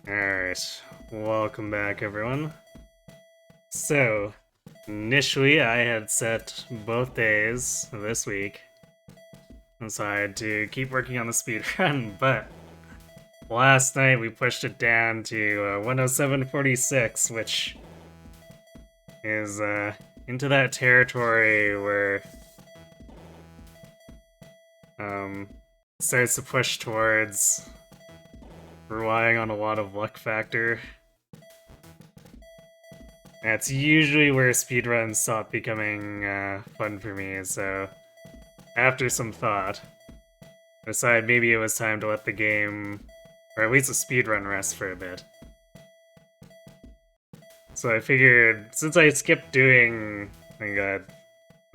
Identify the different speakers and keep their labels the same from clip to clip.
Speaker 1: Alright, welcome back everyone. So, initially I had set both days this week, and so I had to keep working on the speedrun, but last night we pushed it down to 107.46, which is into that territory where starts to push towards relying on a lot of luck factor. That's usually where speedruns stop becoming fun for me, so after some thought, I decided maybe it was time to let the game, or at least the speedrun, rest for a bit. So I figured, since I skipped doing like a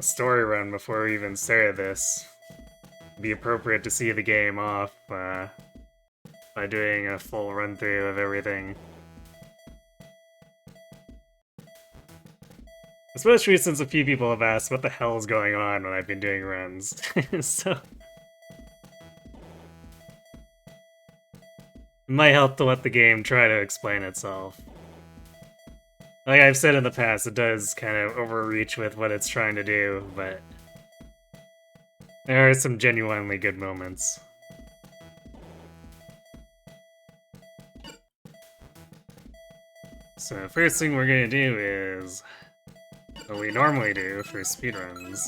Speaker 1: story run before we even started this, it'd be appropriate to see the game off by doing a full run-through of everything. Especially since a few people have asked what the hell is going on when I've been doing runs. So it might help to let the game try to explain itself. Like I've said in the past, it does kind of overreach with what it's trying to do, but there are some genuinely good moments. So first thing we're gonna do is what we normally do for speedruns.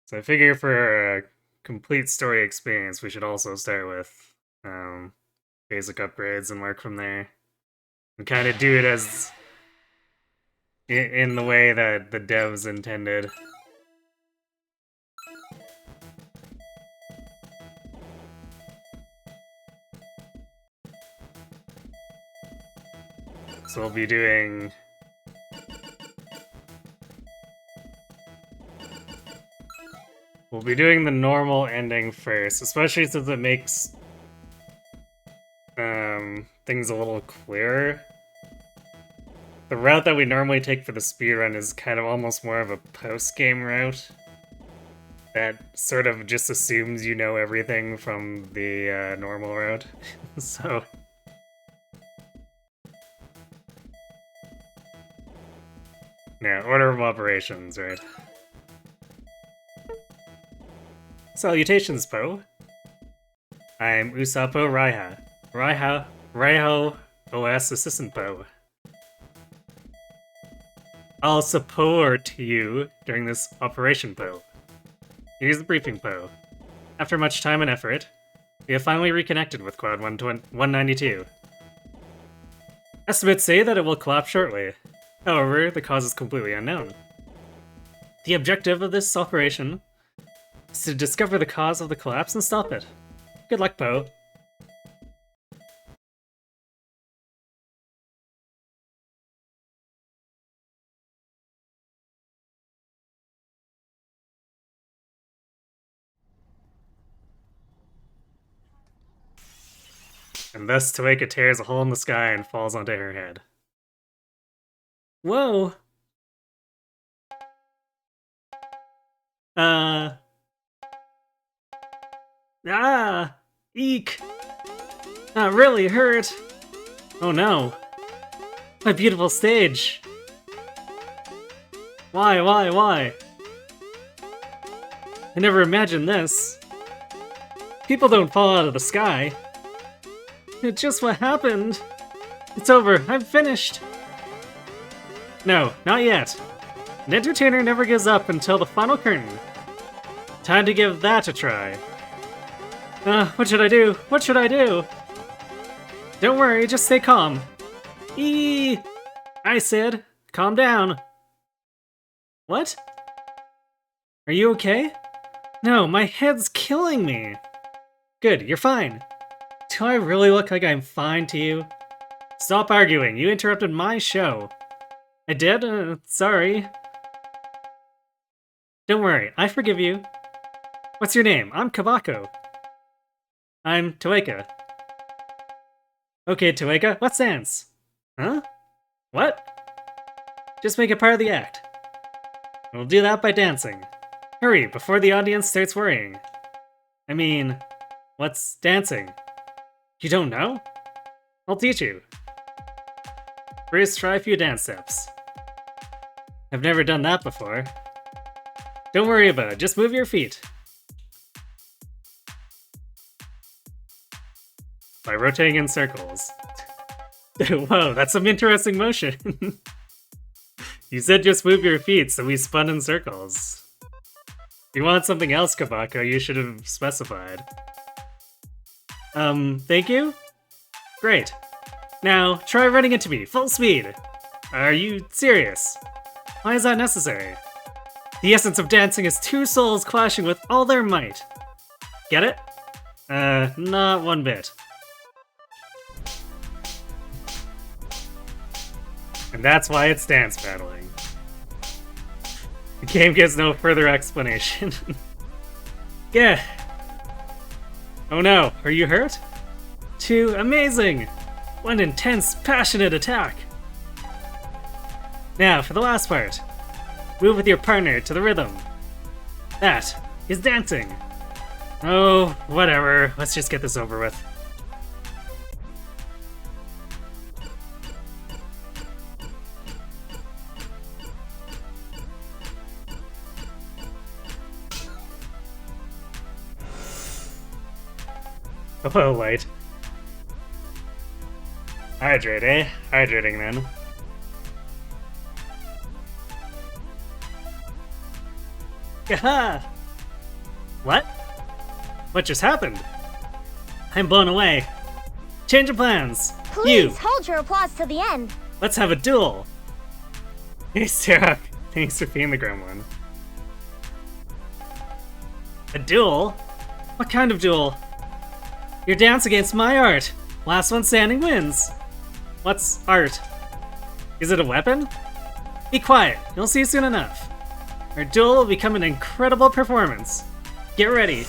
Speaker 1: So I figure for a complete story experience, we should also start with basic upgrades and work from there. And kind of do it as in the way that the devs intended. So we'll be doing the normal ending first, especially since it makes things a little clearer. The route that we normally take for the speedrun is kind of almost more of a post-game route that sort of just assumes you know everything from the normal route. So yeah, order of operations, right? Salutations, Poe. I'm Usapo Raiha. Raiho OS Assistant Poe. I'll support you during this operation, Poe. Here's the briefing, Poe. After much time and effort, we have finally reconnected with Quad 192. Estimates say that it will collapse shortly. However, the cause is completely unknown. The objective of this operation is to discover the cause of the collapse and stop it. Good luck, Poe. And thus Toeka tears a hole in the sky and falls onto her head. Whoa! Eek! That really hurt! Oh no! My beautiful stage! Why? I never imagined this. People don't fall out of the sky. It's just what happened. It's over. I'm finished. No, not yet. An entertainer never gives up until the final curtain. Time to give that a try. What should I do? What should I do? Don't worry, just stay calm. I said, calm down. What? Are you okay? No, my head's killing me. Good, you're fine. Do I really look like I'm fine to you? Stop arguing, you interrupted my show. I did? Sorry. Don't worry, I forgive you. What's your name? I'm Kabako. I'm Toeka. Okay, Toeka, let's dance. Huh? What? Just make it part of the act. We'll do that by dancing. Hurry, before the audience starts worrying. I mean, what's dancing? You don't know? I'll teach you. First, try a few dance steps. I've never done that before. Don't worry about it, just move your feet. By rotating in circles. Whoa, that's some interesting motion. You said just move your feet, so we spun in circles. If you want something else, Kabako, you should have specified. Thank you? Great. Now, try running into me, full speed. Are you serious? Why is that necessary? The essence of dancing is two souls clashing with all their might. Get it? Not one bit. And that's why it's dance battling. The game gives no further explanation. Yeah. Oh no, are you hurt? Too amazing! One intense, passionate attack! Now, for the last part. Move with your partner to the rhythm. That is dancing. Oh, whatever. Let's just get this over with. Oh, light. Hydrate, eh? Hydrating then. Gaha! What? What just happened? I'm blown away. Change of plans.
Speaker 2: Please hold your applause to the end.
Speaker 1: Let's have a duel. Hey, Sarah. Thanks for being the gremlin. A duel? What kind of duel? Your dance against my art. Last one standing wins. What's art? Is it a weapon? Be quiet. You'll see soon enough. Our duel will become an incredible performance. Get ready.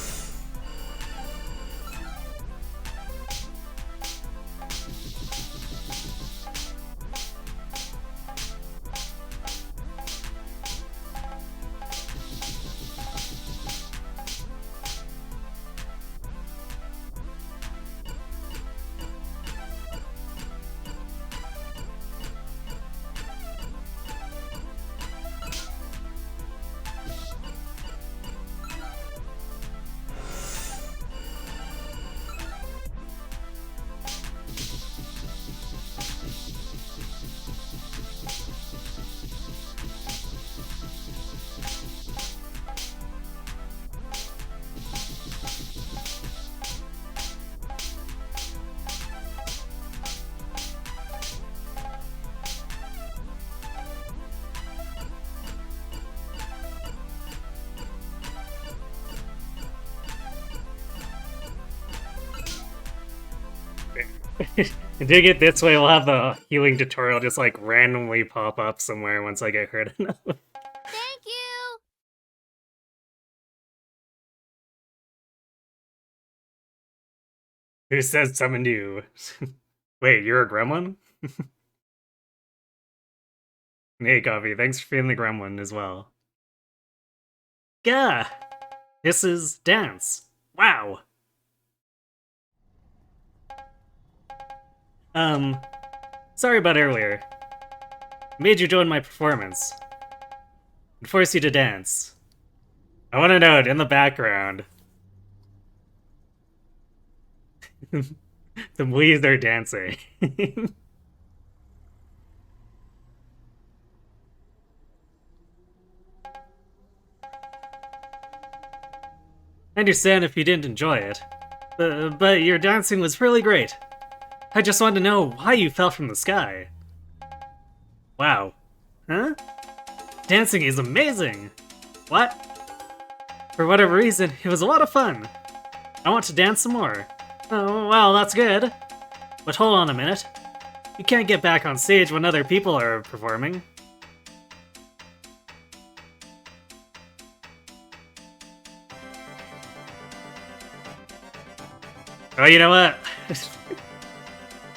Speaker 1: Dig it this way, we'll have the healing tutorial just like randomly pop up somewhere once I get hurt enough.
Speaker 2: Thank you!
Speaker 1: Who says summoned you? Wait, you're a gremlin? Hey, Coffee, thanks for being the gremlin as well. Gah! This is dance. Wow! Sorry about earlier. I made you join my performance. And force you to dance. I want to note, in the background, the Mwees are dancing. I understand if you didn't enjoy it, but your dancing was really great. I just wanted to know why you fell from the sky. Wow. Huh? Dancing is amazing! What? For whatever reason, it was a lot of fun. I want to dance some more. Oh, well, that's good. But hold on a minute. You can't get back on stage when other people are performing. Oh, you know what?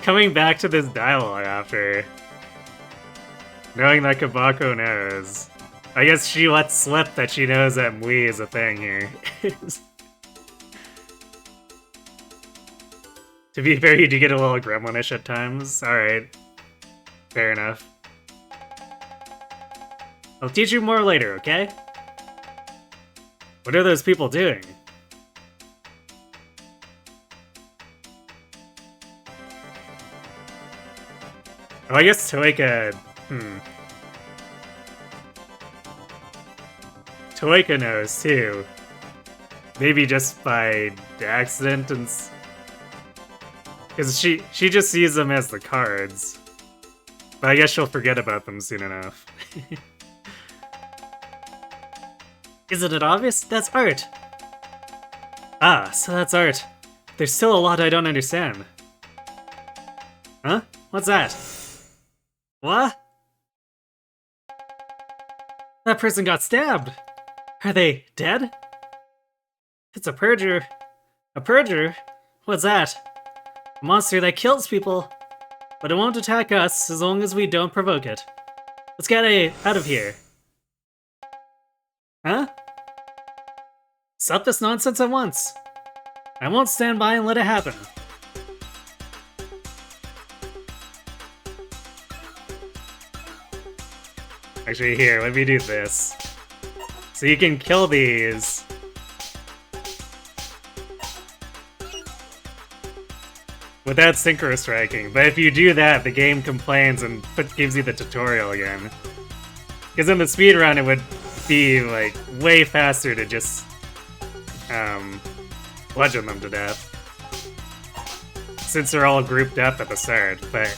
Speaker 1: Coming back to this dialogue after knowing that Kabako knows, I guess she lets slip that she knows that Mui is a thing here. To be fair, you do get a little gremlinish at times. Alright. Fair enough. I'll teach you more later, okay? What are those people doing? Oh, I guess Toeka... Toeka knows, too. Maybe just by accident and... Because she just sees them as the cards. But I guess she'll forget about them soon enough. Isn't it obvious? That's art! Ah, so that's art. There's still a lot I don't understand. Huh? What's that? What? That person got stabbed! Are they dead? It's a purger. A purger? What's that? A monster that kills people. But it won't attack us as long as we don't provoke it. Let's get out of here. Huh? Stop this nonsense at once. I won't stand by and let it happen. Actually, here, let me do this. So you can kill these. Without synchro striking, but if you do that, the game complains and gives you the tutorial again. Because in the speedrun, it would be, like, way faster to just, bludgeon them to death. Since they're all grouped up at the start, but...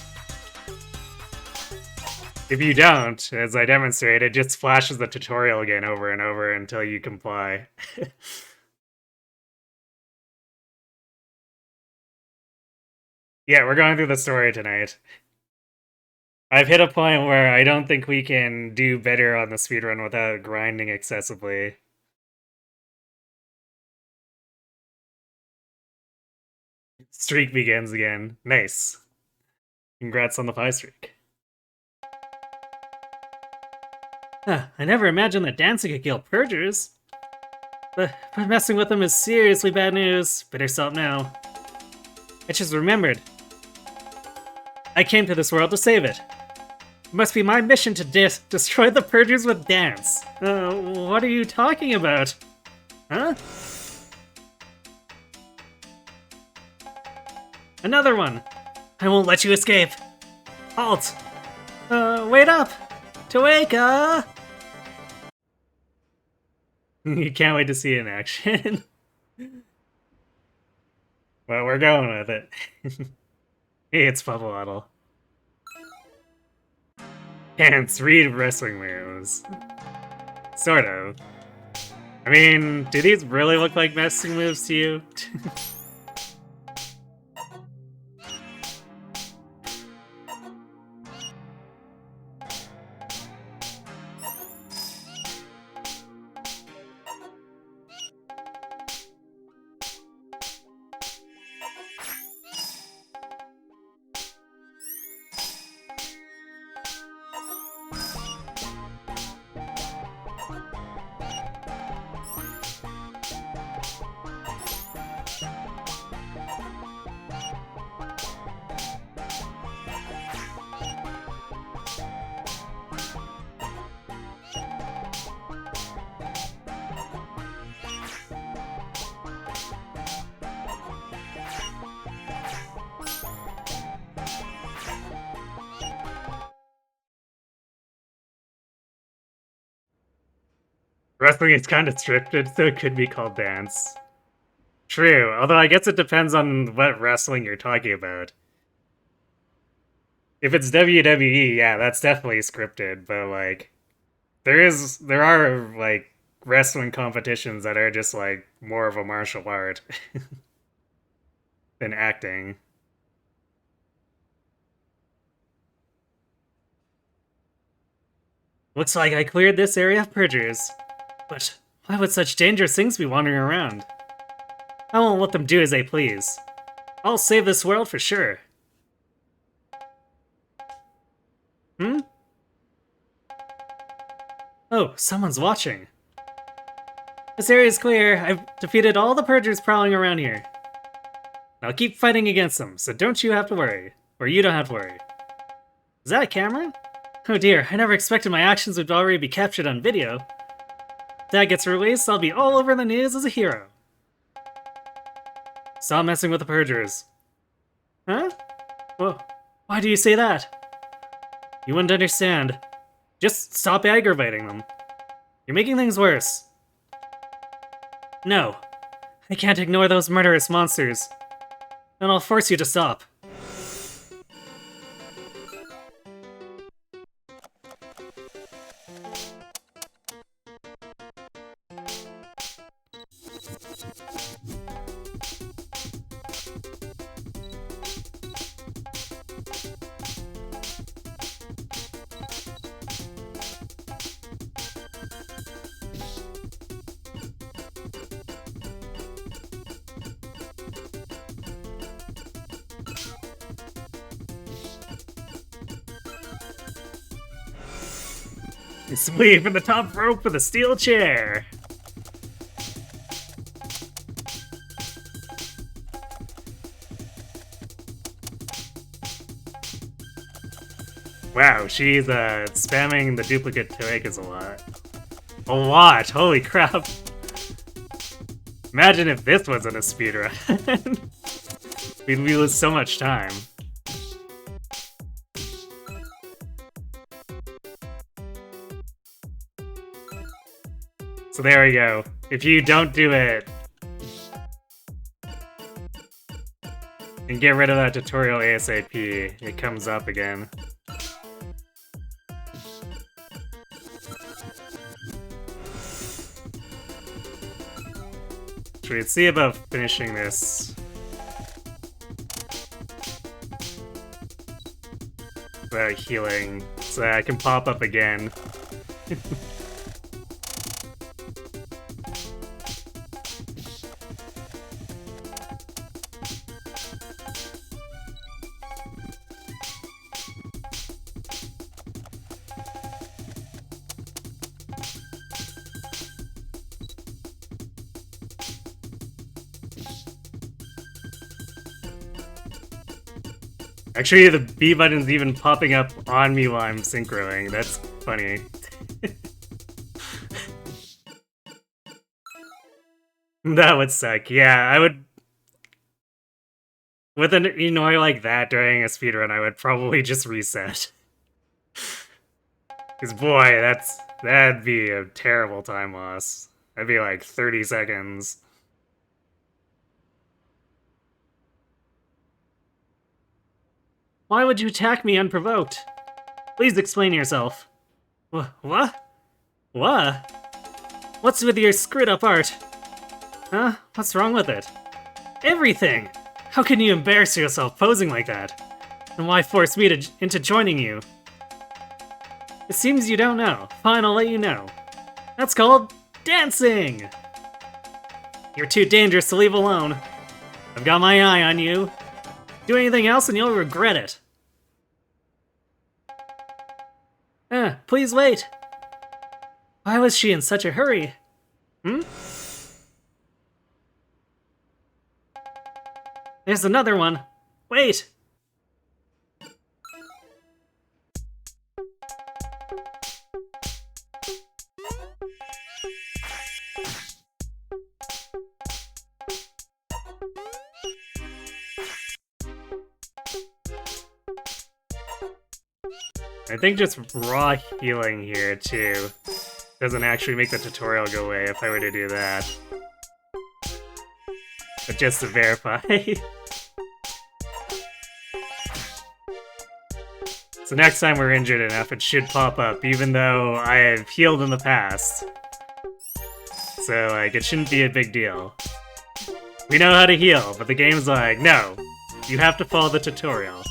Speaker 1: if you don't, as I demonstrated, it just flashes the tutorial again over and over until you comply. Yeah, we're going through the story tonight. I've hit a point where I don't think we can do better on the speedrun without grinding excessively. Streak begins again. Nice. Congrats on the 5 streak. Huh, I never imagined that dancing could kill purgers. But messing with them is seriously bad news. Better stop now. I just remembered. I came to this world to save it. It must be my mission to destroy the purgers with dance. What are you talking about? Huh? Another one! I won't let you escape! Halt! Wait up! Toeka! You can't wait to see it in action. Well, we're going with it. Hey, it's Bubble. Can't read wrestling moves. Sort of. I mean, do these really look like wrestling moves to you? Wrestling is kind of scripted, so it could be called dance. True, although I guess it depends on what wrestling you're talking about. If it's WWE, yeah, that's definitely scripted, but like there are like wrestling competitions that are just like more of a martial art than acting. Looks like I cleared this area of purgers. But why would such dangerous things be wandering around? I won't let them do as they please. I'll save this world for sure. Hmm? Oh, someone's watching. This area's clear. I've defeated all the purgers prowling around here. I'll keep fighting against them, so don't you have to worry. Or you don't have to worry. Is that a camera? Oh dear, I never expected my actions would already be captured on video. If that gets released, I'll be all over the news as a hero. Stop messing with the perjurers. Huh? Whoa, why do you say that? You wouldn't understand. Just stop aggravating them. You're making things worse. No, I can't ignore those murderous monsters. Then I'll force you to stop. Sweep from the top rope with a steel chair. Wow, she's spamming the duplicate toekas a lot. A lot, holy crap. Imagine if this wasn't a speedrun. We'd lose so much time. So there we go. If you don't do it and get rid of that tutorial ASAP, it comes up again. Should we see about finishing this? Without healing, so that I can pop up again. Actually, the B button's even popping up on me while I'm synchroing. That's funny. That would suck. Yeah, I would... With an annoy like that during a speedrun, I would probably just reset. Because boy, that'd be a terrible time loss. That'd be like 30 seconds. Why would you attack me unprovoked? Please explain yourself. What? What? What's with your screwed up art? Huh? What's wrong with it? Everything! How can you embarrass yourself posing like that? And why force me into joining you? It seems you don't know. Fine, I'll let you know. That's called dancing! You're too dangerous to leave alone. I've got my eye on you. Do anything else and you'll regret it. Please wait. Why was she in such a hurry? There's another one. Wait! I think just raw healing here, too, doesn't actually make the tutorial go away if I were to do that. But just to verify. So next time we're injured enough, it should pop up, even though I have healed in the past. So, like, it shouldn't be a big deal. We know how to heal, but the game's like, no, you have to follow the tutorial.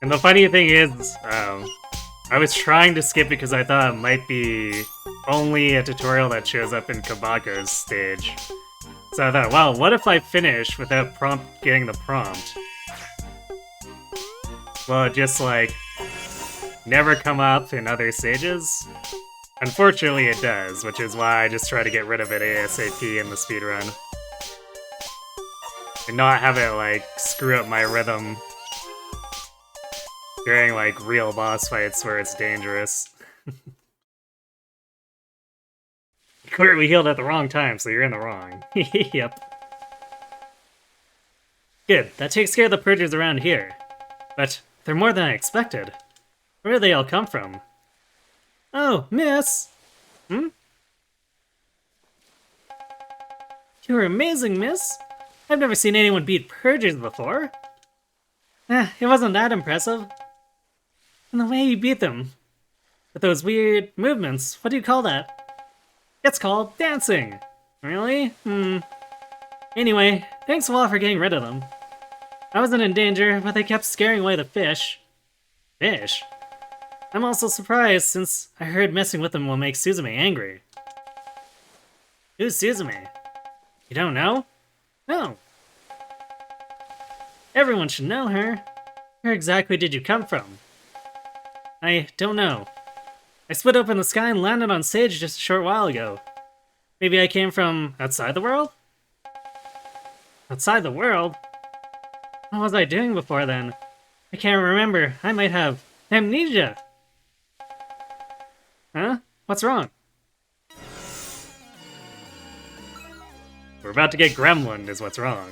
Speaker 1: And the funny thing is, I was trying to skip it because I thought it might be only a tutorial that shows up in Kabako's stage. So I thought, well, what if I finish without getting the prompt? Will it just, like, never come up in other stages? Unfortunately it does, which is why I just try to get rid of it ASAP in the speedrun. And not have it, like, screw up my rhythm during, like, real boss fights where it's dangerous. We healed at the wrong time, so you're in the wrong. Yep. Good, that takes care of the purgers around here. But they're more than I expected. Where do they all come from? Oh, miss! Hmm? You were amazing, miss! I've never seen anyone beat purgers before. It wasn't that impressive. And the way you beat them. With those weird movements, what do you call that? It's called dancing! Really? Anyway, thanks a lot for getting rid of them. I wasn't in danger, but they kept scaring away the fish. Fish? I'm also surprised, since I heard messing with them will make Suzume angry. Who's Suzume? You don't know? No. Everyone should know her. Where exactly did you come from? I don't know. I split open the sky and landed on stage just a short while ago. Maybe I came from outside the world? Outside the world? What was I doing before then? I can't remember. I might have amnesia. Huh? What's wrong? We're about to get gremlined is what's wrong.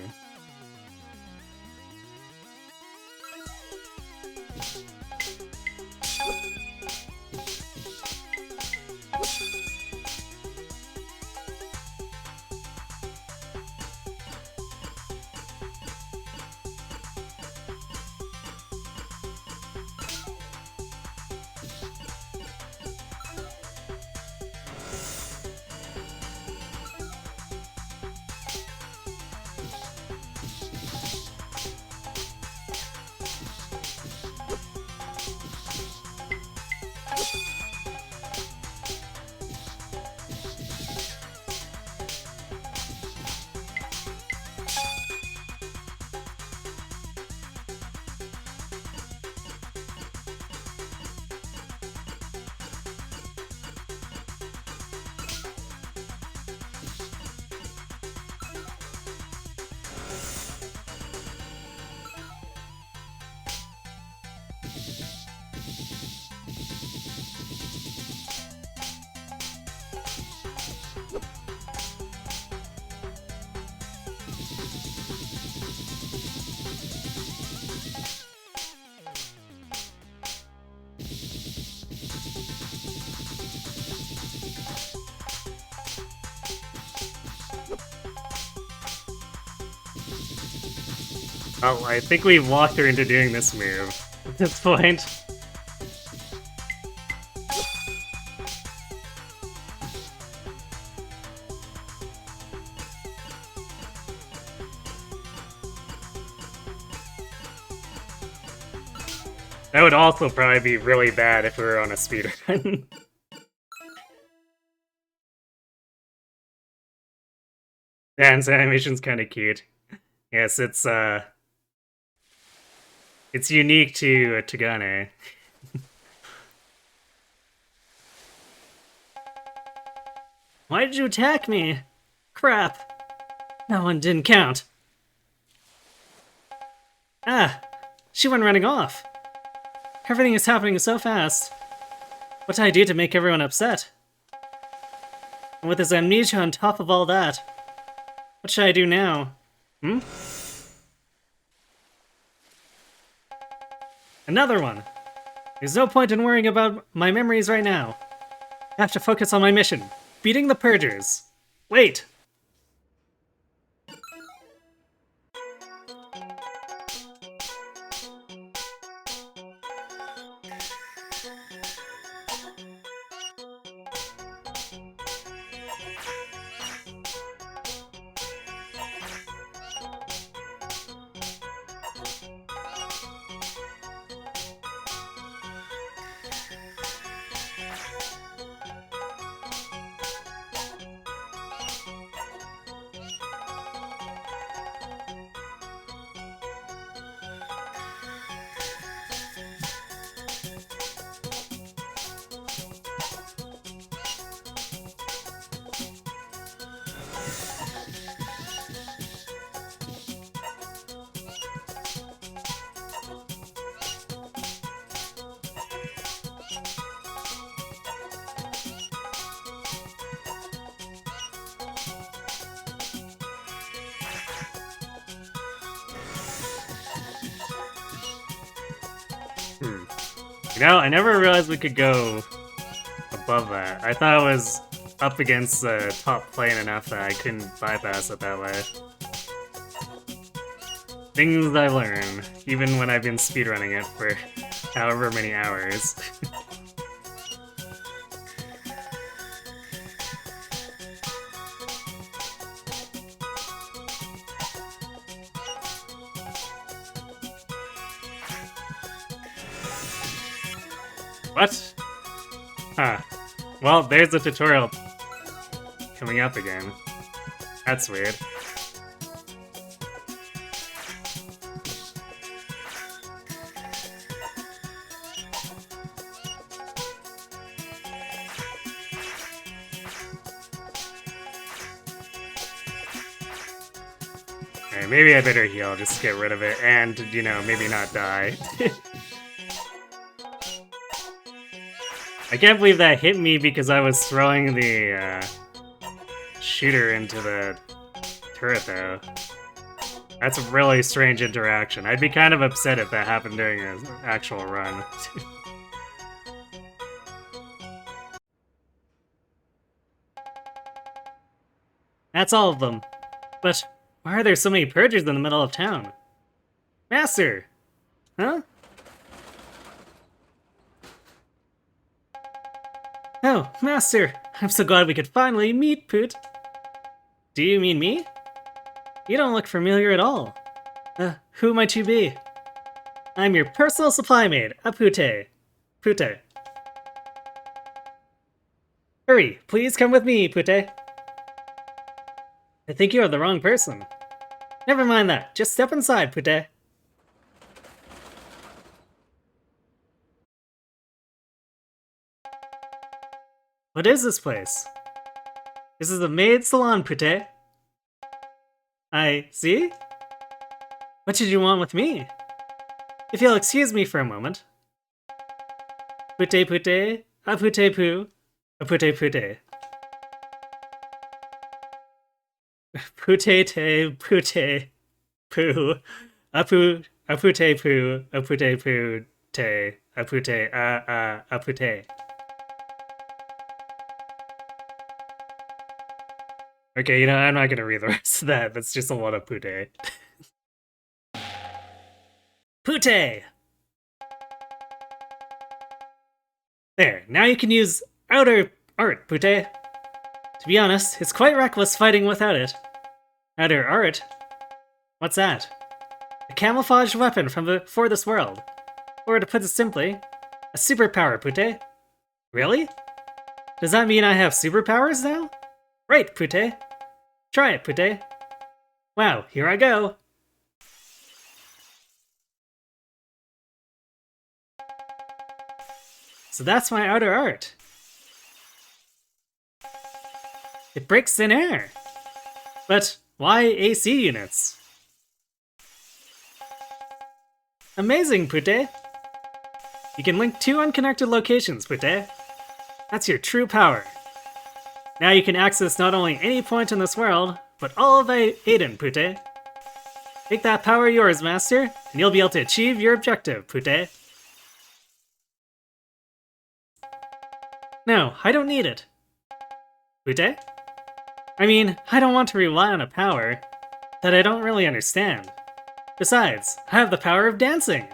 Speaker 1: Oh, I think we've walked her into doing this move at this point. That would also probably be really bad if we were on a speedrun. Dance animation's kind of cute. Yes, it's unique to Tagane. Why did you attack me? Crap. That one didn't count. Ah, she went running off. Everything is happening so fast. What did I do to make everyone upset? And with his amnesia on top of all that, what should I do now? Another one! There's no point in worrying about my memories right now. I have to focus on my mission, beating the Purgers. Wait! You know, I never realized we could go above that. I thought it was up against the top plane enough that I couldn't bypass it that way. Things I learn, even when I've been speedrunning it for however many hours. What? Huh. Well, there's the tutorial coming up again. That's weird. Alright, maybe I better heal, just to get rid of it, and, you know, maybe not die. I can't believe that hit me because I was throwing the shooter into the turret, though. That's a really strange interaction. I'd be kind of upset if that happened during an actual run. That's all of them. But why are there so many purgers in the middle of town? Master! Huh? Oh, Master! I'm so glad we could finally meet, Poot! Do you mean me? You don't look familiar at all. Who might you be? I'm your personal supply maid, a Pute. Pute. Hurry, please come with me, Pute. I think you are the wrong person. Never mind that, just step inside, Pute. What is this place? This is the maid salon, Pute. I see? What did you want with me? If you'll excuse me for a moment. Pute pute, a pute poo, a pute pute. Pute te, pute poo, a poo, a pute poo, a pute poo te, a pute, a pute. Okay, you know, I'm not gonna read the rest of that. That's just a lot of pute. Pute! There, now you can use outer art, Pute. To be honest, it's quite reckless fighting without it. Outer art? What's that? A camouflaged weapon for this world. Or to put it simply, a superpower, Pute. Really? Does that mean I have superpowers now? Right, Pute. Try it, Pute. Wow, here I go. So that's my outer art. It breaks thin air. But why AC units? Amazing, Pute. You can link two unconnected locations, Pute. That's your true power. Now you can access not only any point in this world, but all of Aden, Pute. Make that power yours, Master, and you'll be able to achieve your objective, Pute. No, I don't need it. Pute? I mean, I don't want to rely on a power that I don't really understand. Besides, I have the power of dancing.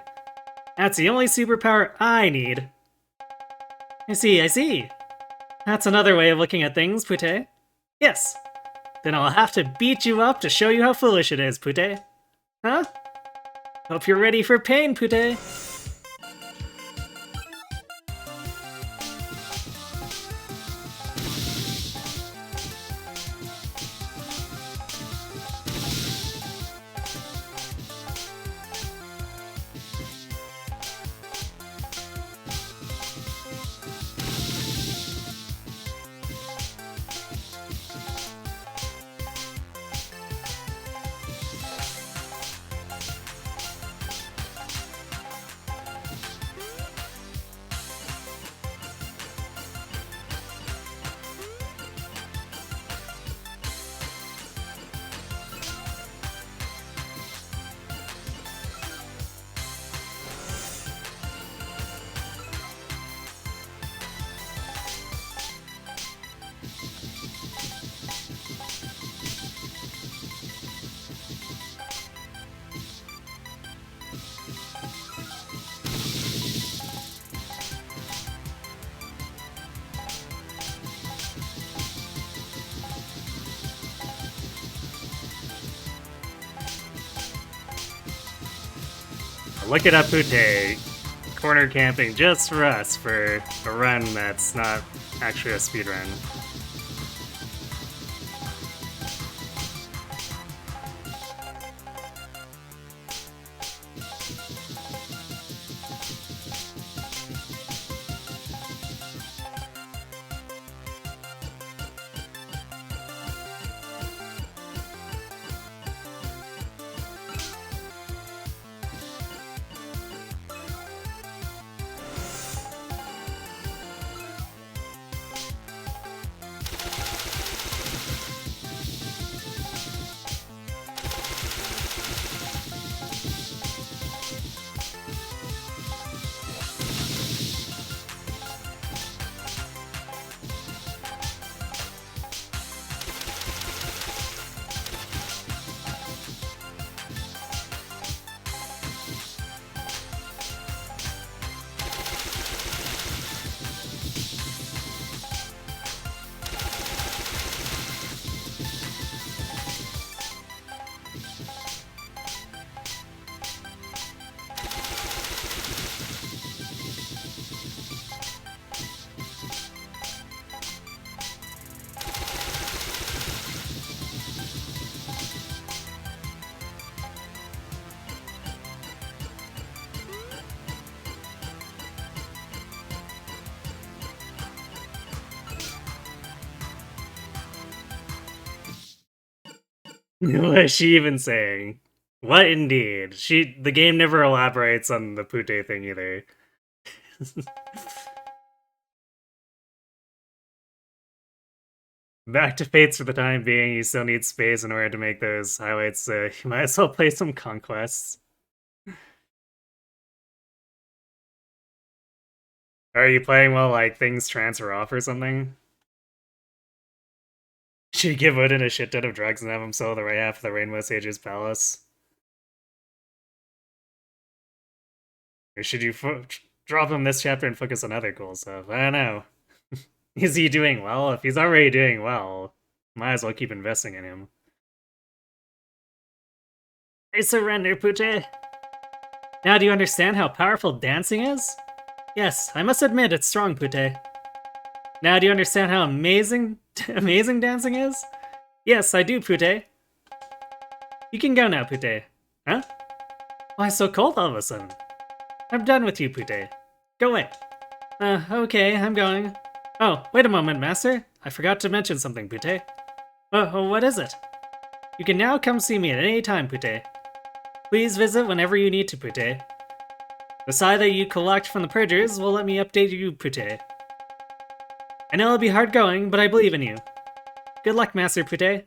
Speaker 1: That's the only superpower I need. I see. That's another way of looking at things, Pute. Yes. Then I'll have to beat you up to show you how foolish it is, Pute. Huh? Hope you're ready for pain, Pute. Look it up, Pute. Corner camping just for us for a run that's not actually a speed run. What is she even saying? What indeed? The game never elaborates on the Pute thing either. Back to Fates for the time being, you still need space in order to make those highlights, so you might as well play some Conquests. Are you playing while, like, things transfer off or something? Should you give Odin a shit ton of drugs and have him solo the right half of the Rainbow Sage's palace? Or should you drop him this chapter and focus on other cool stuff? I don't know. Is he doing well? If he's already doing well, might as well keep investing in him. I surrender, Pute. Now do you understand how powerful dancing is? Yes, I must admit it's strong, Pute. Now do you understand how amazing dancing is? Yes, I do, Pute. You can go now, Pute. Huh? Why so cold all of a sudden? I'm done with you, Pute. Go away. Okay, I'm going. Oh, wait a moment, Master. I forgot to mention something, Pute. What is it? You can now come see me at any time, Pute. Please visit whenever you need to, Pute. The Sai that you collect from the Purgers will let me update you, Pute. I know it'll be hard going, but I believe in you. Good luck, Master Pute.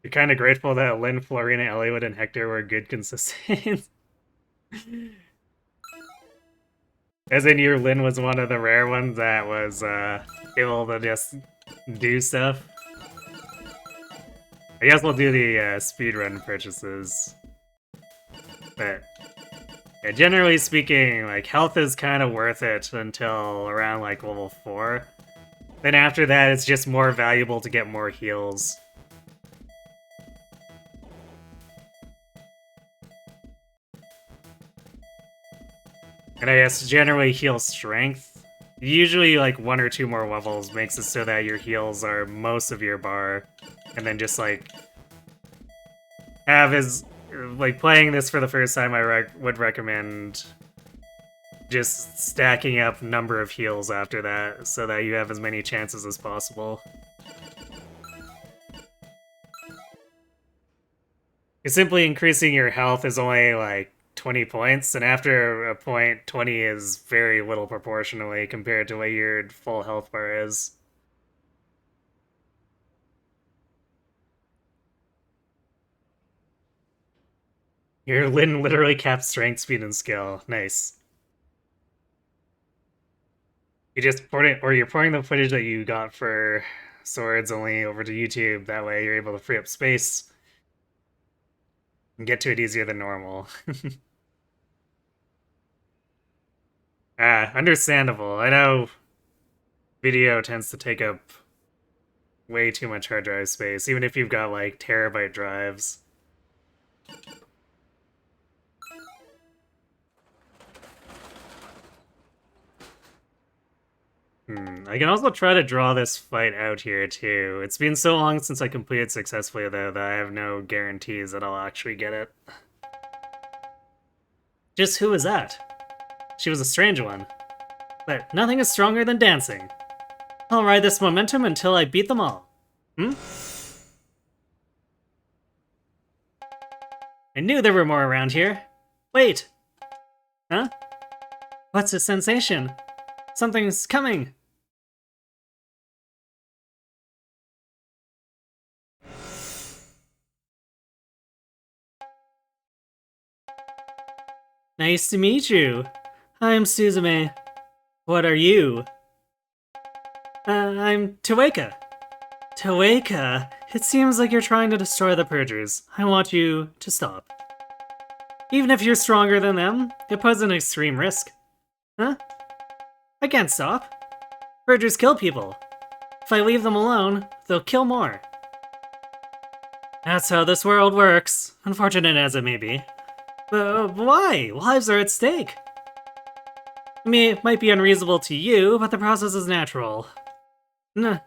Speaker 1: You're kind of grateful that Lynn, Florina, Eliwood, and Hector were good consistent. As in, your Lynn was one of the rare ones that was able to just do stuff. I guess we'll do the speedrun purchases. But yeah, generally speaking, like, health is kind of worth it until around like level 4. Then after that, it's just more valuable to get more heals. And I guess generally heal strength. Usually like 1 or 2 more levels makes it so that your heals are most of your bar. And then just like have as like playing this for the first time, I would recommend just stacking up number of heals after that so that you have as many chances as possible. Because simply increasing your health is only like 20 points, and after a point, 20 is very little proportionally compared to what your full health bar is. Your Lin literally caps strength, speed, and skill. Nice. You just port it, or you're porting the footage that you got for swords only over to YouTube. That way you're able to free up space and get to it easier than normal. Understandable. I know video tends to take up way too much hard drive space, even if you've got like terabyte drives. I can also try to draw this fight out here too. It's been so long since I completed successfully though that I have no guarantees that I'll actually get it. Just who was that? She was a strange one. But nothing is stronger than dancing. I'll ride this momentum until I beat them all. I knew there were more around here. Wait! Huh? What's a sensation? Something's coming! Nice to meet you. I'm Suzume. What are you? I'm Toeka. Toeka? It seems like you're trying to destroy the Purgers. I want you to stop. Even if you're stronger than them, it poses an extreme risk. Huh? I can't stop. Purgers kill people. If I leave them alone, they'll kill more. That's how this world works, unfortunate as it may be. But why? Lives are at stake. I mean, it might be unreasonable to you, but the process is natural. No.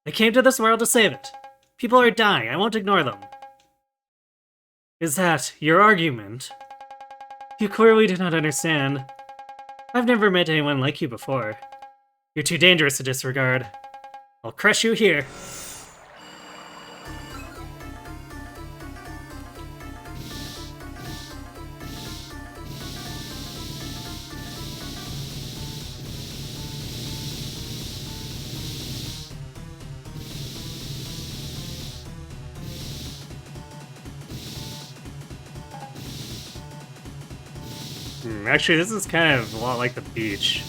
Speaker 1: I came to this world to save it. People are dying, I won't ignore them. Is that your argument? You clearly do not understand. I've never met anyone like you before. You're too dangerous to disregard. I'll crush you here. Actually, this is kind of a lot like the beach.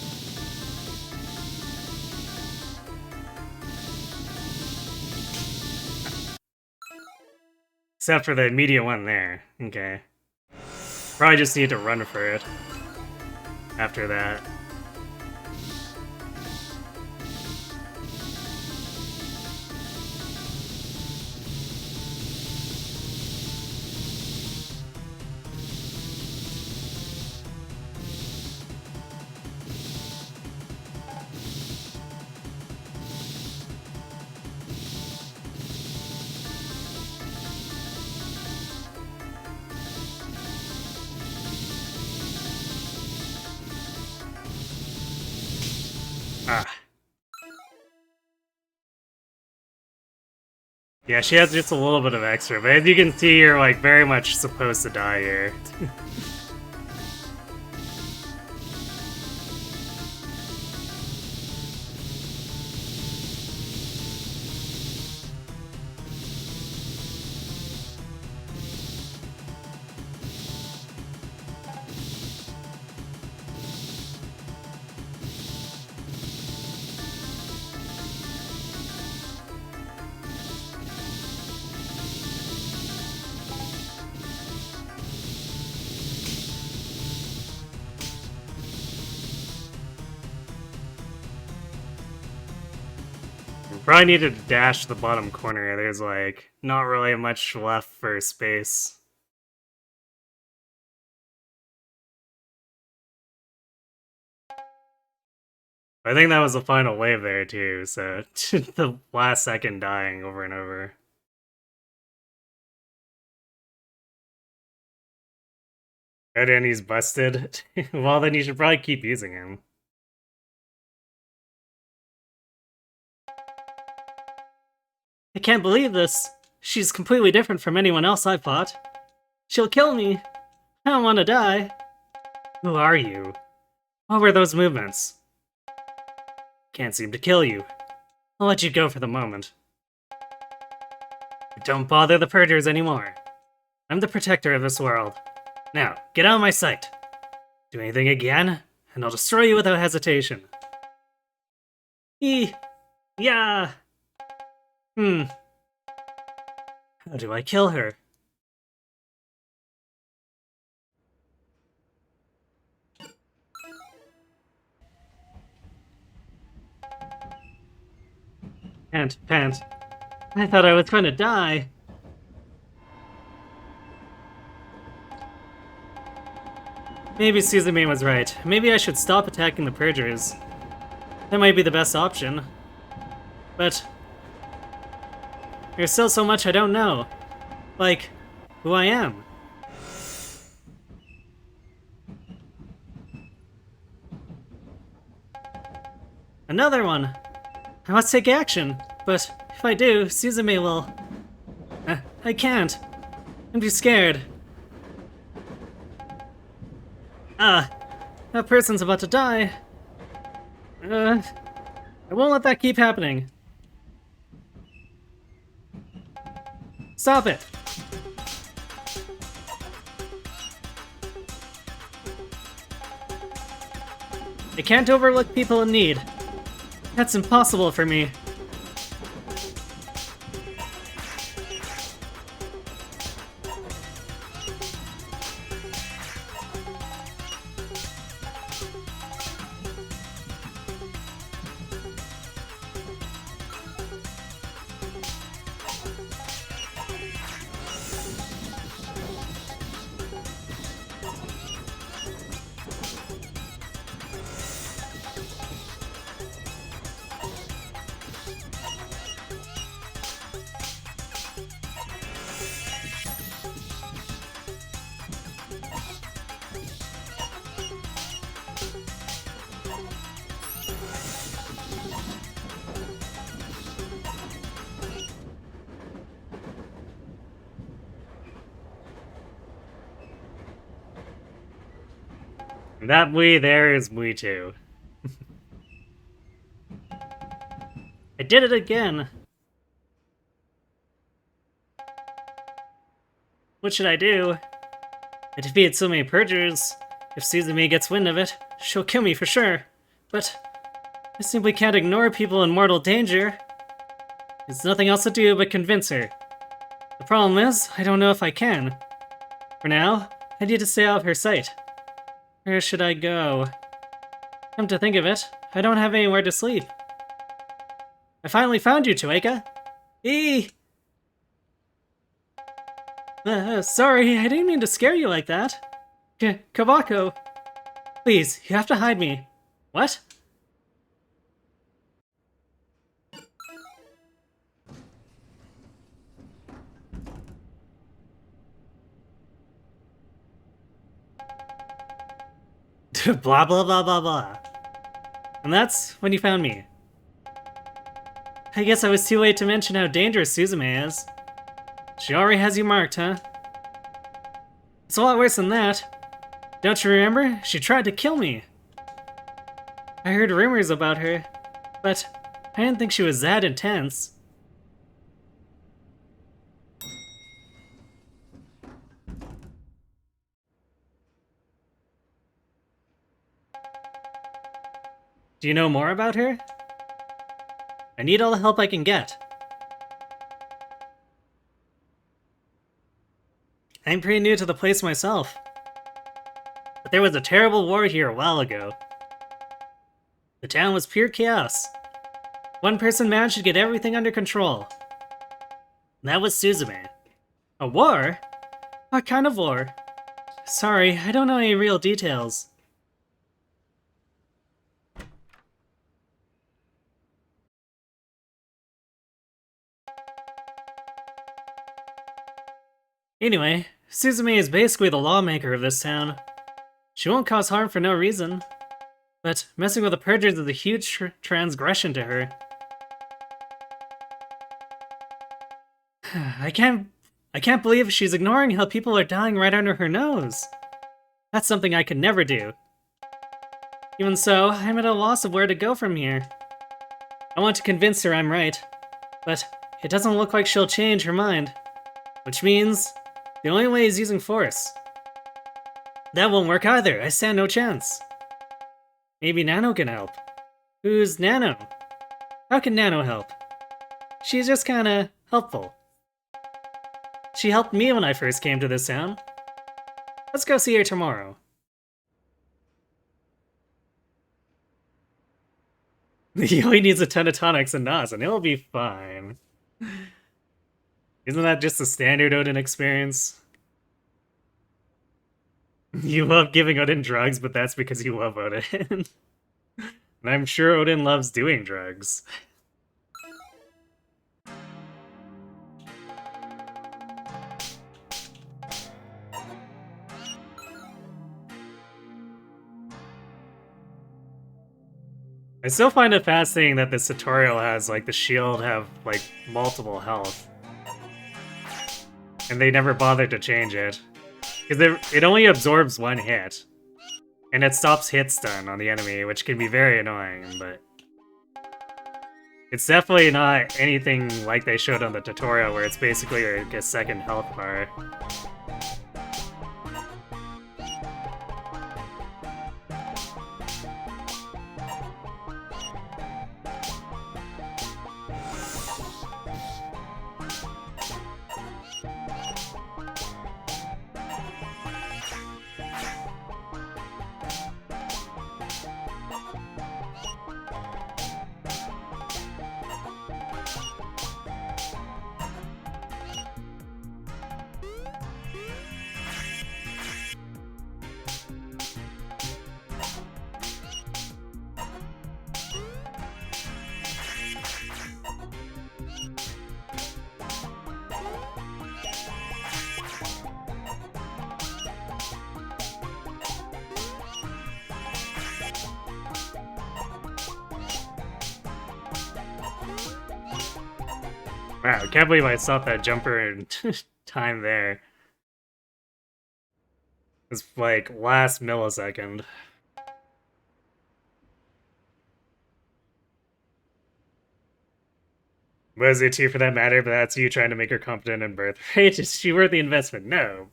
Speaker 1: Except for the immediate one there. Okay. Probably just need to run for it after that. Yeah, she has just a little bit of extra, but as you can see, you're like very much supposed to die here. Probably needed to dash to the bottom corner. There's like not really much left for space. I think that was the final wave there too, so the last second dying over and over. And he's busted. Well, then you should probably keep using him. I can't believe this. She's completely different from anyone else I've fought. She'll kill me. I don't want to die. Who are you? What were those movements? Can't seem to kill you. I'll let you go for the moment. Don't bother the Purgers anymore. I'm the protector of this world. Now, get out of my sight. Do anything again, and I'll destroy you without hesitation. Yeah. How do I kill her? Pant. I thought I was going to die. Maybe Suzume was right. Maybe I should stop attacking the Purgers. That might be the best option. But there's still so much I don't know. Like, who I am. Another one! I must take action, but if I do, Suzume will... I can't. I'm too scared. That person's about to die. I won't let that keep happening. Stop it! I can't overlook people in need. That's impossible for me. That we there is we too. I did it again. What should I do? I defeated so many Purgers. If Suzume gets wind of it, she'll kill me for sure. But I simply can't ignore people in mortal danger. There's nothing else to do but convince her. The problem is, I don't know if I can. For now, I need to stay out of her sight. Where should I go? Come to think of it, I don't have anywhere to sleep. I finally found you, Toeka! Sorry, I didn't mean to scare you like that. Kabako! Please, you have to hide me. What? Blah blah blah blah blah. And that's when you found me. I guess I was too late to mention how dangerous Suzume is. She already has you marked, huh? It's a lot worse than that. Don't you remember? She tried to kill me. I heard rumors about her, but I didn't think she was that intense. Do you know more about her? I need all the help I can get. I'm pretty new to the place myself. But there was a terrible war here a while ago. The town was pure chaos. One person managed to get everything under control. And that was Suzume. A war? What kind of war? Sorry, I don't know any real details. Anyway, Suzume is basically the lawmaker of this town. She won't cause harm for no reason. But messing with the Purgers is a huge transgression to her. I can't believe she's ignoring how people are dying right under her nose. That's something I could never do. Even so, I'm at a loss of where to go from here. I want to convince her I'm right, but it doesn't look like she'll change her mind. Which means, the only way is using force. That won't work either, I stand no chance. Maybe Nano can help. Who's Nano? How can Nano help? She's just kinda helpful. She helped me when I first came to this town. Let's go see her tomorrow. He only needs a ton of tonics and Nas, and he'll be fine. Isn't that just the standard Odin experience? You love giving Odin drugs, but that's because you love Odin. And I'm sure Odin loves doing drugs. I still find it fascinating that this tutorial has, like, the shield have, like, multiple health. And they never bothered to change it. Because it only absorbs one hit. And it stops hit stun on the enemy, which can be very annoying, but... It's definitely not anything like they showed on the tutorial, where it's basically like a second health bar. Wow, I can't believe I stopped that jumper in time there. It's like last millisecond. Was it too for that matter, but that's you trying to make her competent in birth. Right? Is she worth the investment? No.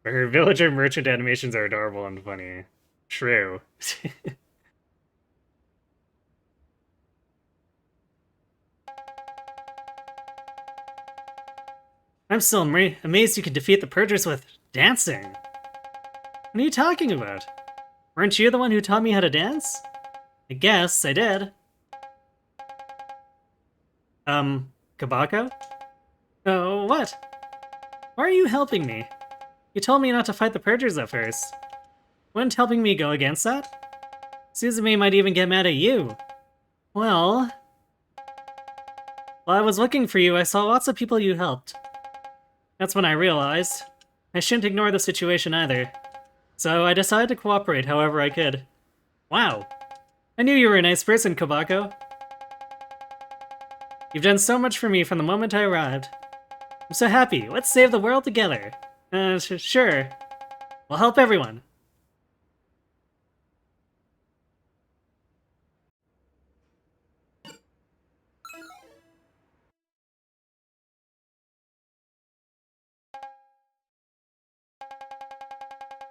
Speaker 1: But her villager merchant animations are adorable and funny. True. I'm still amazed you could defeat the Purgers with dancing. What are you talking about? Weren't you the one who taught me how to dance? I guess I did. Kabako? Oh, what? Why are you helping me? You told me not to fight the Purgers at first. Wouldn't helping me go against that? Suzume might even get mad at you. Well... While I was looking for you, I saw lots of people you helped. That's when I realized I shouldn't ignore the situation either. So I decided to cooperate however I could. Wow. I knew you were a nice person, Kabako. You've done so much for me from the moment I arrived. I'm so happy. Let's save the world together. Sure. We'll help everyone.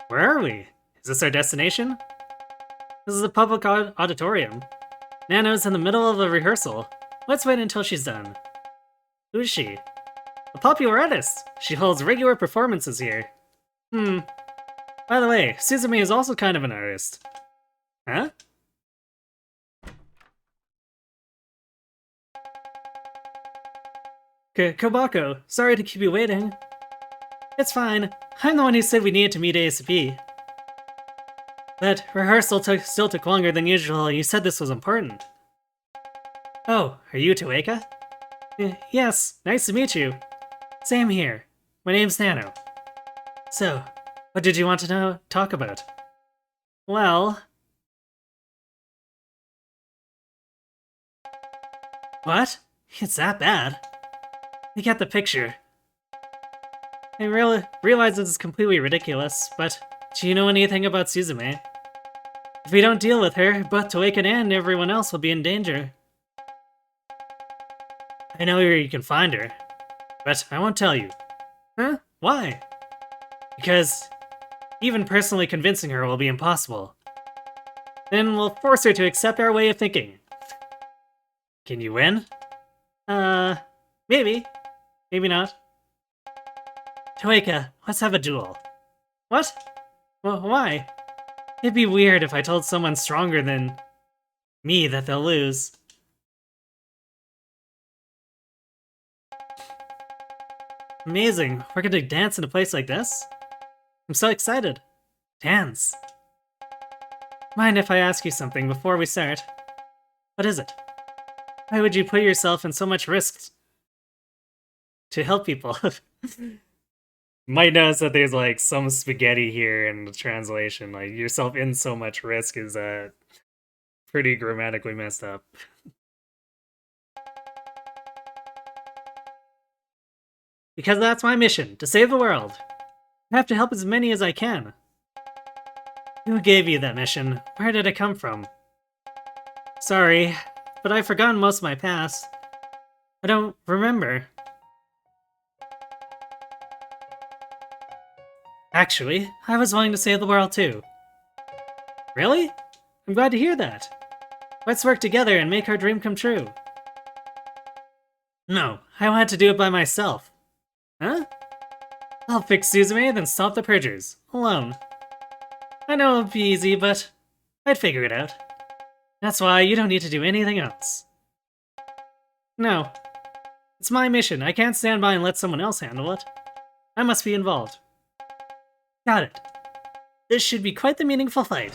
Speaker 1: Where are we? Is this our destination? This is a public auditorium. Nano's in the middle of a rehearsal. Let's wait until she's done. Who's she? A popular artist! She holds regular performances here. By the way, Suzume is also kind of an artist. Huh? Kabako, sorry to keep you waiting. It's fine. I'm the one who said we needed to meet ASAP. But rehearsal still took longer than usual, and you said this was important. Oh, are you Toeka? Yes, nice to meet you. Same here. My name's Nano. So, what did you want to talk about? Well... What? It's that bad? I get the picture. I realize this is completely ridiculous, but do you know anything about Suzume? If we don't deal with her, both Toeka and everyone else will be in danger. I know where you can find her, but I won't tell you. Huh? Why? Because even personally convincing her will be impossible. Then we'll force her to accept our way of thinking. Can you win? Maybe. Maybe not. Toeka, let's have a duel. What? Well, why? It'd be weird if I told someone stronger than me that they'll lose. Amazing. We're gonna dance in a place like this? I'm so excited. Dance. Mind if I ask you something before we start? What is it? Why would you put yourself in so much risk to help people? Might notice that there's like some spaghetti here in the translation. Like yourself in so much risk is pretty grammatically messed up. Because that's my mission, to save the world. I have to help as many as I can. Who gave you that mission? Where did it come from? Sorry, but I've forgotten most of my past. I don't remember. Actually, I was wanting to save the world too. Really? I'm glad to hear that. Let's work together and make our dream come true. No, I wanted to do it by myself. Huh? I'll fix Suzume, then stop the purgers. Alone. I know it'd be easy, but I'd figure it out. That's why you don't need to do anything else. No. It's my mission. I can't stand by and let someone else handle it. I must be involved. Got it. This should be quite the meaningful fight.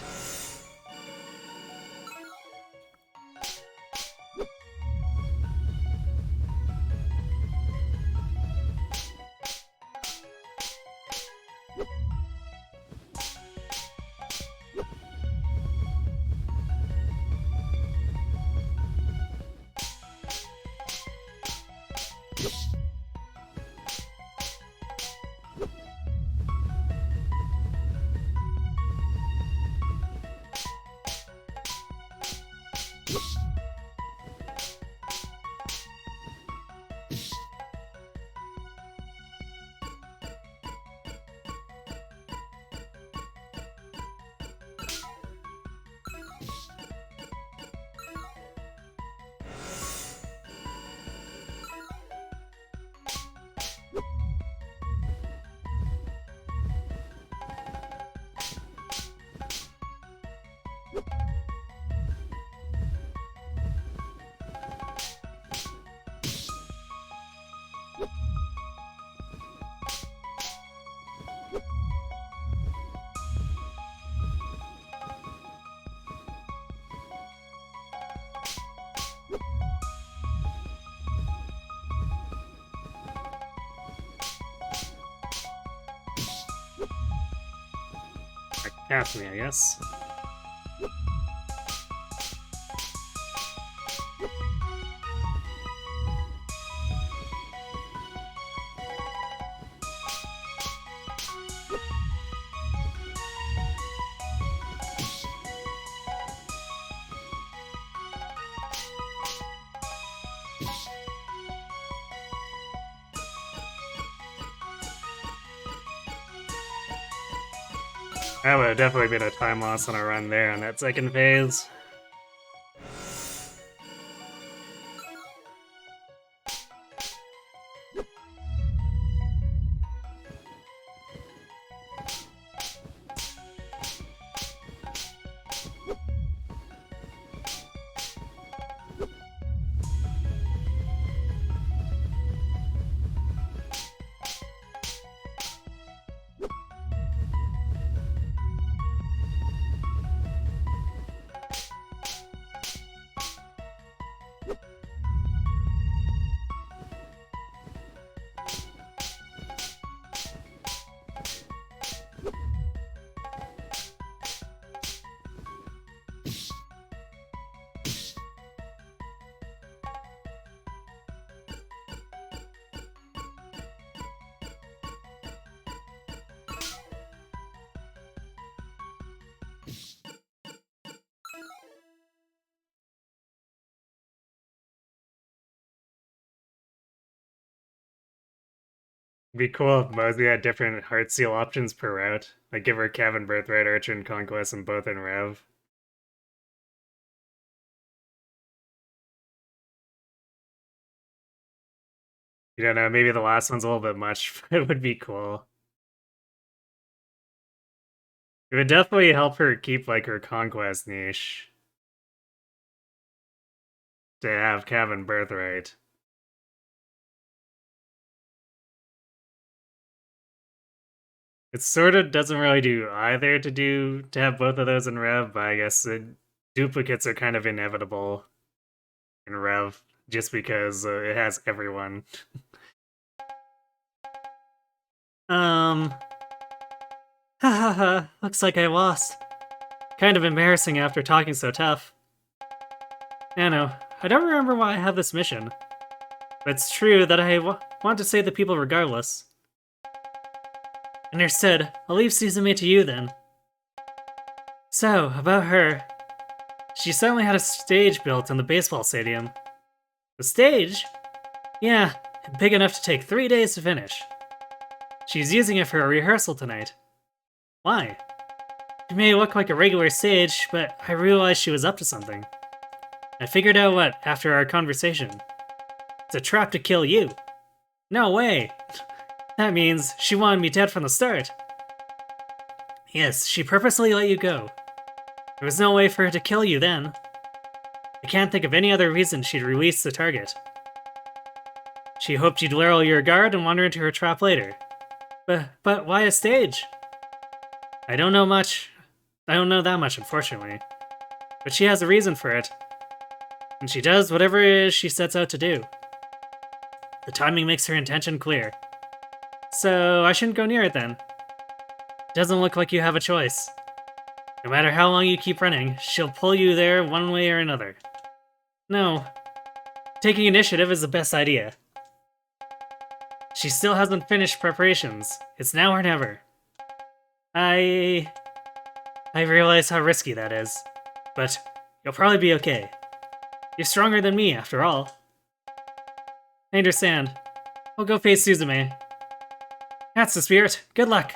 Speaker 1: Half me, I guess. That would have definitely been a time loss on a run there on that second phase. Be cool if Mosey had different heart seal options per route. Like give her Cavern Birthright, Archer, and Conquest, and both in Rev. You don't know, maybe the last one's a little bit much, but it would be cool. It would definitely help her keep, like, her conquest niche. To have Cabin Birthright. It sort of doesn't really do either to have both of those in Rev, but I guess duplicates are kind of inevitable in Rev, just because it has everyone. Hahaha, looks like I lost. Kind of embarrassing after talking so tough. Nano, I don't remember why I have this mission. But it's true that I want to save the people regardless. Understood. I'll leave Suzume to you then. So, about her. She suddenly had a stage built in the baseball stadium. The stage? Yeah, big enough to take 3 days to finish. She's using it for a rehearsal tonight. Why? It may look like a regular stage, but I realized she was up to something. I figured out what after our conversation. It's a trap to kill you. No way! That means she wanted me dead from the start. Yes, she purposely let you go. There was no way for her to kill you then. I can't think of any other reason she'd release the target. She hoped you'd lower your guard and wander into her trap later. But why a stage? I don't know much. I don't know that much, unfortunately. But she has a reason for it. And she does whatever it is she sets out to do. The timing makes her intention clear. So I shouldn't go near it then. Doesn't look like you have a choice. No matter how long you keep running, she'll pull you there one way or another. No. Taking initiative is the best idea. She still hasn't finished preparations. It's now or never. I realize how risky that is. But you'll probably be okay. You're stronger than me, after all. I understand. I'll go face Suzume. That's the spirit. Good luck.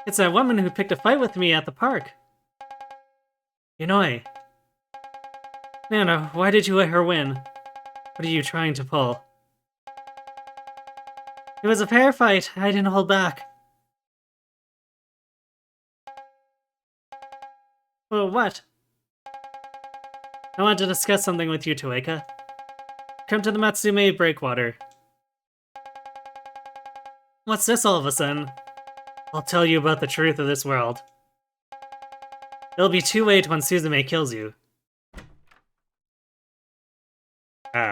Speaker 1: It's that woman who picked a fight with me at the park. Inoi. Nana, why did you let her win? What are you trying to pull? It was a fair fight. I didn't hold back. Well, what? I want to discuss something with you, Toeka. Come to the Matsume breakwater. What's this all of a sudden? I'll tell you about the truth of this world. It'll be too late when Suzume kills you.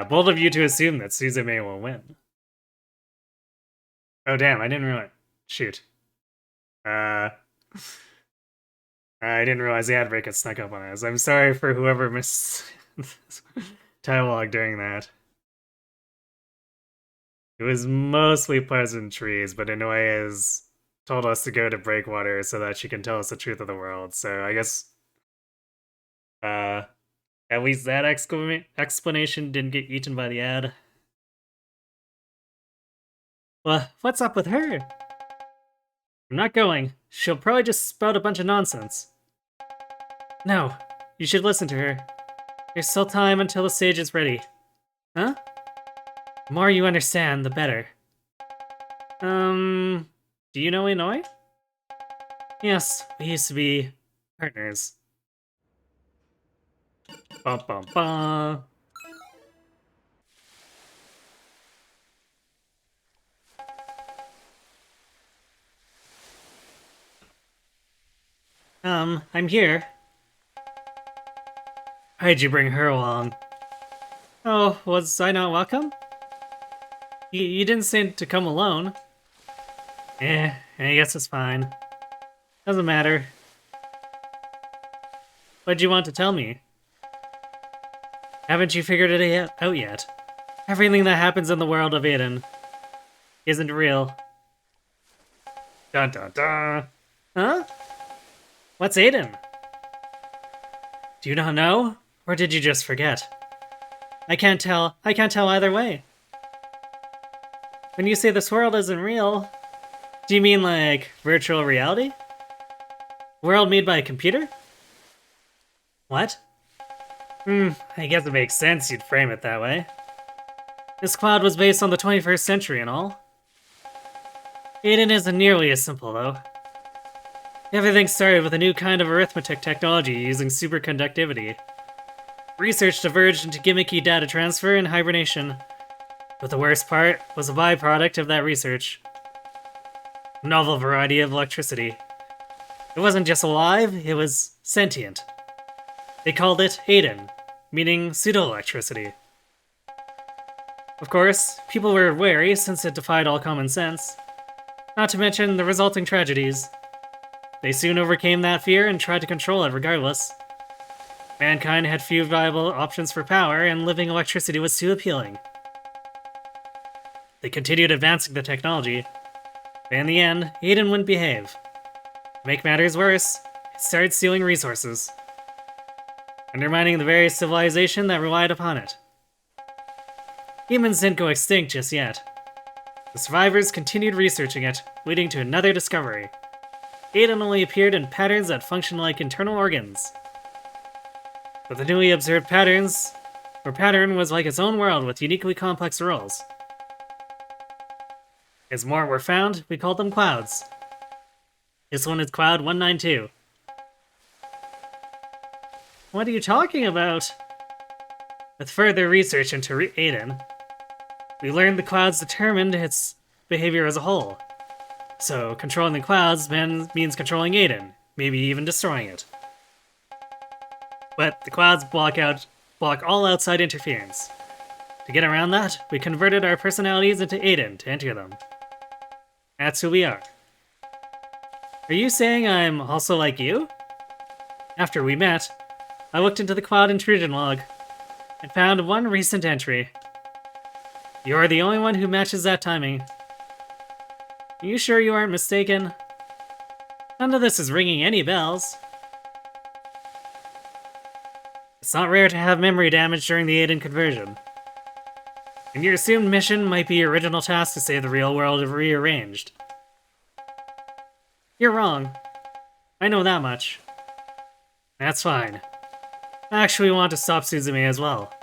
Speaker 1: Bold of you to assume that Suzume will win. Oh damn, I didn't realize. Shoot. I didn't realize the ad break had snuck up on us. I'm sorry for whoever missed dialogue during that. It was mostly pleasantries, but Inoue has told us to go to Breakwater so that she can tell us the truth of the world. So I guess at least that explanation didn't get eaten by the ad. Well, what's up with her? I'm not going. She'll probably just spout a bunch of nonsense. No, you should listen to her. There's still time until the stage is ready. Huh? The more you understand, the better. Do you know Inoi? Yes, we used to be partners. Bum bum bum. I'm here. Why'd you bring her along? Oh, was I not welcome? You didn't say to come alone. I guess it's fine. Doesn't matter. What'd you want to tell me? Haven't you figured it out yet? Everything that happens in the world of Aden isn't real. Dun dun dun. Huh? What's Aden? Do you not know? Or did you just forget? I can't tell either way. When you say this world isn't real, do you mean like virtual reality? World made by a computer? What? I guess it makes sense you'd frame it that way. This cloud was based on the 21st century and all. Aden isn't nearly as simple, though. Everything started with a new kind of arithmetic technology using superconductivity. Research diverged into gimmicky data transfer and hibernation. But the worst part was a byproduct of that research. A novel variety of electricity. It wasn't just alive, it was sentient. They called it Aden, meaning pseudo-electricity. Of course, people were wary since it defied all common sense. Not to mention the resulting tragedies. They soon overcame that fear and tried to control it regardless. Mankind had few viable options for power, and living electricity was too appealing. They continued advancing the technology, but in the end, Aden wouldn't behave. To make matters worse, it started stealing resources, undermining the very civilization that relied upon it. Humans didn't go extinct just yet. The survivors continued researching it, leading to another discovery. Aden only appeared in patterns that functioned like internal organs. But the newly observed pattern was like its own world with uniquely complex rules. As more were found, we called them clouds. This one is Cloud 192. What are you talking about? With further research into Aden, we learned the clouds determined its behavior as a whole. So, controlling the clouds means controlling Aden, maybe even destroying it. But the clouds block all outside interference. To get around that, we converted our personalities into Aden to enter them. That's who we are. Are you saying I'm also like you? After we met, I looked into the cloud intrusion log and found one recent entry. You're the only one who matches that timing. Are you sure you aren't mistaken? None of this is ringing any bells. It's not rare to have memory damage during the Aden conversion. And your assumed mission might be your original task to save the real world rearranged. You're wrong. I know that much. That's fine. I actually want to stop Suzume as well.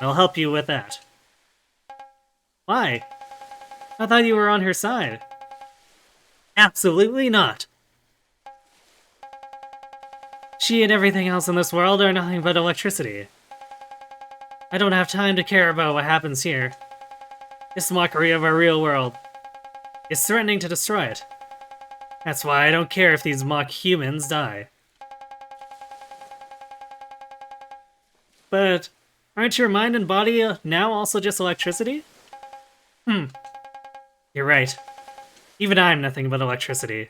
Speaker 1: I'll help you with that. Why? I thought you were on her side. Absolutely not. She and everything else in this world are nothing but electricity. I don't have time to care about what happens here. This mockery of our real world is threatening to destroy it. That's why I don't care if these mock humans die. But aren't your mind and body now also just electricity? You're right. Even I'm nothing but electricity.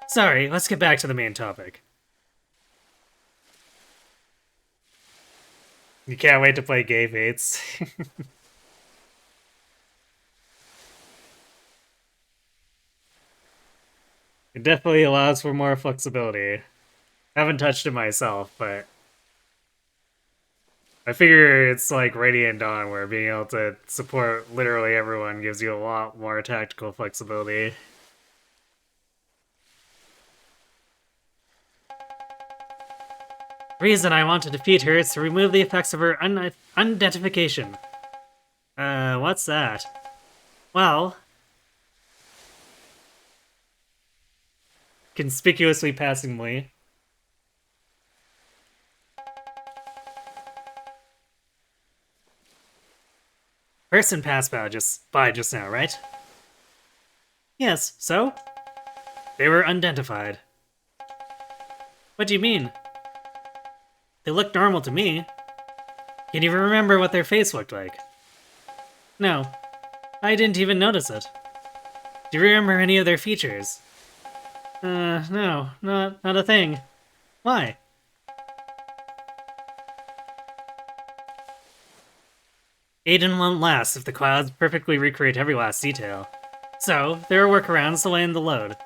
Speaker 1: Sorry, let's get back to the main topic. You can't wait to play Gay Fates. It definitely allows for more flexibility. I haven't touched it myself, but I figure it's like Radiant Dawn, where being able to support literally everyone gives you a lot more tactical flexibility. The reason I want to defeat her is to remove the effects of her unidentification. What's that? Well, conspicuously passingly. Person passed by just now, right? Yes, so? They were unidentified. What do you mean? They looked normal to me. Can't even remember what their face looked like. No, I didn't even notice it. Do you remember any of their features? No, not a thing. Why? Aden won't last if the clouds perfectly recreate every last detail. So, there are workarounds to lighten the load.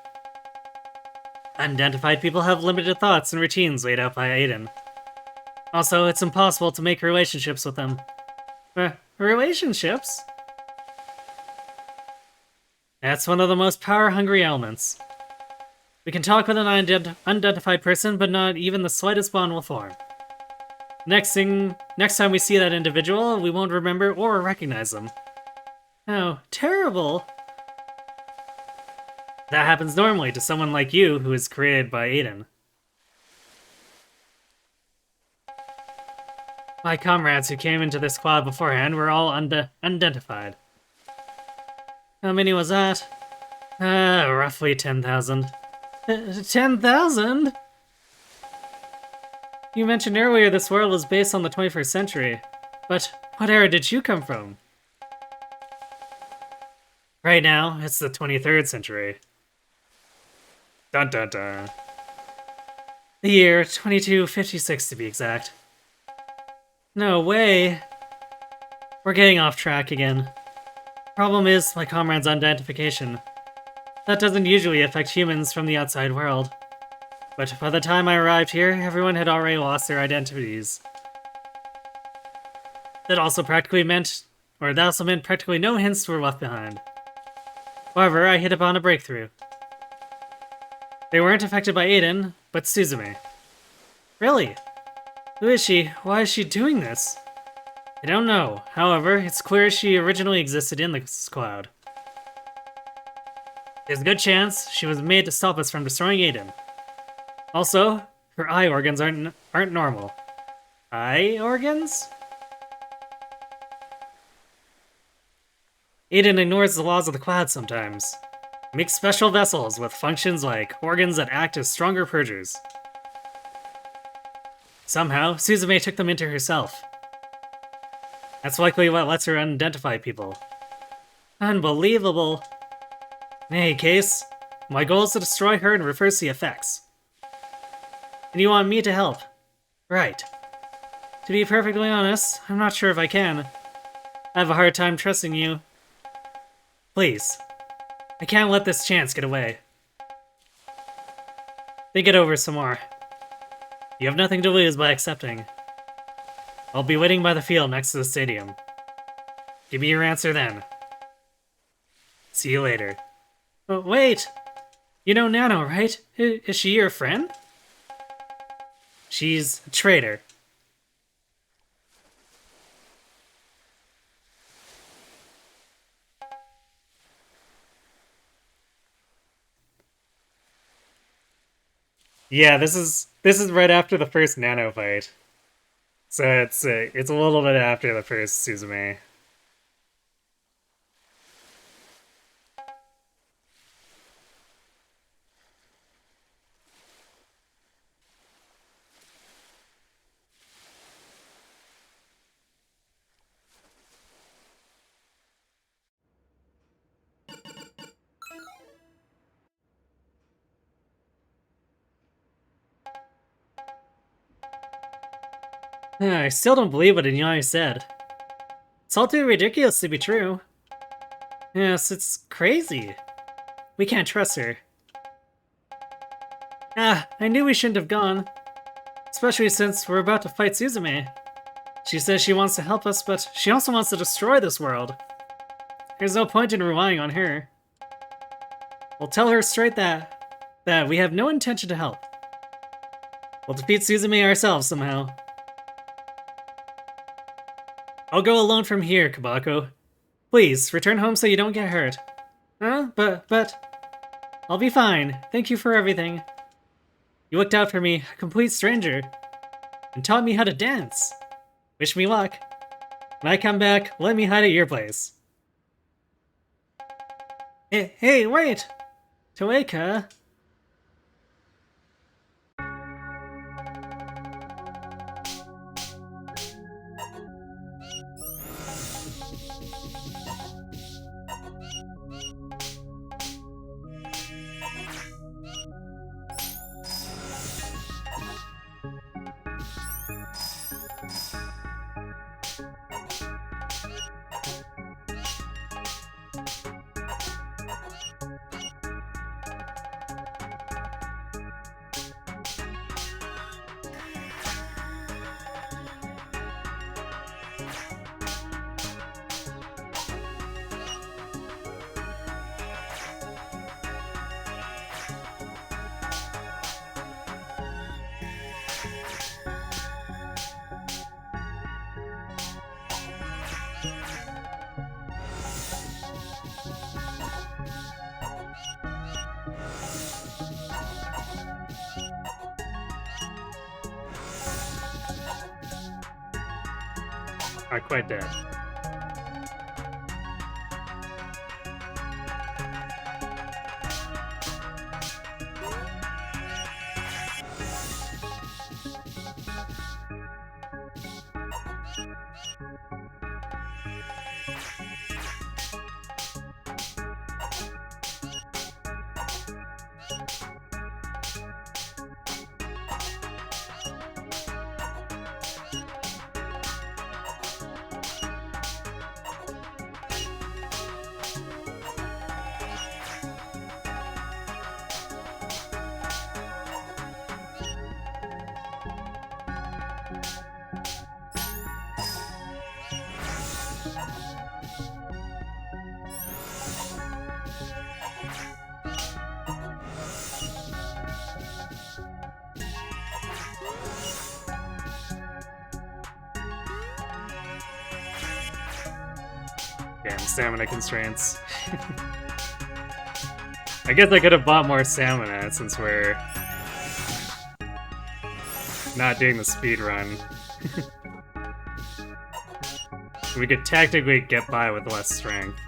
Speaker 1: Unidentified people have limited thoughts and routines laid out by Aden. Also, it's impossible to make relationships with them. Relationships? That's one of the most power-hungry elements. We can talk with an unidentified person, but not even the slightest bond will form. Next time we see that individual, we won't remember or recognize them. Oh, terrible! That happens normally to someone like you who is created by Aden. My comrades who came into this squad beforehand were all unidentified. How many was that? Roughly 10,000. 10,000? You mentioned earlier this world was based on the 21st century. But what era did you come from? Right now, it's the 23rd century. Dun dun dun. The year 2256 to be exact. No way. We're getting off track again. Problem is, my comrade's identification. That doesn't usually affect humans from the outside world. But by the time I arrived here, everyone had already lost their identities. That also meant practically no hints were left behind. However, I hit upon a breakthrough. They weren't affected by Aden, but Suzume. Really? Who is she? Why is she doing this? I don't know. However, it's clear she originally existed in this cloud. There's a good chance she was made to stop us from destroying Aden. Also, her eye organs aren't normal. Eye organs? Aden ignores the laws of the cloud sometimes. Makes special vessels with functions like organs that act as stronger purgers. Somehow, Suzume took them into herself. That's likely what lets her identify people. Unbelievable. In any case, my goal is to destroy her and reverse the effects. And you want me to help? Right. To be perfectly honest, I'm not sure if I can. I have a hard time trusting you. Please. I can't let this chance get away. Think it over some more. You have nothing to lose by accepting. I'll be waiting by the field next to the stadium. Give me your answer then. See you later. But wait! You know Nano, right? Is she your friend? She's a traitor. Yeah, this is right after the first Nano fight. So it's a little bit after the first Suzume. I still don't believe what Inyai said. It's all too ridiculous to be true. Yes, it's crazy. We can't trust her. I knew we shouldn't have gone. Especially since we're about to fight Suzume. She says she wants to help us, but she also wants to destroy this world. There's no point in relying on her. We'll tell her straight that we have no intention to help. We'll defeat Suzume ourselves somehow. I'll go alone from here, Kabako. Please, return home so you don't get hurt. Huh? But... I'll be fine. Thank you for everything. You looked out for me, a complete stranger, and taught me how to dance. Wish me luck. When I come back, let me hide at your place. Hey, wait! Toeka... Not quite dead. Damn, stamina constraints. I guess I could have bought more stamina since we're not doing the speed run. We could tactically get by with less strength.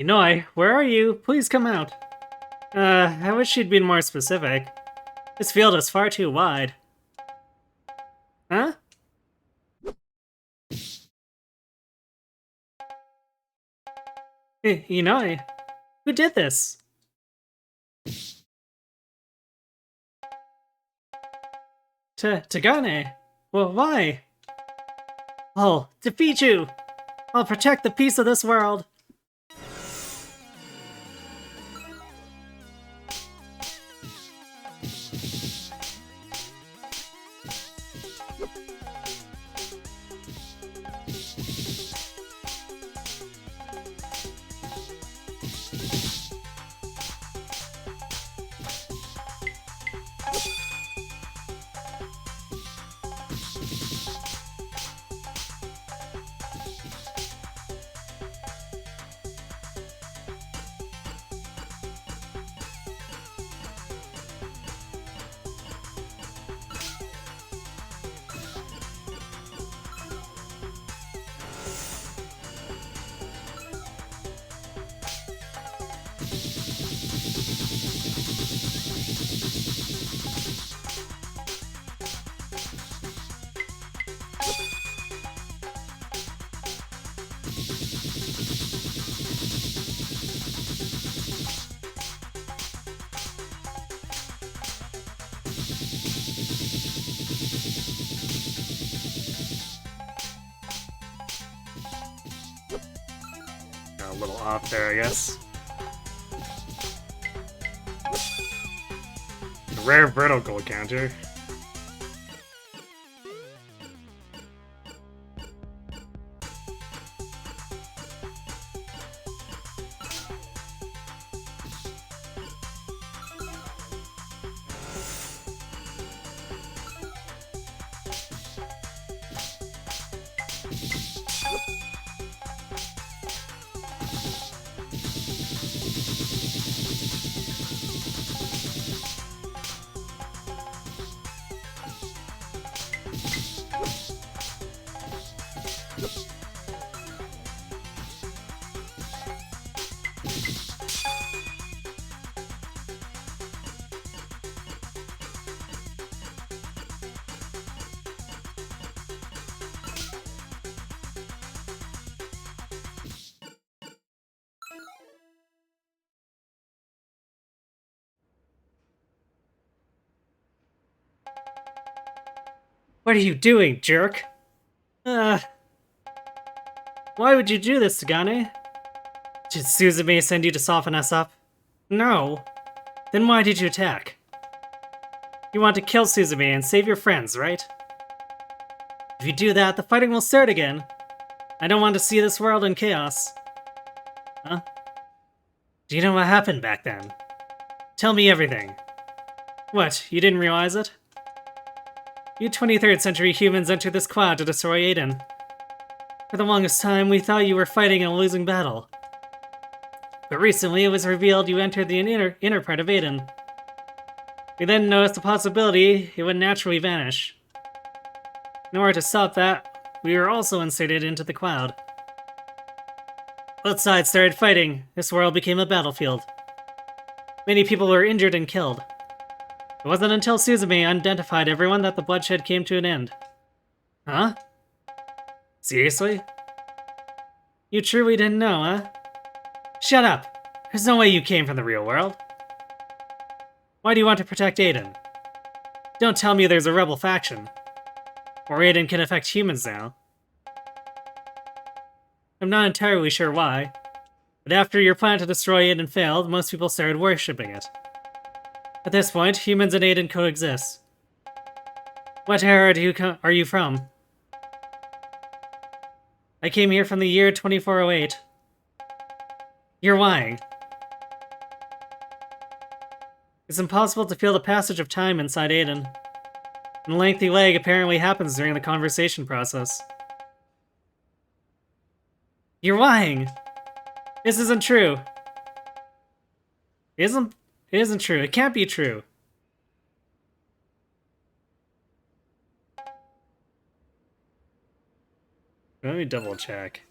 Speaker 1: Inoi, where are you? Please come out. I wish you'd been more specific. This field is far too wide. Huh? Inoi, who did this? Tagane? Well, why? I'll defeat you! I'll protect the peace of this world! A little off there, I guess. Rare vertical counter. What are you doing, jerk? Why would you do this, Tagane? Did Suzume send you to soften us up? No. Then why did you attack? You want to kill Suzume and save your friends, right? If you do that, the fighting will start again. I don't want to see this world in chaos. Huh? Do you know what happened back then? Tell me everything. What, you didn't realize it? You 23rd century humans entered this quad to destroy Aden. For the longest time, we thought you were fighting a losing battle. But recently, it was revealed you entered the inner part of Aden. We then noticed the possibility it would naturally vanish. In order to stop that, we were also inserted into the cloud. Both sides started fighting. This world became a battlefield. Many people were injured and killed. It wasn't until Suzume identified everyone that the bloodshed came to an end. Huh? Seriously? You truly didn't know, huh? Shut up! There's no way you came from the real world. Why do you want to protect Aden? Don't tell me there's a rebel faction. Or Aden can affect humans now. I'm not entirely sure why, but after your plan to destroy Aden failed, most people started worshipping it. At this point, humans and Aden coexist. What era are you from? I came here from the year 2408. You're lying. It's impossible to feel the passage of time inside Aden. And a lengthy lag apparently happens during the conversation process. You're lying! This isn't true. It isn't true. It can't be true. Let me double check.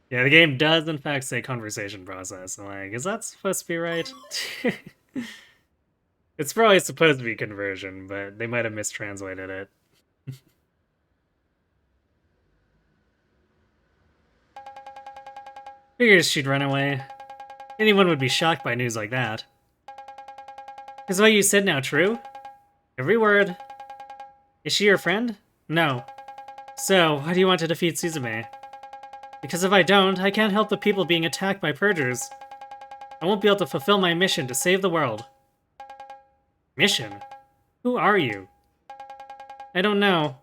Speaker 1: Yeah, the game does in fact say conversation process. I'm like, is that supposed to be right? It's probably supposed to be conversion, but they might have mistranslated it. Figures she'd run away. Anyone would be shocked by news like that. Is what you said now true? Every word. Is she your friend? No. So, why do you want to defeat Suzume? Because if I don't, I can't help the people being attacked by purgers. I won't be able to fulfill my mission to save the world. Mission? Who are you? I don't know.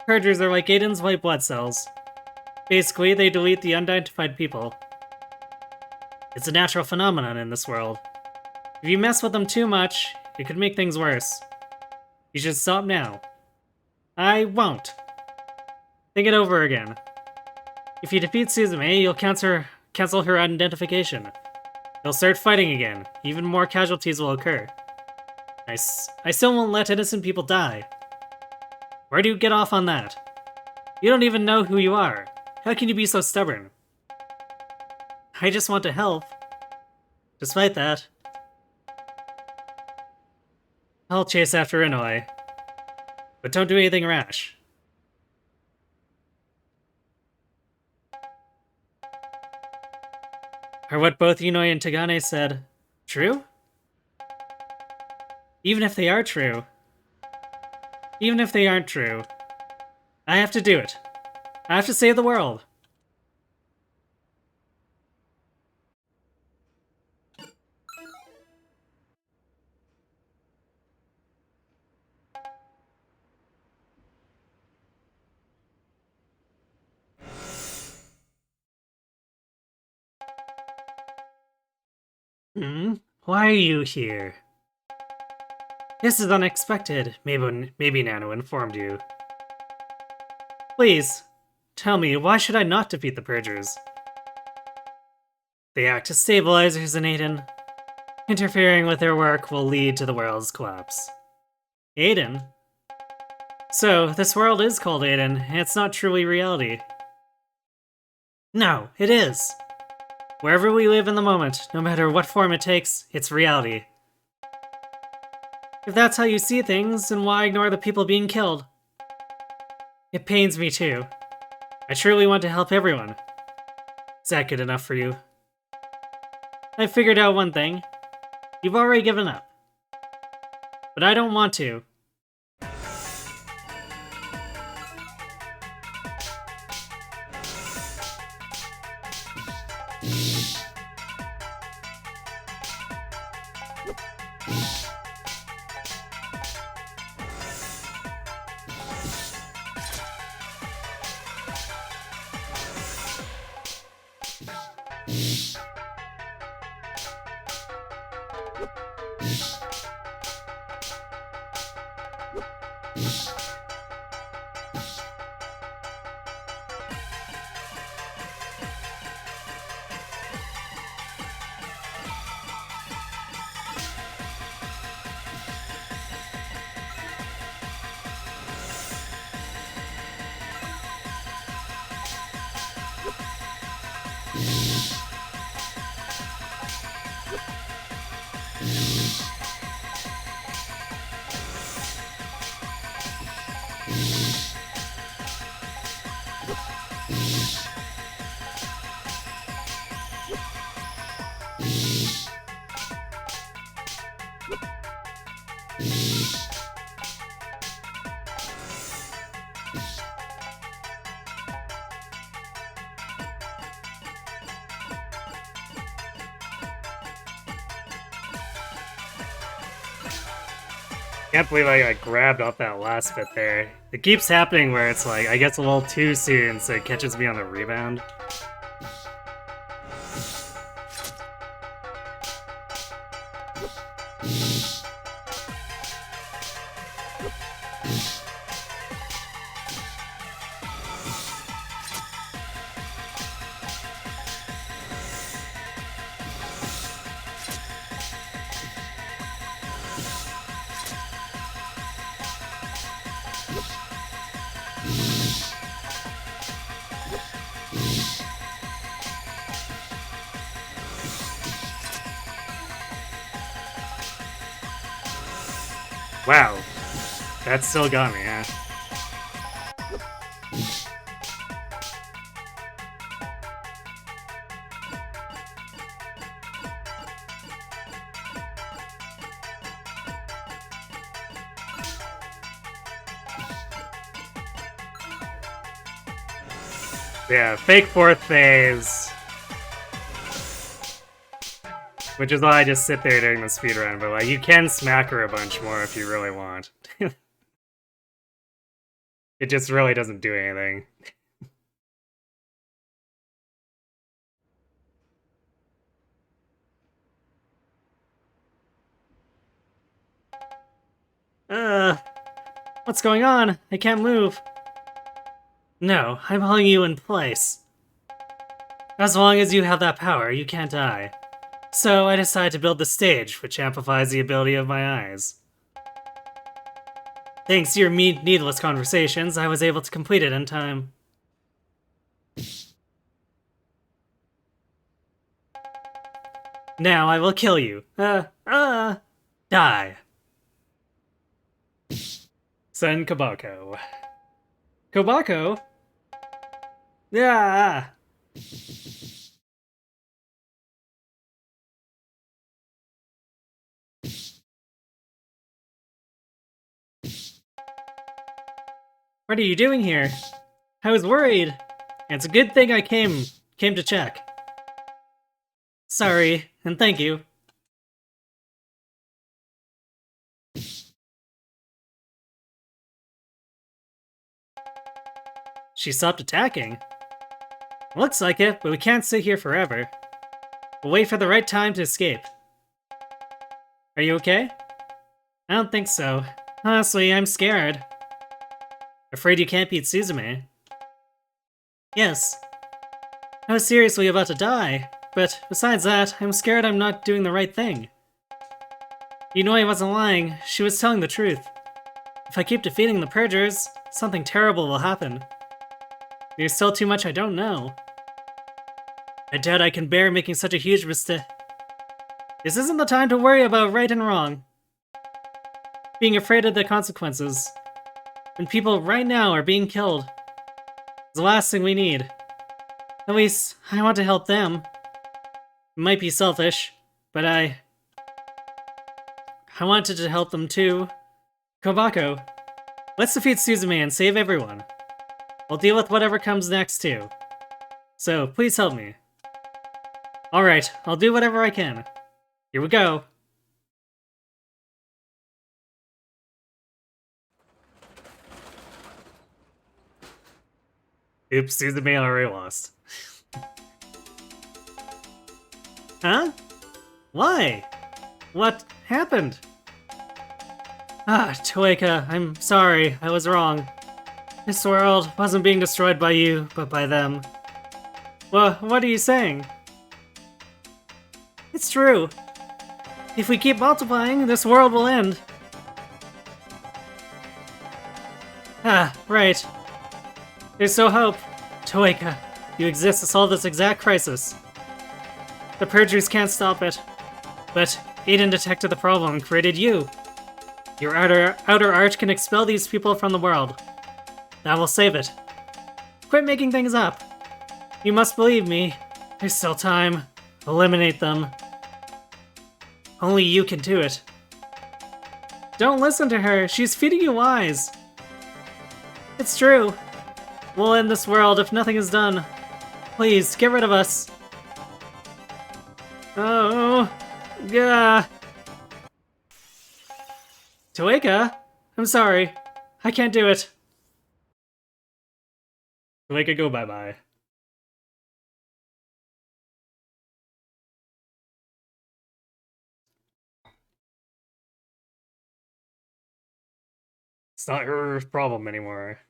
Speaker 1: Purgers are like Aiden's white blood cells. Basically, they delete the unidentified people. It's a natural phenomenon in this world. If you mess with them too much, it could make things worse. You should stop now. I won't. Think it over again. If you defeat Suzume, you'll cancel her identification. They'll start fighting again. Even more casualties will occur. I still won't let innocent people die. Where do you get off on that? You don't even know who you are. How can you be so stubborn? I just want to help. Despite that, I'll chase after Inouye. But don't do anything rash. Are what both Inouye and Tagane said true? Even if they are true. Even if they aren't true. I have to do it. I have to save the world. Why are you here? This is unexpected. Maybe Nano informed you. Please, tell me, why should I not defeat the Purgers? They act as stabilizers in Aden. Interfering with their work will lead to the world's collapse. Aden? So, this world is called Aden, and it's not truly reality. No, it is. Wherever we live in the moment, no matter what form it takes, it's reality. If that's how you see things, then why ignore the people being killed? It pains me too. I truly want to help everyone. Is that good enough for you? I've figured out one thing. You've already given up. But I don't want to. Can't believe I got grabbed off that last bit there. It keeps happening where it's like, I get a little too soon, so it catches me on the rebound. Wow, that still got me, huh? Yeah, fake fourth phase. Which is why I just sit there during the speedrun, but like, you can smack her a bunch more if you really want. It just really doesn't do anything. What's going on? I can't move. No, I'm holding you in place. As long as you have that power, you can't die. So I decided to build the stage, which amplifies the ability of my eyes. Thanks to your needless conversations, I was able to complete it in time. Now I will kill you. Die. Send Kabako. Kabako? Yeah. What are you doing here? I was worried. It's a good thing I came to check. Sorry, and thank you. She stopped attacking. Looks like it, but we can't sit here forever. We'll wait for the right time to escape. Are you okay? I don't think so. Honestly, I'm scared. Afraid you can't beat Suzume? Yes. I was seriously about to die, but besides that, I'm scared I'm not doing the right thing. You know I wasn't lying, she was telling the truth. If I keep defeating the Purgers, something terrible will happen. There's still too much I don't know. I doubt I can bear making such a huge mistake. This isn't the time to worry about right and wrong. Being afraid of the consequences. When people right now are being killed, is the last thing we need. At least, I want to help them. It might be selfish, but I wanted to help them too. Kobako, let's defeat Suzume and save everyone. I'll deal with whatever comes next too. So, please help me. Alright, I'll do whatever I can. Here we go. Oops, Suzume already lost. Huh? Why? What happened? Ah, Toeka, I'm sorry, I was wrong. This world wasn't being destroyed by you, but by them. Well, what are you saying? It's true. If we keep multiplying, this world will end. Ah, right. There's no hope. Toeka, you exist to solve this exact crisis. The Purgers can't stop it. But Aden detected the problem and created you. Your outer art can expel these people from the world. That will save it. Quit making things up. You must believe me. There's still time. Eliminate them. Only you can do it. Don't listen to her. She's feeding you lies. It's true. We'll end this world if nothing is done. Please, get rid of us. Oh. Gah. Toeka? I'm sorry. I can't do it. Toeka, go bye-bye. It's not her problem anymore.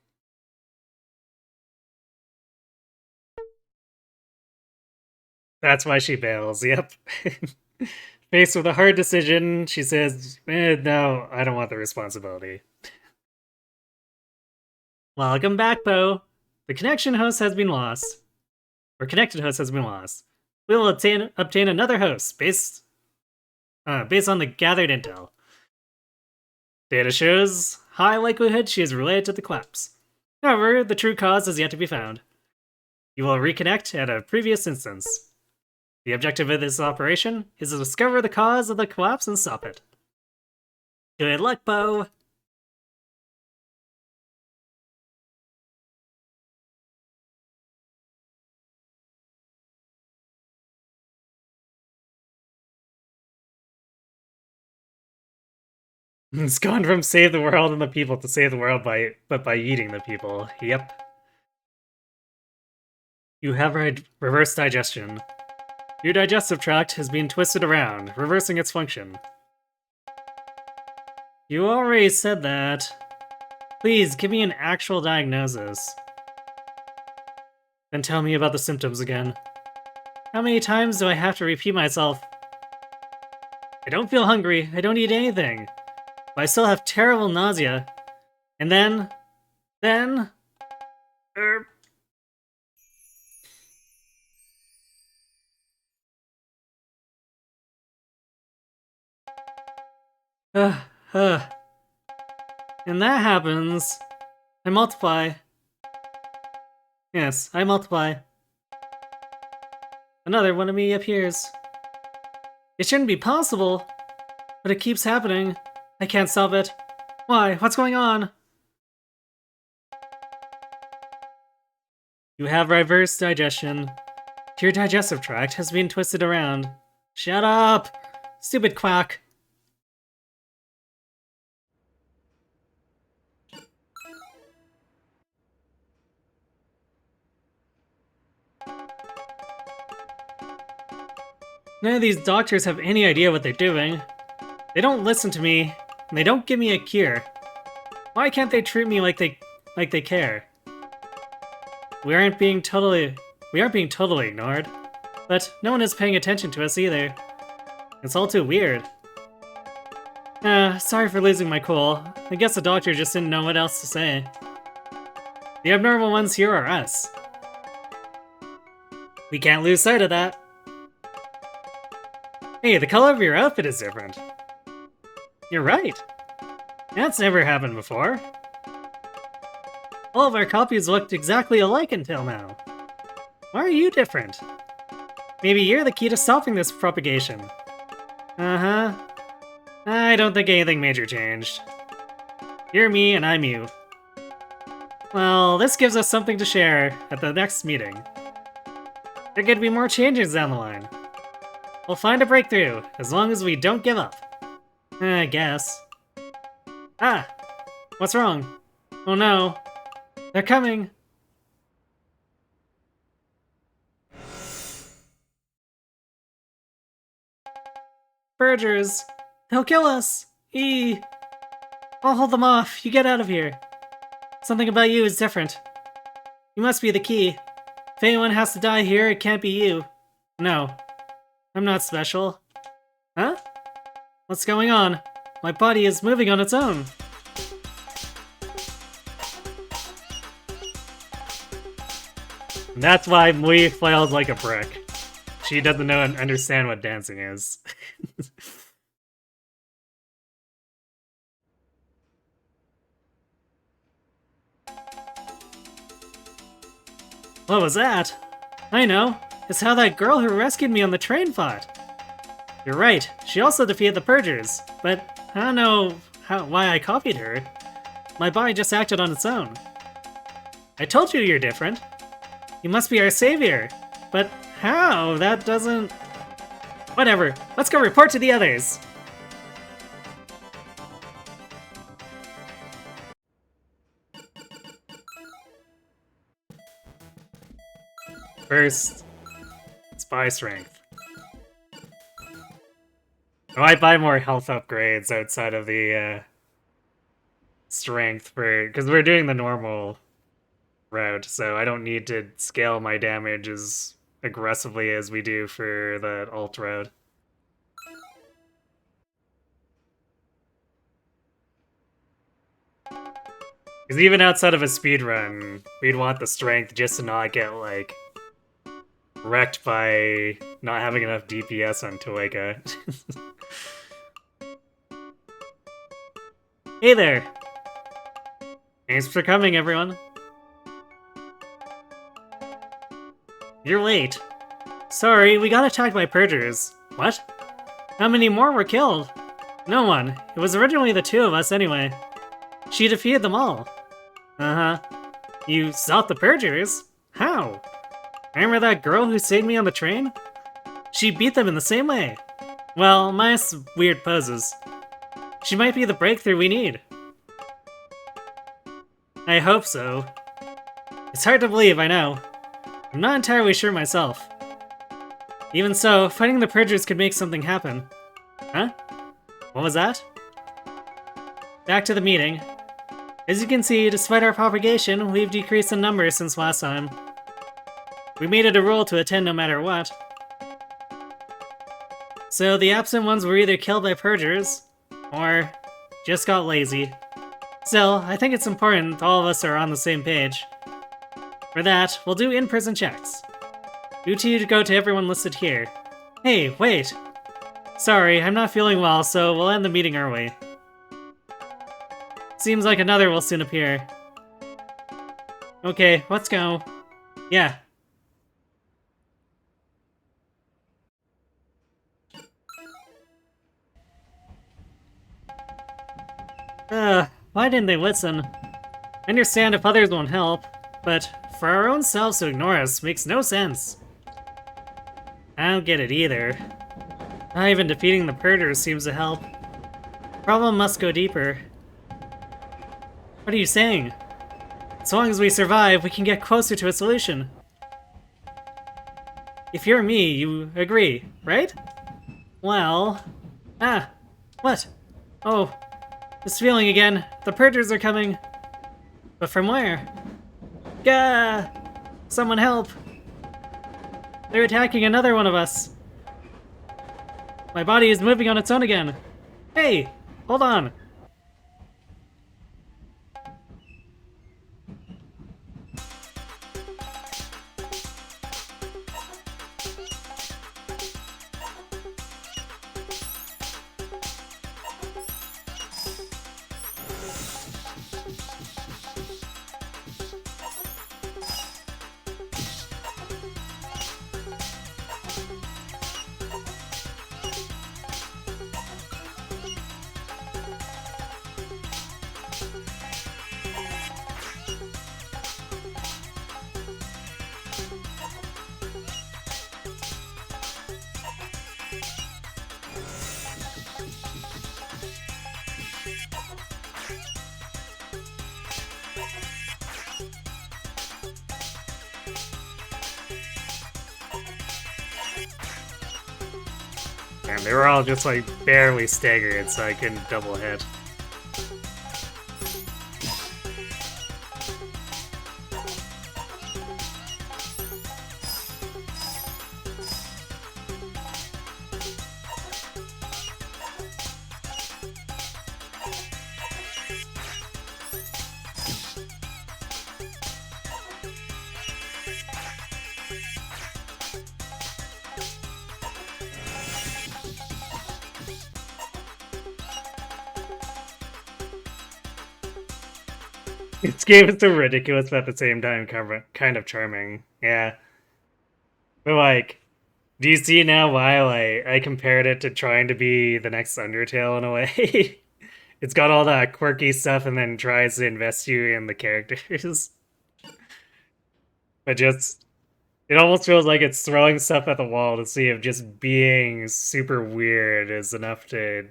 Speaker 1: That's why she bails, yep. Faced with a hard decision, she says, no, I don't want the responsibility. Welcome back, Poe. The connection host has been lost. Or connected host has been lost. We will obtain another host based on the gathered intel. Data shows high likelihood she is related to the collapse. However, the true cause is yet to be found. You will reconnect at a previous instance. The objective of this operation is to discover the cause of the collapse and stop it. Good luck, Poe! It's gone from save the world and the people to save the world by eating the people. Yep. You have reverse digestion. Your digestive tract has been twisted around, reversing its function. You already said that. Please, give me an actual diagnosis. Then tell me about the symptoms again. How many times do I have to repeat myself? I don't feel hungry, I don't eat anything. But I still have terrible nausea. And then... And that happens. I multiply. Yes, I multiply. Another one of me appears. It shouldn't be possible, but it keeps happening. I can't stop it. Why? What's going on? You have reverse digestion. Your digestive tract has been twisted around. Shut up! Stupid quack. None of these doctors have any idea what they're doing. They don't listen to me, and they don't give me a cure. Why can't they treat me like they care? We aren't being totally ignored, but no one is paying attention to us either. It's all too weird. Sorry for losing my cool. I guess the doctor just didn't know what else to say. The abnormal ones here are us. We can't lose sight of that. Hey, the color of your outfit is different. You're right. That's never happened before. All of our copies looked exactly alike until now. Why are you different? Maybe you're the key to stopping this propagation. Uh-huh. I don't think anything major changed. You're me and I'm you. Well, this gives us something to share at the next meeting. There could be more changes down the line. We'll find a breakthrough, as long as we don't give up. I guess. Ah! What's wrong? Oh no. They're coming! Purgers! They'll kill us! I'll hold them off. You get out of here. Something about you is different. You must be the key. If anyone has to die here, it can't be you. No. I'm not special. Huh? What's going on? My body is moving on its own. That's why Mui flails like a brick. She doesn't know and understand what dancing is. What was that? I know. It's how that girl who rescued me on the train fought. You're right. She also defeated the Purgers, but I don't know why I copied her. My body just acted on its own. I told you you're different. You must be our savior. But how? That doesn't... Whatever. Let's go report to the others. First, spy strength. I might buy more health upgrades outside of the strength because we're doing the normal route, so I don't need to scale my damage as aggressively as we do for the alt route. Because even outside of a speedrun, we'd want the strength just to not get, like, wrecked by not having enough DPS on Toega. Hey there! Thanks for coming, everyone. You're late. Sorry, we got attacked by Purgers. What? How many more were killed? No one. It was originally the two of us anyway. She defeated them all. Uh-huh. You sought the Purgers? How? Remember that girl who saved me on the train? She beat them in the same way. Well, minus weird poses. She might be the breakthrough we need. I hope so. It's hard to believe, I know. I'm not entirely sure myself. Even so, fighting the Purgers could make something happen. Huh? What was that? Back to the meeting. As you can see, despite our propagation, we've decreased in numbers since last time. We made it a rule to attend no matter what. So the absent ones were either killed by Purgers, or just got lazy. Still, I think it's important all of us are on the same page. For that, we'll do in-person checks. You two go to everyone listed here. Hey, wait! Sorry, I'm not feeling well, so we'll end the meeting early. Seems like another will soon appear. Okay, let's go. Yeah. Why didn't they listen? I understand if others won't help, but for our own selves to ignore us makes no sense. I don't get it either. Not even defeating the Purgers seems to help. Problem must go deeper. What are you saying? As long as we survive, we can get closer to a solution. If you're me, you agree, right? Well... Ah! What? Oh, this feeling again. The Purgers are coming. But from where? Gah! Someone help! They're attacking another one of us. My body is moving on its own again. Hey! Hold on! And they were all just like barely staggered, so I couldn't double hit. This game is so ridiculous, but at the same time, kind of charming. Yeah. But, like, do you see now why I compared it to trying to be the next Undertale in a way? It's got all that quirky stuff and then tries to invest you in the characters. But just, it almost feels like it's throwing stuff at the wall to see if just being super weird is enough to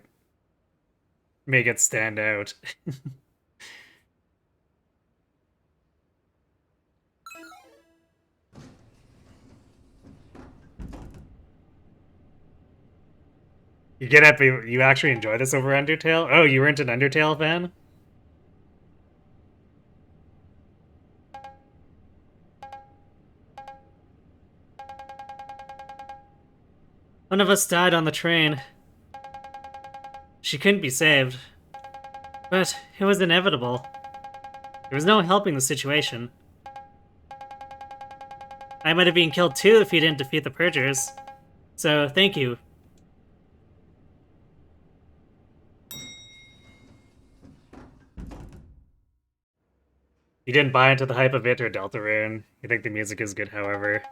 Speaker 1: make it stand out. You get it, but you actually enjoy this over Undertale? Oh, you weren't an Undertale fan? One of us died on the train. She couldn't be saved. But it was inevitable. There was no helping the situation. I might have been killed too if you didn't defeat the Purgers. So, thank you. You didn't buy into the hype of it or Deltarune. You think the music is good, however.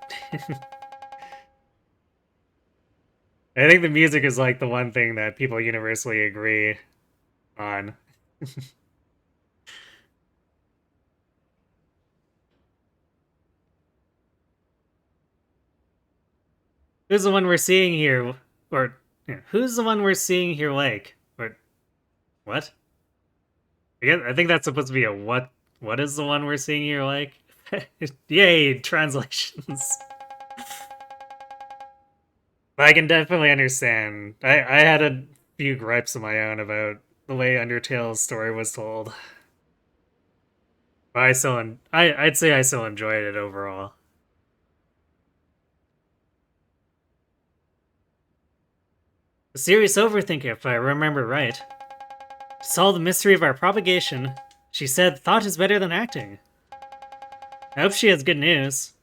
Speaker 1: I think the music is like the one thing that people universally agree on. Who's the one we're seeing here? Or, yeah, who's the one we're seeing here like? Or, what? I think that's supposed to be a what is the one we're seeing here like? Yay, translations. I can definitely understand. I had a few gripes of my own about the way Undertale's story was told. But I'd say I still enjoyed it overall. A serious overthinker, if I remember right. To solve the mystery of our propagation, she said thought is better than acting. I hope she has good news.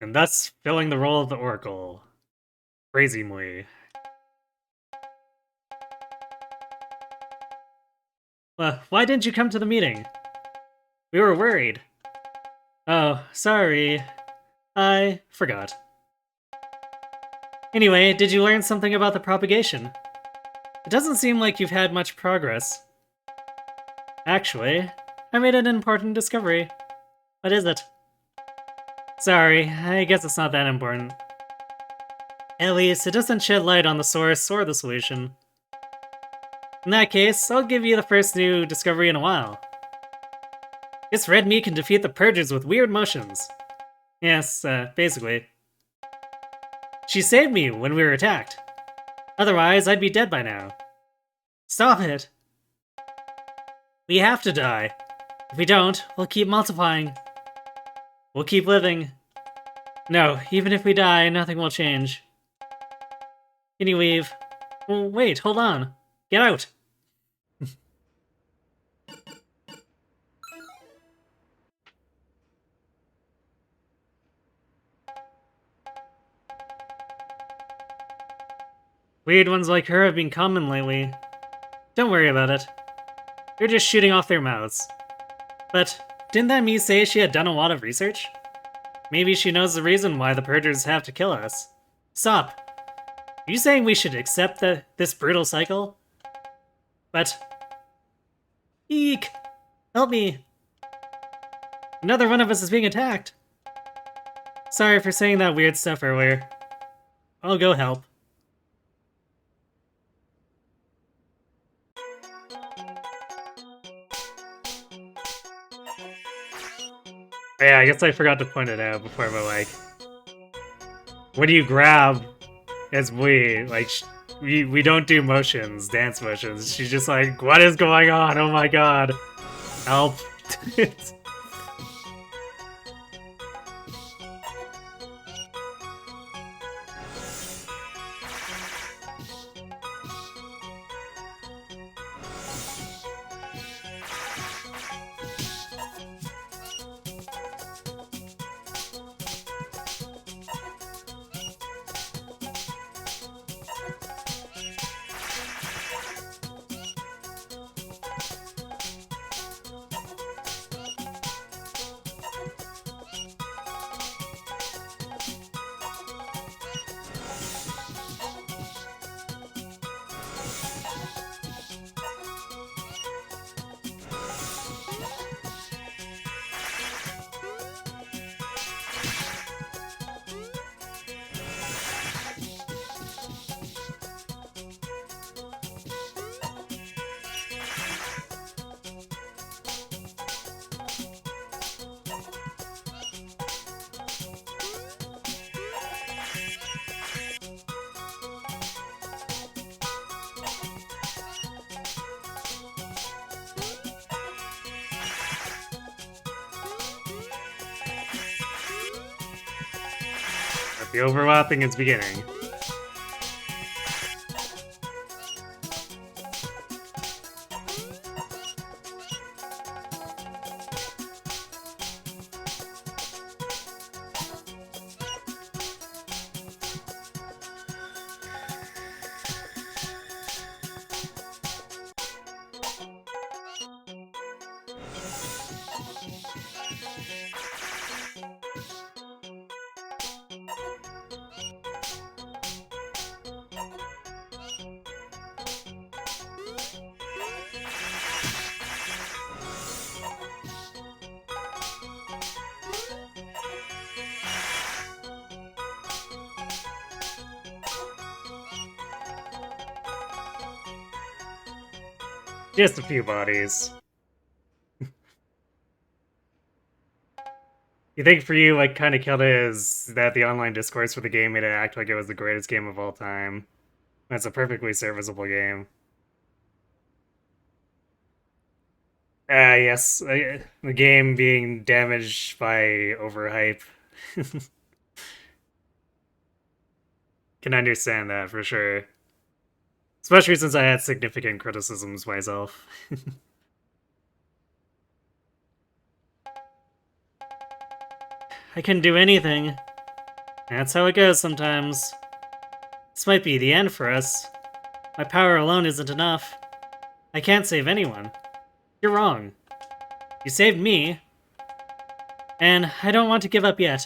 Speaker 1: And thus filling the role of the Oracle. Crazy Mui. Why didn't you come to the meeting? We were worried. Oh, sorry. I forgot. Anyway, did you learn something about the propagation? It doesn't seem like you've had much progress. Actually, I made an important discovery. What is it? Sorry, I guess it's not that important. At least, it doesn't shed light on the source or the solution. In that case, I'll give you the first new discovery in a while. This red meat can defeat the Purgers with weird motions. Yes, basically. She saved me when we were attacked. Otherwise, I'd be dead by now. Stop it! We have to die. If we don't, we'll keep multiplying. We'll keep living. No, even if we die, nothing will change. Can you leave? Well, wait, hold on. Get out! Weird ones like her have been common lately. Don't worry about it. They're just shooting off their mouths. But didn't that me say she had done a lot of research? Maybe she knows the reason why the Purgers have to kill us. Stop. Are you saying we should accept this brutal cycle? But... Eek! Help me! Another one of us is being attacked! Sorry for saying that weird stuff earlier. I'll go help. I Yeah, I guess I forgot to point it out before, but like, when you grab, as we don't do motions, dance motions. She's just like, what is going on? Oh my god. Help. The overlapping is beginning. Just a few bodies. You think for you, like, kind of killed it is that the online discourse for the game made it act like it was the greatest game of all time. That's a perfectly serviceable game. Yes, the game being damaged by overhype. Can understand that for sure. Especially since I had significant criticisms myself. I couldn't do anything. That's how it goes sometimes. This might be the end for us. My power alone isn't enough. I can't save anyone. You're wrong. You saved me. And I don't want to give up yet.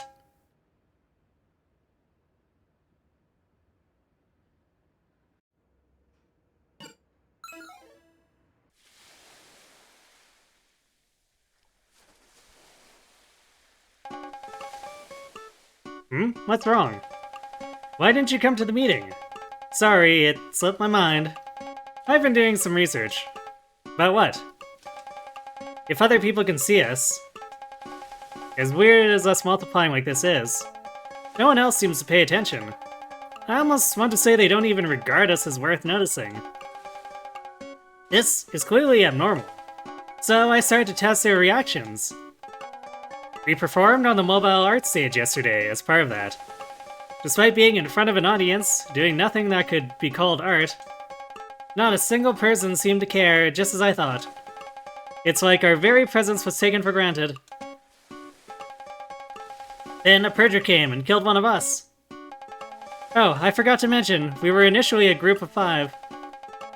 Speaker 1: What's wrong? Why didn't you come to the meeting? Sorry, it slipped my mind. I've been doing some research. About what? If other people can see us, as weird as us multiplying like this is, no one else seems to pay attention. I almost want to say they don't even regard us as worth noticing. This is clearly abnormal, so I started to test their reactions. We performed on the mobile art stage yesterday as part of that. Despite being in front of an audience, doing nothing that could be called art, not a single person seemed to care, just as I thought. It's like our very presence was taken for granted. Then a purger came and killed one of us. Oh, I forgot to mention, we were initially a group of 5.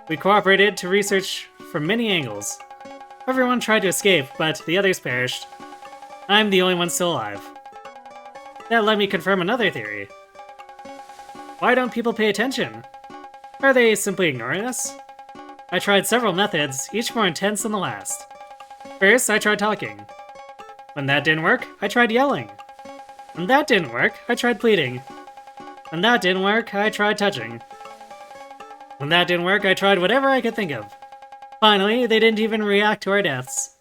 Speaker 1: We cooperated to research from many angles. Everyone tried to escape, but the others perished. I'm the only one still alive. That let me confirm another theory. Why don't people pay attention? Are they simply ignoring us? I tried several methods, each more intense than the last. First, I tried talking. When that didn't work, I tried yelling. When that didn't work, I tried pleading. When that didn't work, I tried touching. When that didn't work, I tried whatever I could think of. Finally, they didn't even react to our deaths.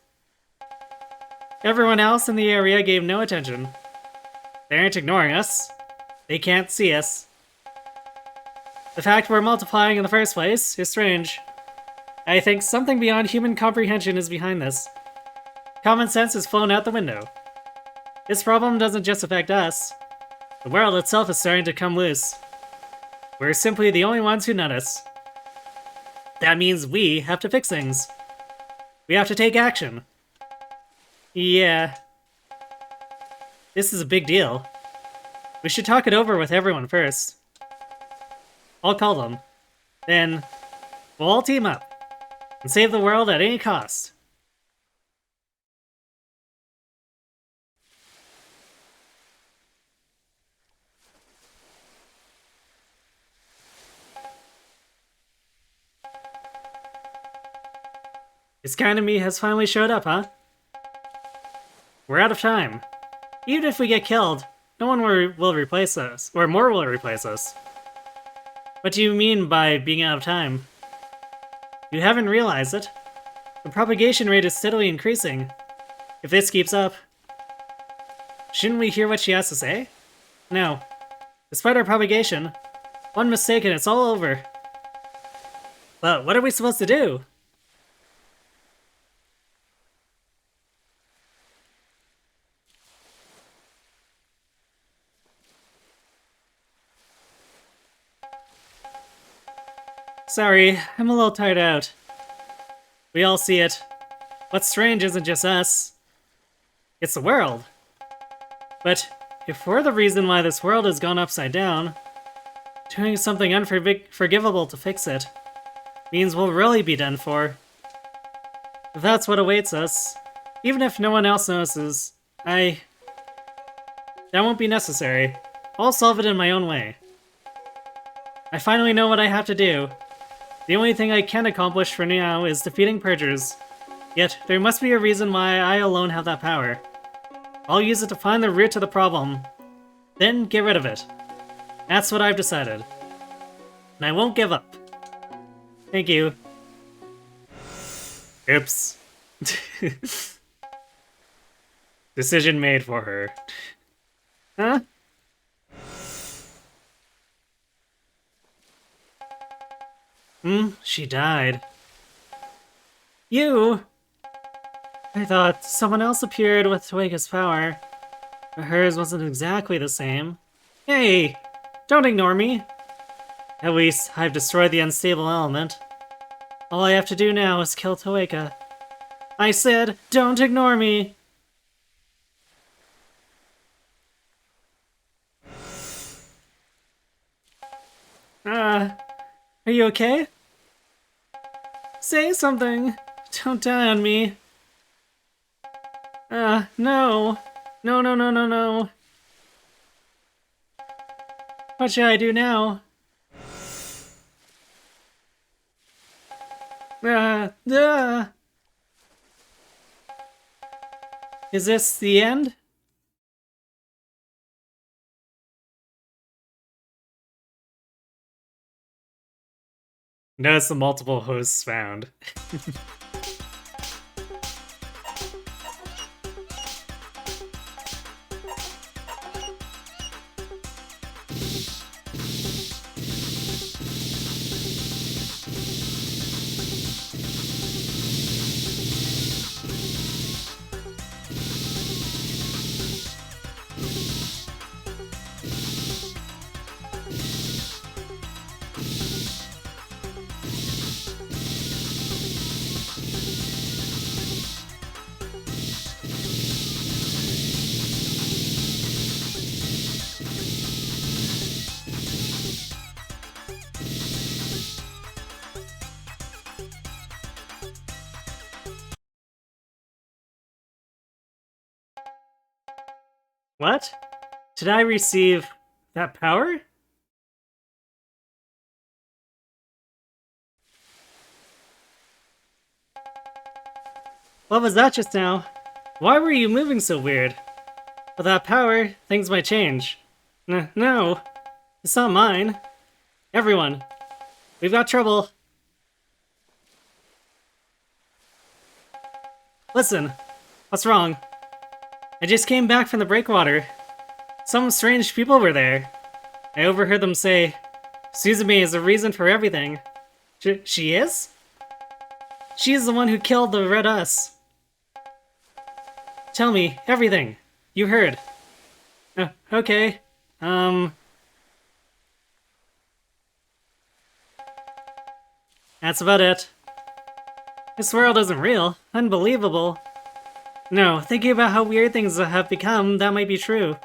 Speaker 1: Everyone else in the area gave no attention. They aren't ignoring us. They can't see us. The fact we're multiplying in the first place is strange. I think something beyond human comprehension is behind this. Common sense has flown out the window. This problem doesn't just affect us. The world itself is starting to come loose. We're simply the only ones who notice. That means we have to fix things. We have to take action. Yeah. This is a big deal. We should talk it over with everyone first. I'll call them. Then, we'll all team up and save the world at any cost. This kind of me has finally showed up, huh? We're out of time. Even if we get killed, no one will replace us, or more will replace us. What do you mean by being out of time? You haven't realized it. The propagation rate is steadily increasing. If this keeps up... Shouldn't we hear what she has to say? No. Despite our propagation, one mistake and it's all over. But what are we supposed to do? Sorry, I'm a little tired out. We all see it. What's strange isn't just us. It's the world. But if we're the reason why this world has gone upside down, doing something unforgivable to fix it means we'll really be done for. If that's what awaits us, even if no one else notices, that won't be necessary. I'll solve it in my own way. I finally know what I have to do. The only thing I can accomplish for now is defeating Purgers. Yet, there must be a reason why I alone have that power. I'll use it to find the root to the problem, then get rid of it. That's what I've decided. And I won't give up. Thank you. Oops. Decision made for her. Huh? She died. You? I thought someone else appeared with Toega's power, but hers wasn't exactly the same. Hey! Don't ignore me! At least, I've destroyed the unstable element. All I have to do now is kill Toega. I said, don't ignore me! Are you okay? Say something! Don't die on me! No! No, no, no, no, no! What should I do now? Is this the end? Notice the multiple hosts found. What? Did I receive that power? What was that just now? Why were you moving so weird? With that power, things might change. No. It's not mine. Everyone. We've got trouble. Listen. What's wrong? I just came back from the breakwater. Some strange people were there. I overheard them say, Suzume is the reason for everything. She is? She is the one who killed the Red Us. Tell me, everything. You heard. Okay. That's about it. This world isn't real. Unbelievable. No, thinking about how weird things have become, that might be true.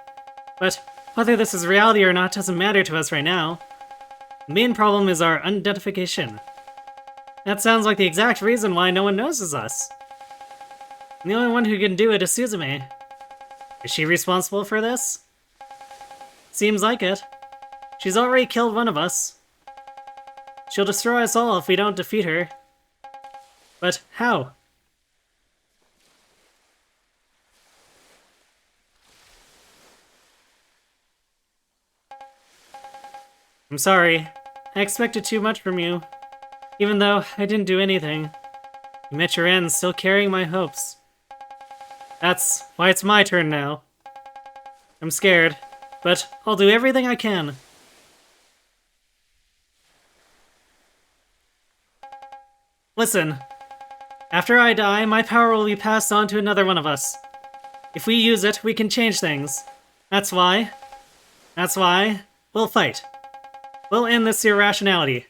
Speaker 1: But whether this is reality or not doesn't matter to us right now. The main problem is our unidentification. That sounds like the exact reason why no one notices us. And the only one who can do it is Suzume. Is she responsible for this? Seems like it. She's already killed one of us. She'll destroy us all if we don't defeat her. But how? I'm sorry. I expected too much from you. Even though I didn't do anything. You met your end still carrying my hopes. That's why it's my turn now. I'm scared, but I'll do everything I can. Listen, after I die, my power will be passed on to another one of us. If we use it, we can change things. That's why we'll fight. We'll end this irrationality.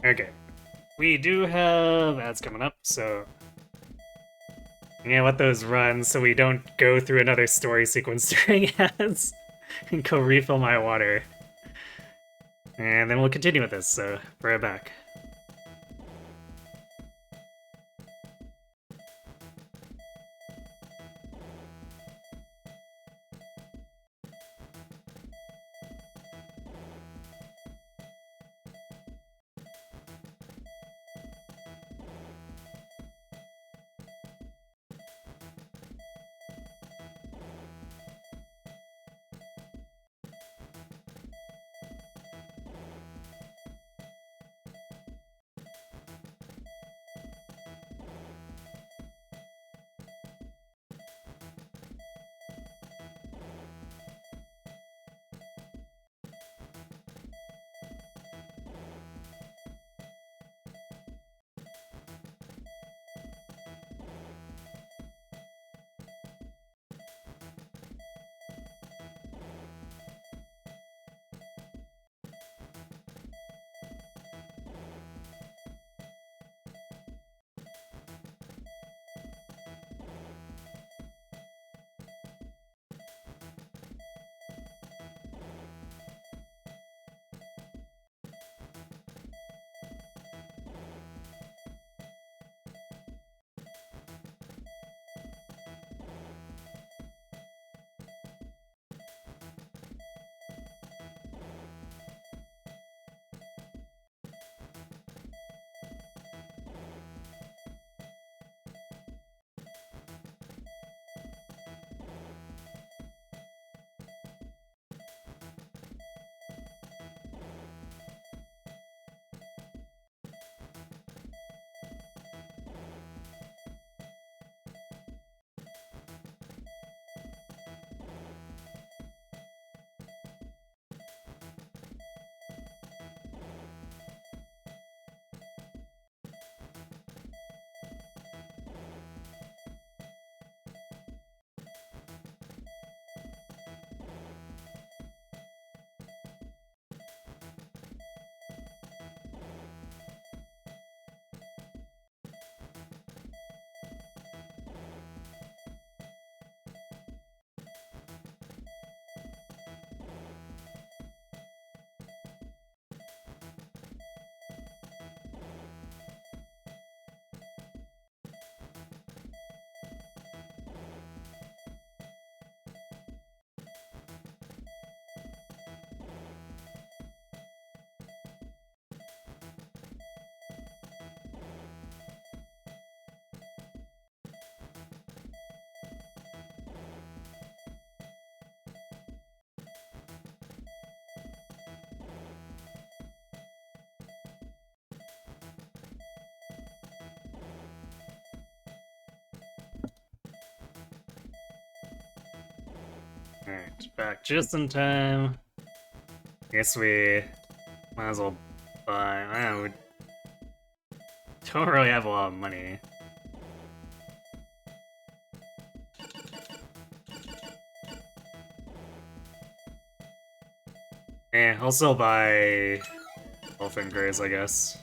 Speaker 1: Okay. We do have ads coming up, so I'm gonna let those run so we don't go through another story sequence during ads and go refill my water. And then we'll continue with this, so be right back. Alright, back just in time. Guess we might as well buy. I don't know, we don't really have a lot of money. I'll still buy Elephant Grays, I guess.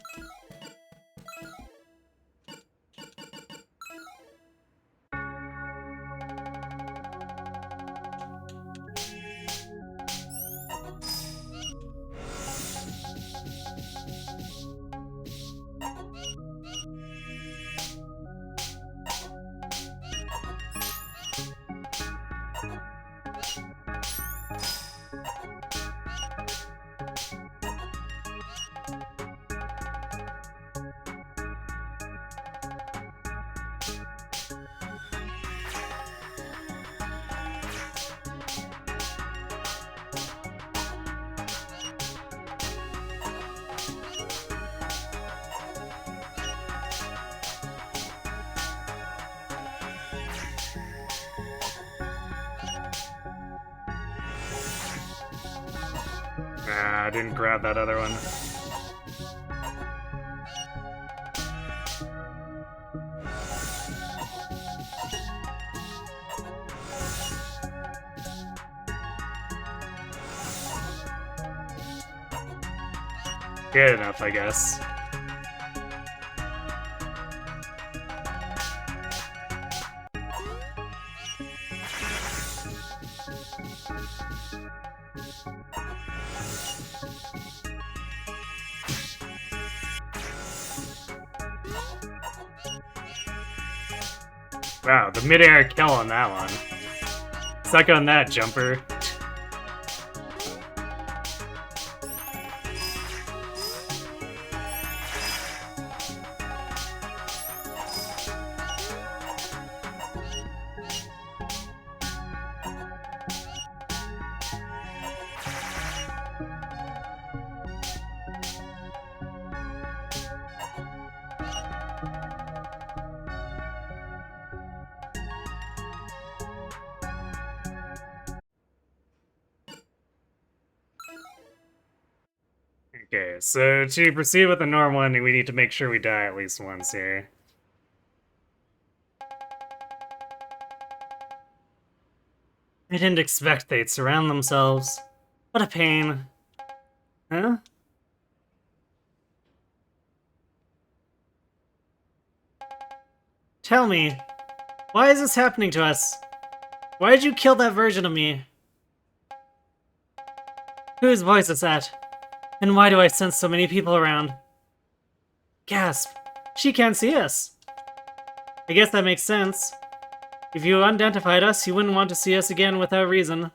Speaker 1: Ah, I didn't grab that other one. Good enough, I guess. Wow, the mid-air kill on that one. Suck on that, jumper. Okay, so to proceed with the normal ending, we need to make sure we die at least once here. I didn't expect they'd surround themselves. What a pain. Huh? Tell me, why is this happening to us? Why did you kill that version of me? Whose voice is that? And why do I sense so many people around? Gasp! She can't see us! I guess that makes sense. If you unidentified us, you wouldn't want to see us again without reason.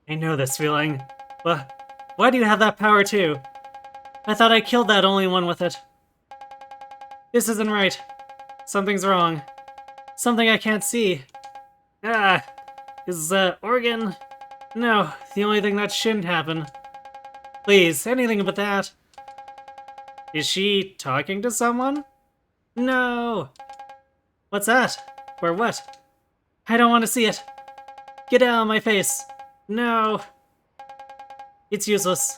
Speaker 1: I know this feeling. But why do you have that power too? I thought I killed that only one with it. This isn't right. Something's wrong. Something I can't see. Ah! Is organ? No, the only thing that shouldn't happen. Please, anything but that. Is she talking to someone? No! What's that? Or what? I don't want to see it. Get out of my face. No. It's useless.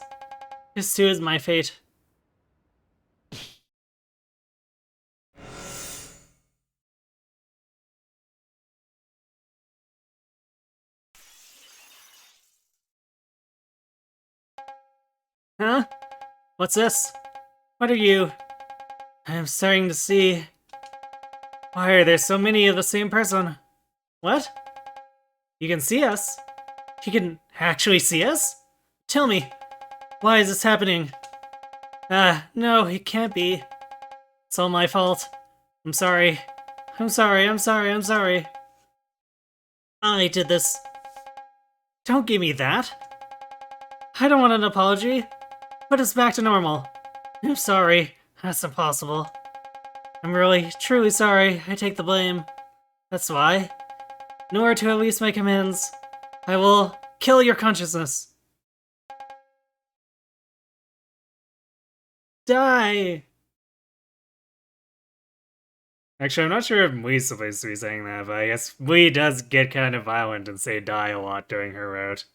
Speaker 1: This too is my fate. Huh? What's this? What are you? I'm starting to see. Why are there so many of the same person? What? You can see us? You can actually see us? Tell me, why is this happening? No, it can't be. It's all my fault. I'm sorry. I'm sorry, I'm sorry, I'm sorry. I did this. Don't give me that. I don't want an apology. Put us back to normal. I'm sorry. That's impossible. I'm really, truly sorry. I take the blame. That's why. In order to release my commands, I will kill your consciousness. Die! Actually, I'm not sure if Mui's supposed to be saying that, but I guess Mui does get kind of violent and say die a lot during her route.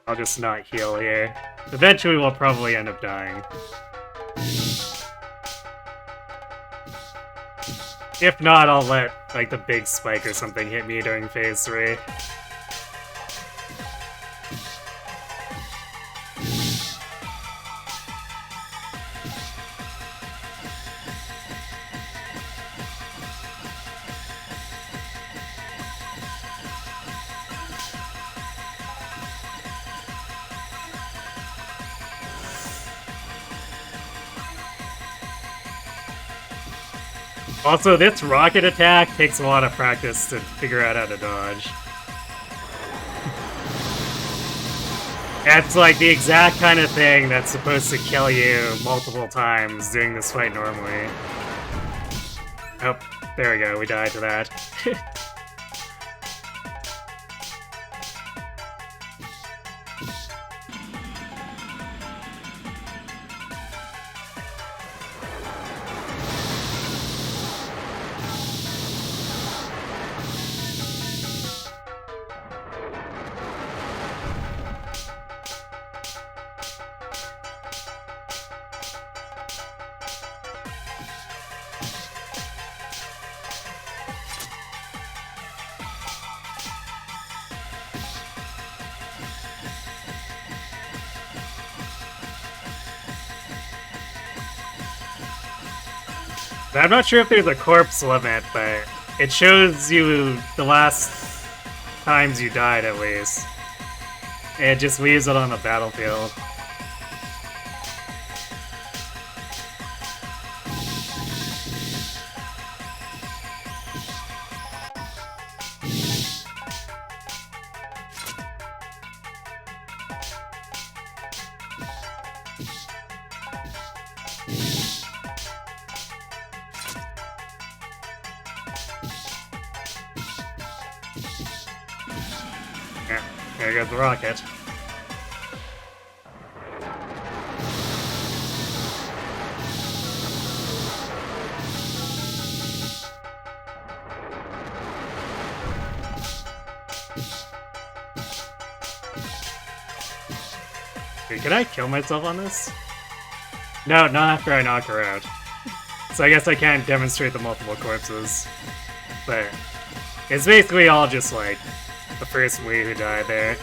Speaker 1: I'll just not heal here. Eventually we'll probably end up dying. If not, I'll let, like, the big spike or something hit me during phase 3. Also, this rocket attack takes a lot of practice to figure out how to dodge. It's like the exact kind of thing that's supposed to kill you multiple times doing this fight normally. Oh, there we go, we died to that. I'm not sure if there's a corpse limit, but it shows you the last times you died, at least. It just leaves it on the battlefield. Yeah, there goes the rocket. Wait, can I kill myself on this? No, not after I knock her out. So I guess I can't demonstrate the multiple corpses. But it's basically all just like the first Wii who died there.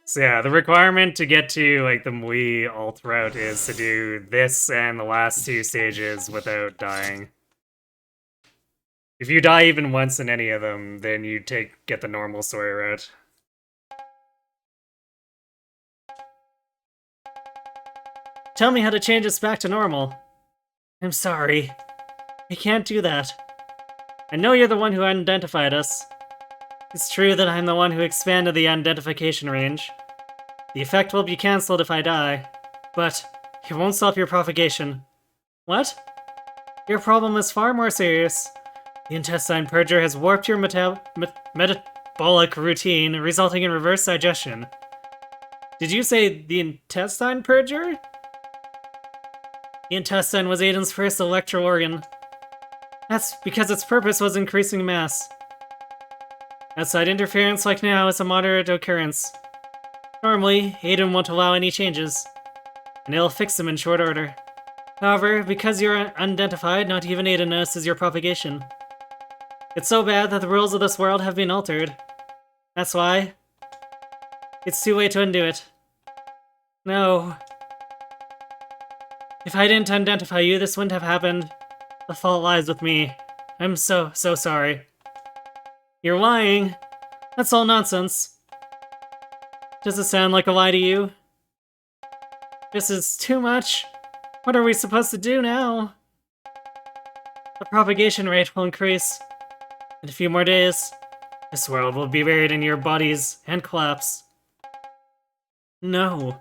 Speaker 1: So yeah, the requirement to get to like the Mui alt route is to do this and the last two stages without dying. If you die even once in any of them, then you get the normal story route. Tell me how to change this back to normal. I'm sorry. I can't do that. I know you're the one who identified us. It's true that I'm the one who expanded the identification range. The effect will be cancelled if I die, but it won't stop your propagation. What? Your problem is far more serious. The intestine purger has warped your metabolic routine, resulting in reverse digestion. Did you say the intestine purger? The intestine was Aiden's first electro organ. That's because its purpose was increasing mass. Outside interference like now is a moderate occurrence. Normally, Aden won't allow any changes, and he'll fix them in short order. However, because you're unidentified, not even Aden notices your propagation. It's so bad that the rules of this world have been altered. That's why it's too late to undo it. No. If I didn't identify you, this wouldn't have happened. The fault lies with me. I'm so sorry. You're lying. That's all nonsense. Does it sound like a lie to you? This is too much. What are we supposed to do now? The propagation rate will increase. In a few more days, this world will be buried in your bodies and collapse. No,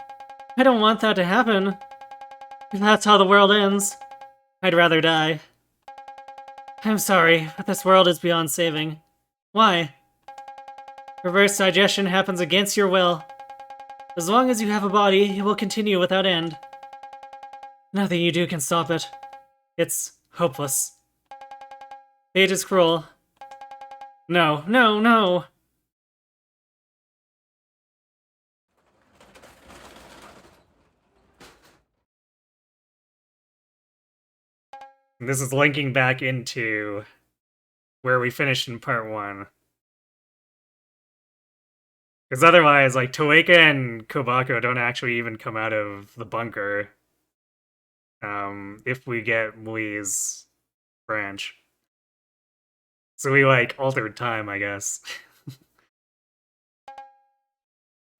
Speaker 1: I don't want that to happen. If that's how the world ends, I'd rather die. I'm sorry, but this world is beyond saving. Why? Reverse digestion happens against your will. As long as you have a body, it will continue without end. Nothing you do can stop it. It's hopeless. Fate is cruel. No, no, no! This is linking back into where we finished in part 1. Because otherwise, like, Toeka and Kobako don't actually even come out of the bunker. If we get Mui's branch. So we, like, altered time, I guess.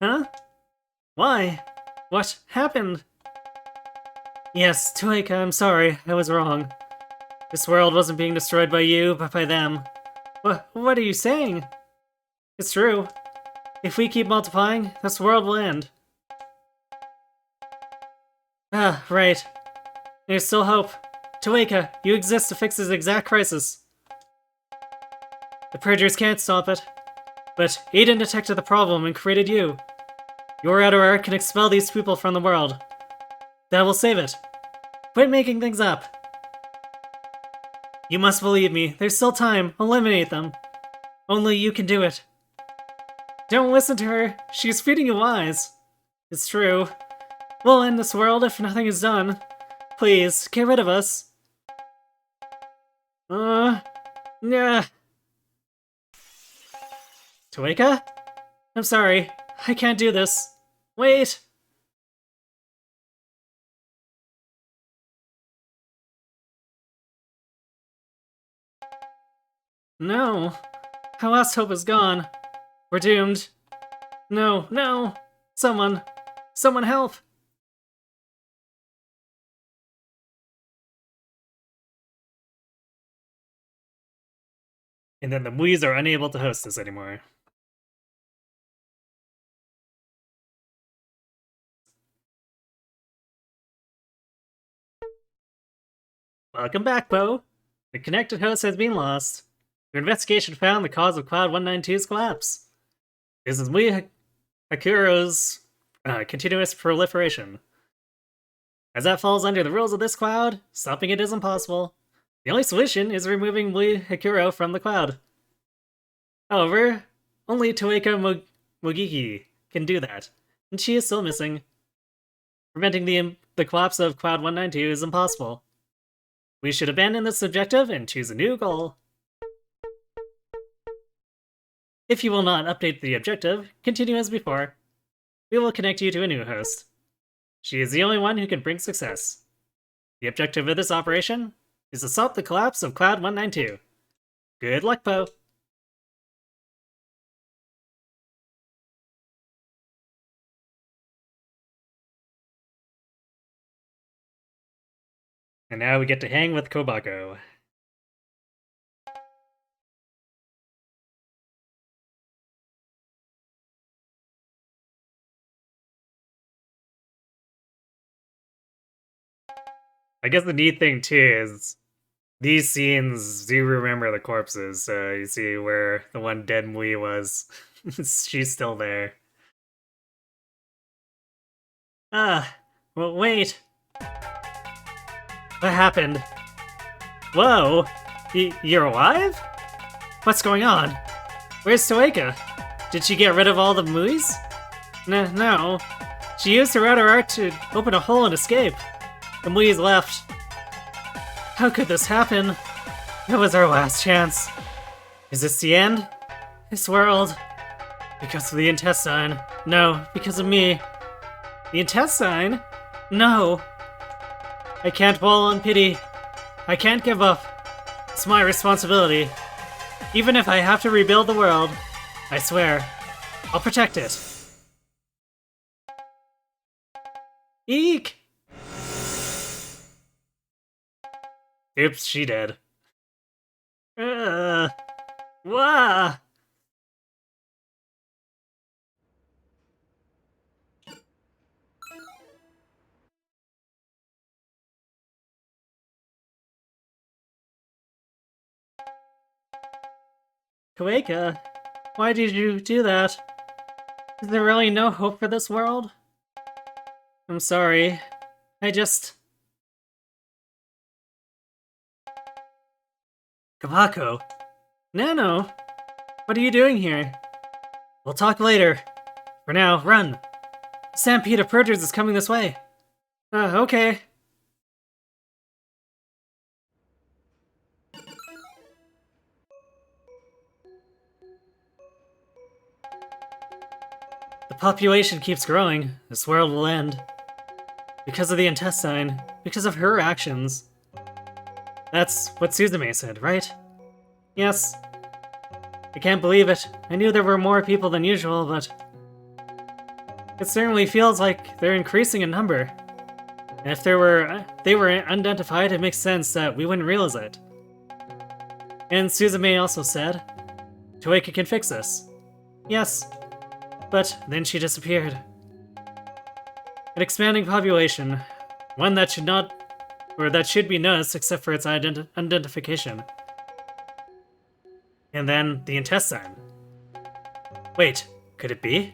Speaker 1: Huh? Why? What happened? Yes, Toeka, I'm sorry. I was wrong. This world wasn't being destroyed by you, but by them. What are you saying? It's true. If we keep multiplying, this world will end. Ah, right. There's still hope. Toeka, you exist to fix this exact crisis. The Purgers can't stop it. But Aden detected the problem and created you. Your outer art can expel these people from the world. That will save it. Quit making things up. You must believe me. There's still time. Eliminate them. Only you can do it. Don't listen to her. She's feeding you lies. It's true. We'll end this world if nothing is done. Please, get rid of us. Yeah. Toeka? I'm sorry. I can't do this. Wait! No. Our last hope is gone. We're doomed. No, no! Someone help! And then the Muis are unable to host this anymore. Welcome back, Poe. The connected host has been lost. Your investigation found the cause of Cloud 192's collapse. This is Mui Hakuro's continuous proliferation. As that falls under the rules of this cloud, stopping it is impossible. The only solution is removing Mui Hakuro from the cloud. However, only Toeka Mogiki can do that, and she is still missing. Preventing the collapse of Cloud 192 is impossible. We should abandon this objective and choose a new goal. If you will not update the objective, continue as before. We will connect you to a new host. She is the only one who can bring success. The objective of this operation is to stop the collapse of Cloud 192. Good luck, Poe! And now we get to hang with Kobako. I guess the neat thing too is these scenes do remember the corpses. So you see where the one dead Mui was. She's still there. Ah, well, wait. What happened? Whoa! You're alive? What's going on? Where's Toeka? Did she get rid of all the Muis? No. She used her outer art to open a hole and escape. The Muis left. How could this happen? It was our last chance. Is this the end? This world? Because of the intestine. No, because of me. The intestine? No. I can't wallow in pity. I can't give up. It's my responsibility. Even if I have to rebuild the world, I swear, I'll protect it. Eek! Oops, she did. Wah! Kueka, why did you do that? Is there really no hope for this world? I'm sorry. I just... Kabako. Nano! What are you doing here? We'll talk later. For now, run. Stampede of Purgers is coming this way. Okay. The population keeps growing. This world will end. Because of the intestine. Because of her actions. That's what Suzume said, right? Yes. I can't believe it. I knew there were more people than usual, but... it certainly feels like they're increasing in number. And if they were unidentified, it makes sense that we wouldn't realize it. And Suzume also said, Toeka can fix this. Yes. But then she disappeared. An expanding population. One that should be noticed except for its identification. And then the intestine. Wait, could it be?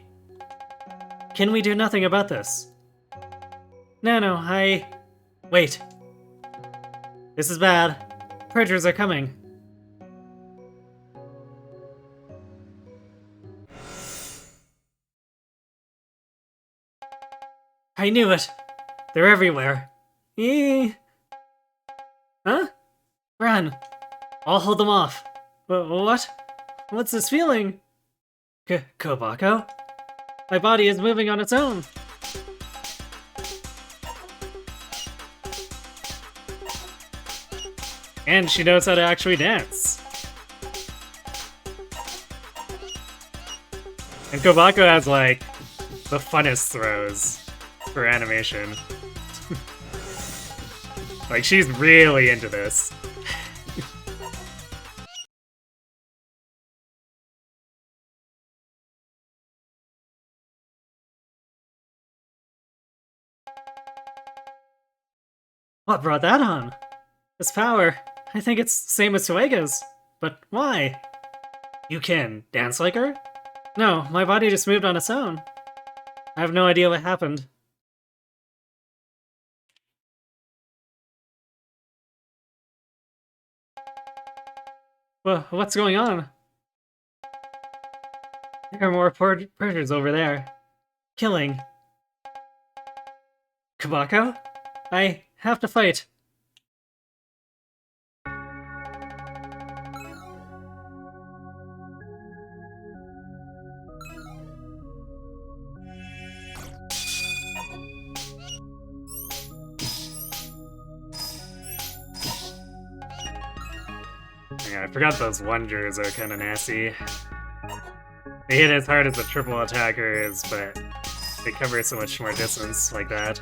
Speaker 1: Can we do nothing about this? No, wait. This is bad. Purgers are coming. I knew it. They're everywhere. Eee. Huh? Run. I'll hold them off. What? What's this feeling? Kobako? My body is moving on its own. And she knows how to actually dance. And Kobako has, like, the funnest throws for animation. Like, she's really into this. What brought that on? This power. I think it's the same as Toega's. But why? You can dance like her? No, my body just moved on its own. I have no idea what happened. Well, what's going on? There are more purgers over there. Killing. Kabako? I have to fight. Yeah, I forgot those wonders are kind of nasty. They hit as hard as the triple attackers, but they cover so much more distance like that.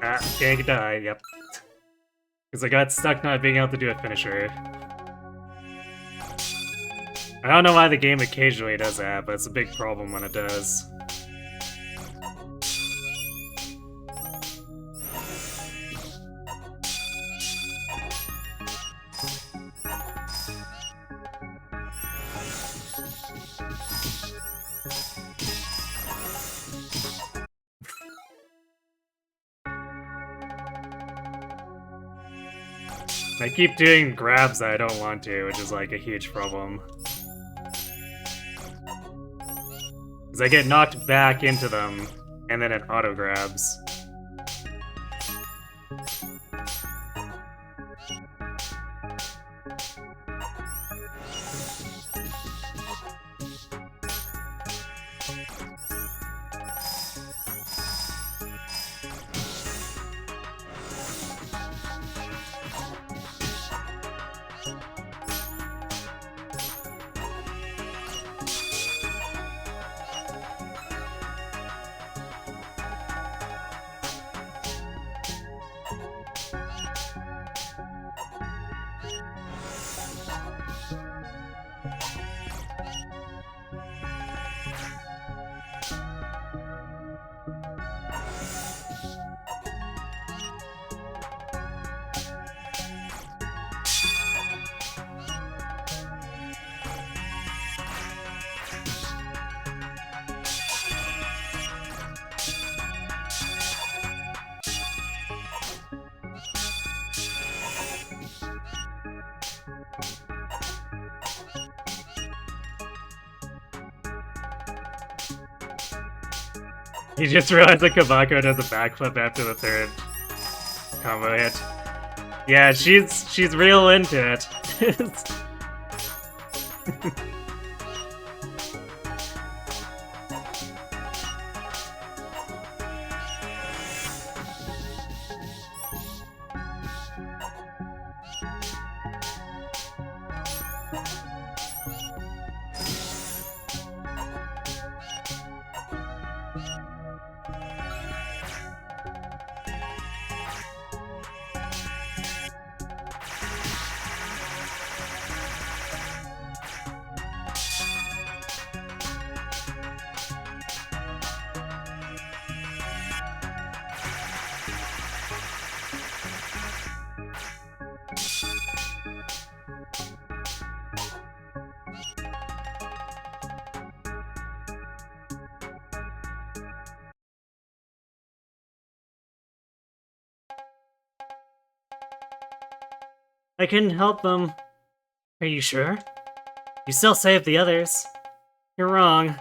Speaker 1: Ah, can't die, yep. Because I got stuck not being able to do a finisher. I don't know why the game occasionally does that, but it's a big problem when it does. I keep doing grabs that I don't want to, which is like a huge problem. Because I get knocked back into them, and then it auto-grabs. You just realized that Kabako does a backflip after the third combo hit. Yeah, she's real into it. I couldn't help them. Are you sure? You still saved the others. You're wrong.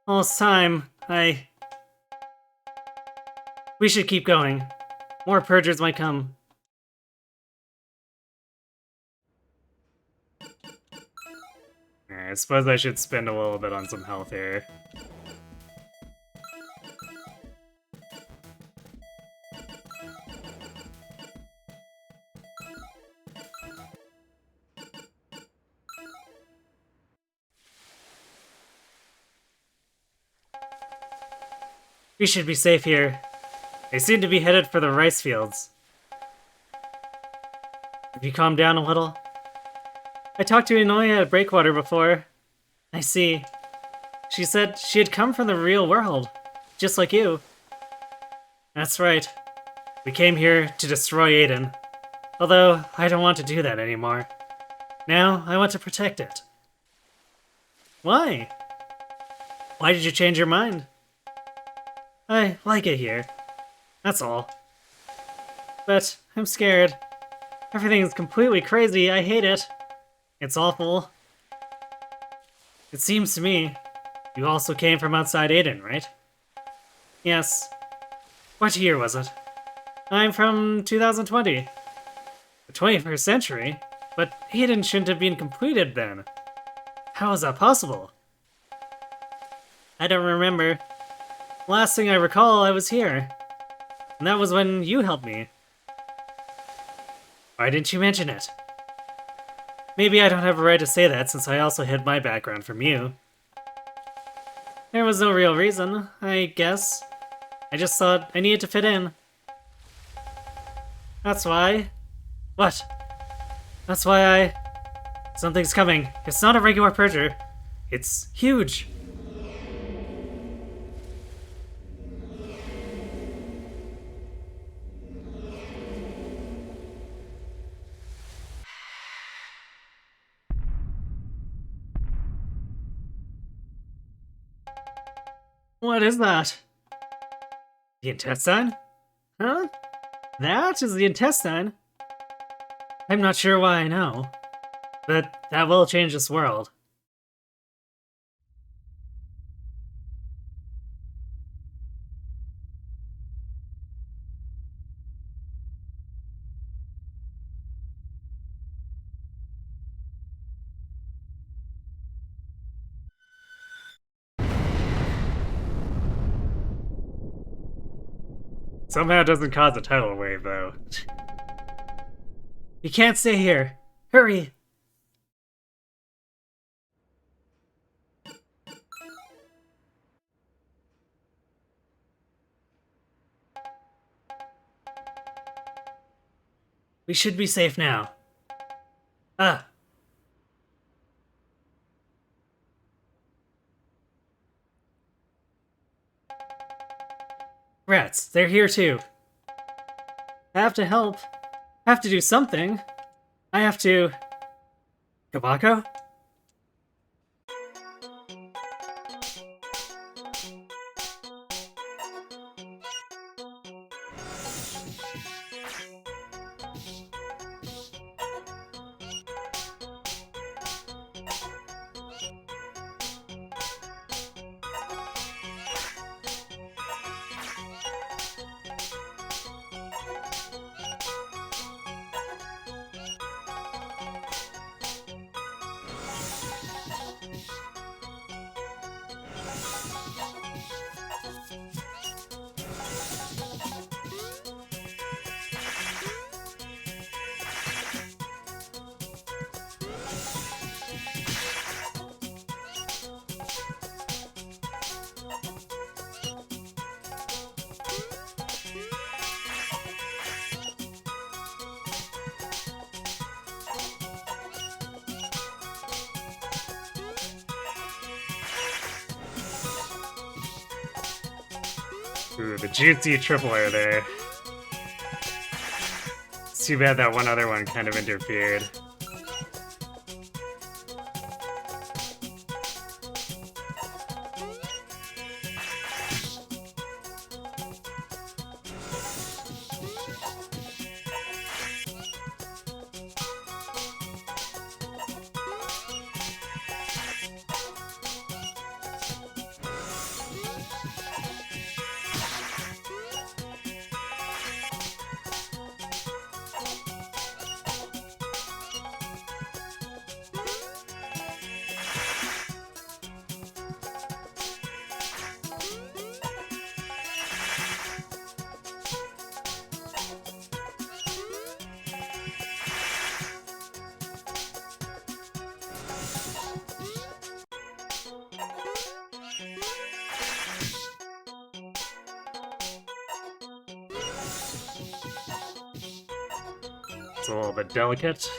Speaker 1: All this time, We should keep going. More purgers might come. I suppose I should spend a little bit on some health here. We should be safe here. They seem to be headed for the rice fields. Have you calmed down a little? I talked to Inoue at Breakwater before. I see. She said she had come from the real world, just like you. That's right. We came here to destroy Aden. Although, I don't want to do that anymore. Now, I want to protect it. Why? Why did you change your mind? I like it here. That's all. But I'm scared. Everything is completely crazy. I hate it. It's awful. It seems to me you also came from outside Aden, right? Yes. What year was it? I'm from 2020. The 21st century? But Aden shouldn't have been completed then. How is that possible? I don't remember. Last thing I recall, I was here. And that was when you helped me. Why didn't you mention it? Maybe I don't have a right to say that since I also hid my background from you. There was no real reason, I guess. I just thought I needed to fit in. That's why... What? That's why Something's coming. It's not a regular purger. It's huge. What is that? The intestine? Huh? That is the intestine? I'm not sure why I know, but that will change this world. Somehow it doesn't cause a tidal wave, though. You can't stay here. Hurry! We should be safe now. Ah. Rats, they're here too. I have to help. I have to do something. I have to... Kabako? Ooh, the juicy tripler there. It's too bad that one other one kind of interfered. It's a little bit delicate.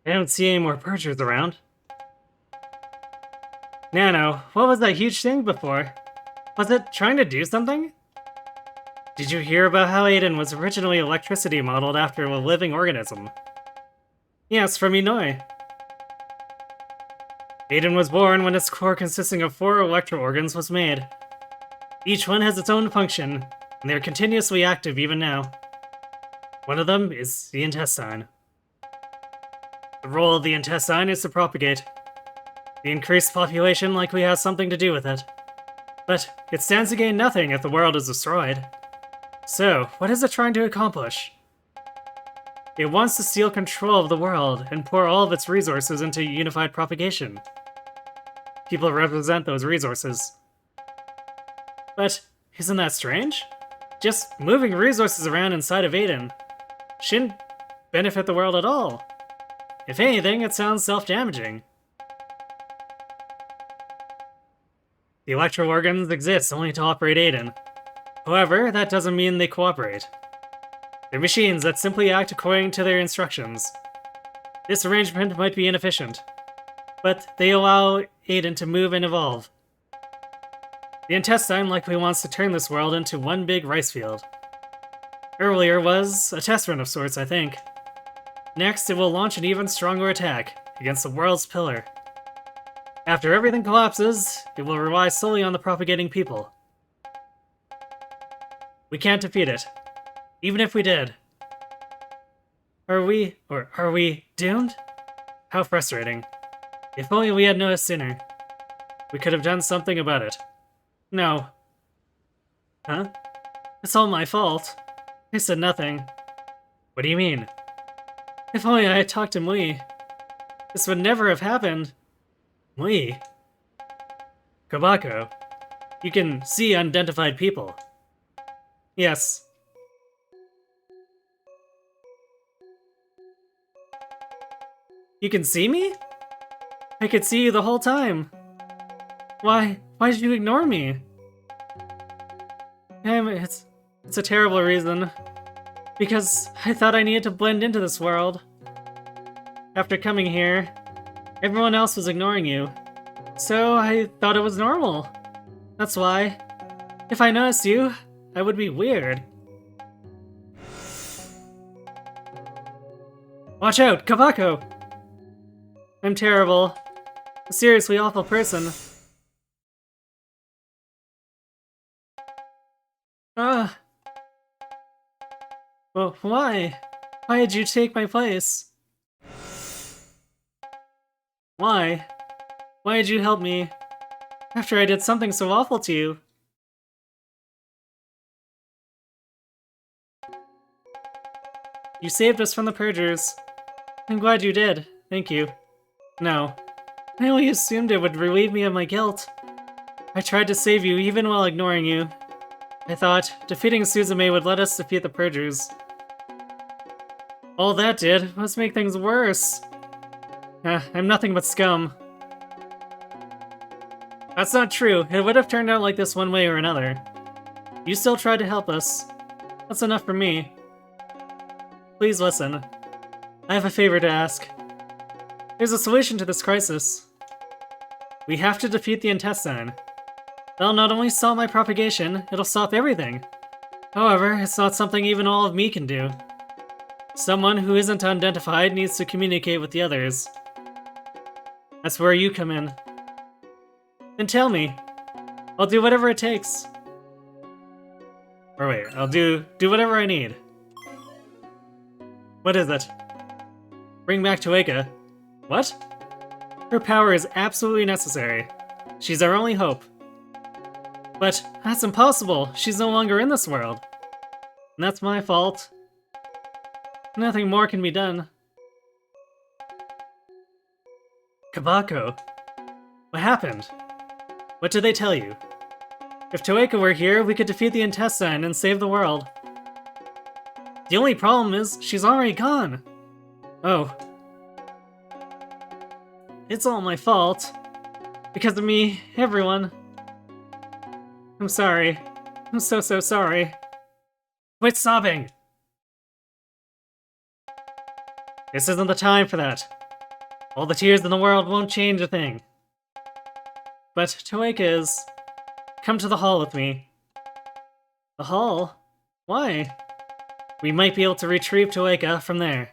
Speaker 1: I don't see any more purchasers around. Nano, what was that huge thing before? Was it trying to do something? Did you hear about how Aden was originally electricity modeled after a living organism? Yes, from Inoi. Aden was born when its core consisting of 4 electro organs was made. Each one has its own function, and they are continuously active even now. One of them is the intestine. The role of the intestine is to propagate. The increased population likely has something to do with it. But it stands to gain nothing if the world is destroyed. So, what is it trying to accomplish? It wants to steal control of the world and pour all of its resources into unified propagation. People represent those resources. But isn't that strange? Just moving resources around inside of Aden shouldn't benefit the world at all. If anything, it sounds self-damaging. The electro organs exist only to operate Aden. However, that doesn't mean they cooperate. They're machines that simply act according to their instructions. This arrangement might be inefficient, but they allow Aden to move and evolve. The intestine likely wants to turn this world into one big rice field. Earlier was a test run of sorts, I think. Next, it will launch an even stronger attack against the world's pillar. After everything collapses, it will rely solely on the propagating people. We can't defeat it, even if we did. Are we doomed? How frustrating. If only we had noticed sooner. We could have done something about it. No. Huh? It's all my fault. I said nothing. What do you mean? If only I had talked to Mui. This would never have happened. Mui? Kabako, you can see unidentified people. Yes. You can see me? I could see you the whole time. Why did you ignore me? It's a terrible reason. Because I thought I needed to blend into this world. After coming here, everyone else was ignoring you. So I thought it was normal. That's why. If I noticed you, I would be weird. Watch out, Kabako! I'm terrible. A seriously awful person. Well, why? Why did you take my place? Why? Why did you help me after I did something so awful to you? You saved us from the Purgers. I'm glad you did. Thank you. No. I only assumed it would relieve me of my guilt. I tried to save you even while ignoring you. I thought defeating Suzume would let us defeat the Purgers. All that did was make things worse. I'm nothing but scum. That's not true. It would have turned out like this one way or another. You still tried to help us. That's enough for me. Please listen. I have a favor to ask. There's a solution to this crisis. We have to defeat the intestine. That'll not only stop my propagation, it'll stop everything. However, it's not something even all of me can do. Someone who isn't unidentified needs to communicate with the others. That's where you come in. Then tell me. I'll do whatever it takes. Or wait, I'll do whatever I need. What is it? Bring back Toeka. What? Her power is absolutely necessary. She's our only hope. But that's impossible. She's no longer in this world. And that's my fault. Nothing more can be done. Kabako. What happened? What did they tell you? If Toeka were here, we could defeat the intestine and save the world. The only problem is, she's already gone. Oh. It's all my fault. Because of me, everyone. I'm sorry. I'm so sorry. Quit sobbing! This isn't the time for that. All the tears in the world won't change a thing. But Toeka is... Come to the hall with me. The hall? Why? We might be able to retrieve Toeka from there.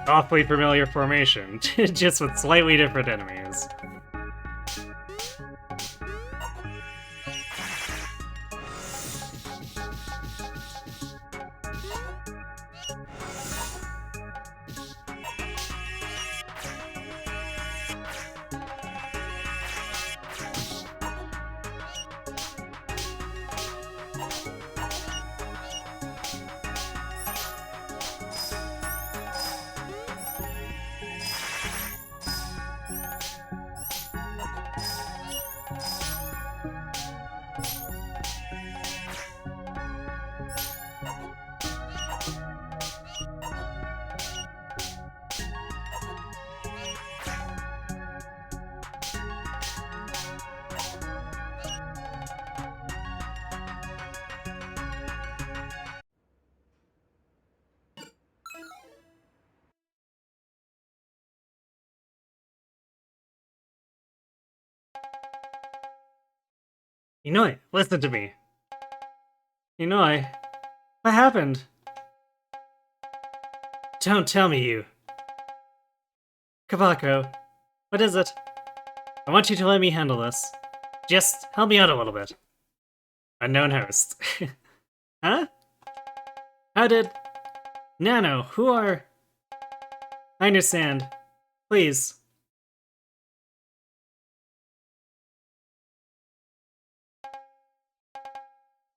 Speaker 1: Awfully familiar formation, just with slightly different enemies. Inoue, listen to me. Inoue, what happened? Don't tell me you. Kabako, what is it? I want you to let me handle this. Just help me out a little bit. Unknown host. Huh? How did... Nano, who are... I understand. Please.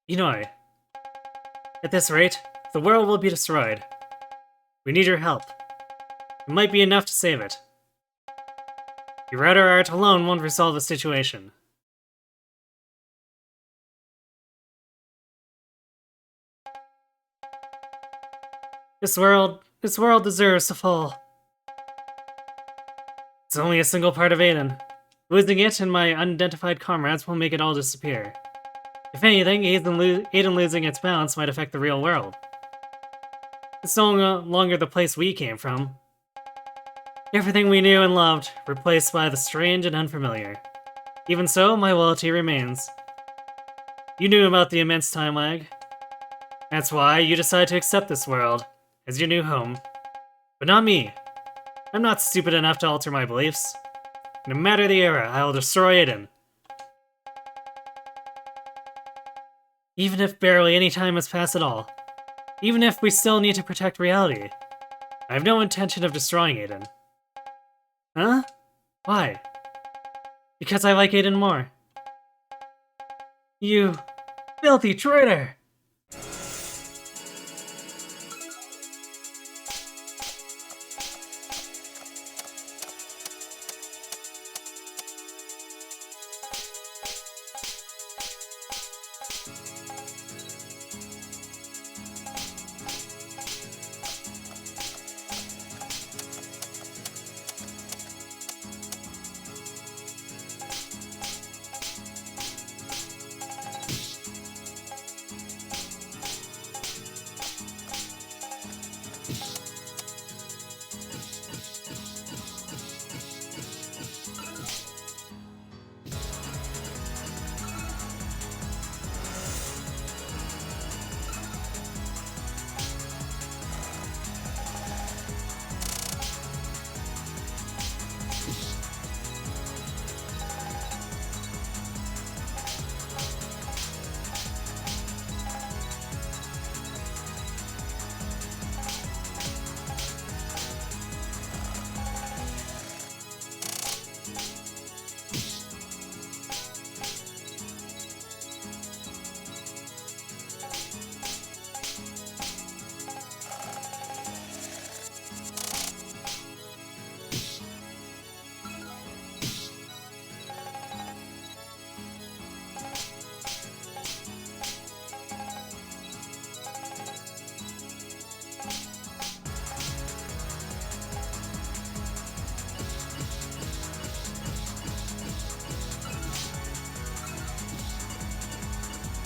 Speaker 1: Inoi, at this rate, the world will be destroyed. We need your help. It might be enough to save it. Your router art alone won't resolve the situation. This world deserves to fall. It's only a single part of Aden. Losing it and my unidentified comrades will make it all disappear. If anything, Aden losing its balance might affect the real world. It's no longer the place we came from. Everything we knew and loved, replaced by the strange and unfamiliar. Even so, my loyalty remains. You knew about the immense time lag. That's why you decided to accept this world as your new home. But not me. I'm not stupid enough to alter my beliefs. No matter the era, I will destroy Aden. Even if barely any time has passed at all. Even if we still need to protect reality. I have no intention of destroying Aden. Huh? Why? Because I like Aden more. You filthy traitor!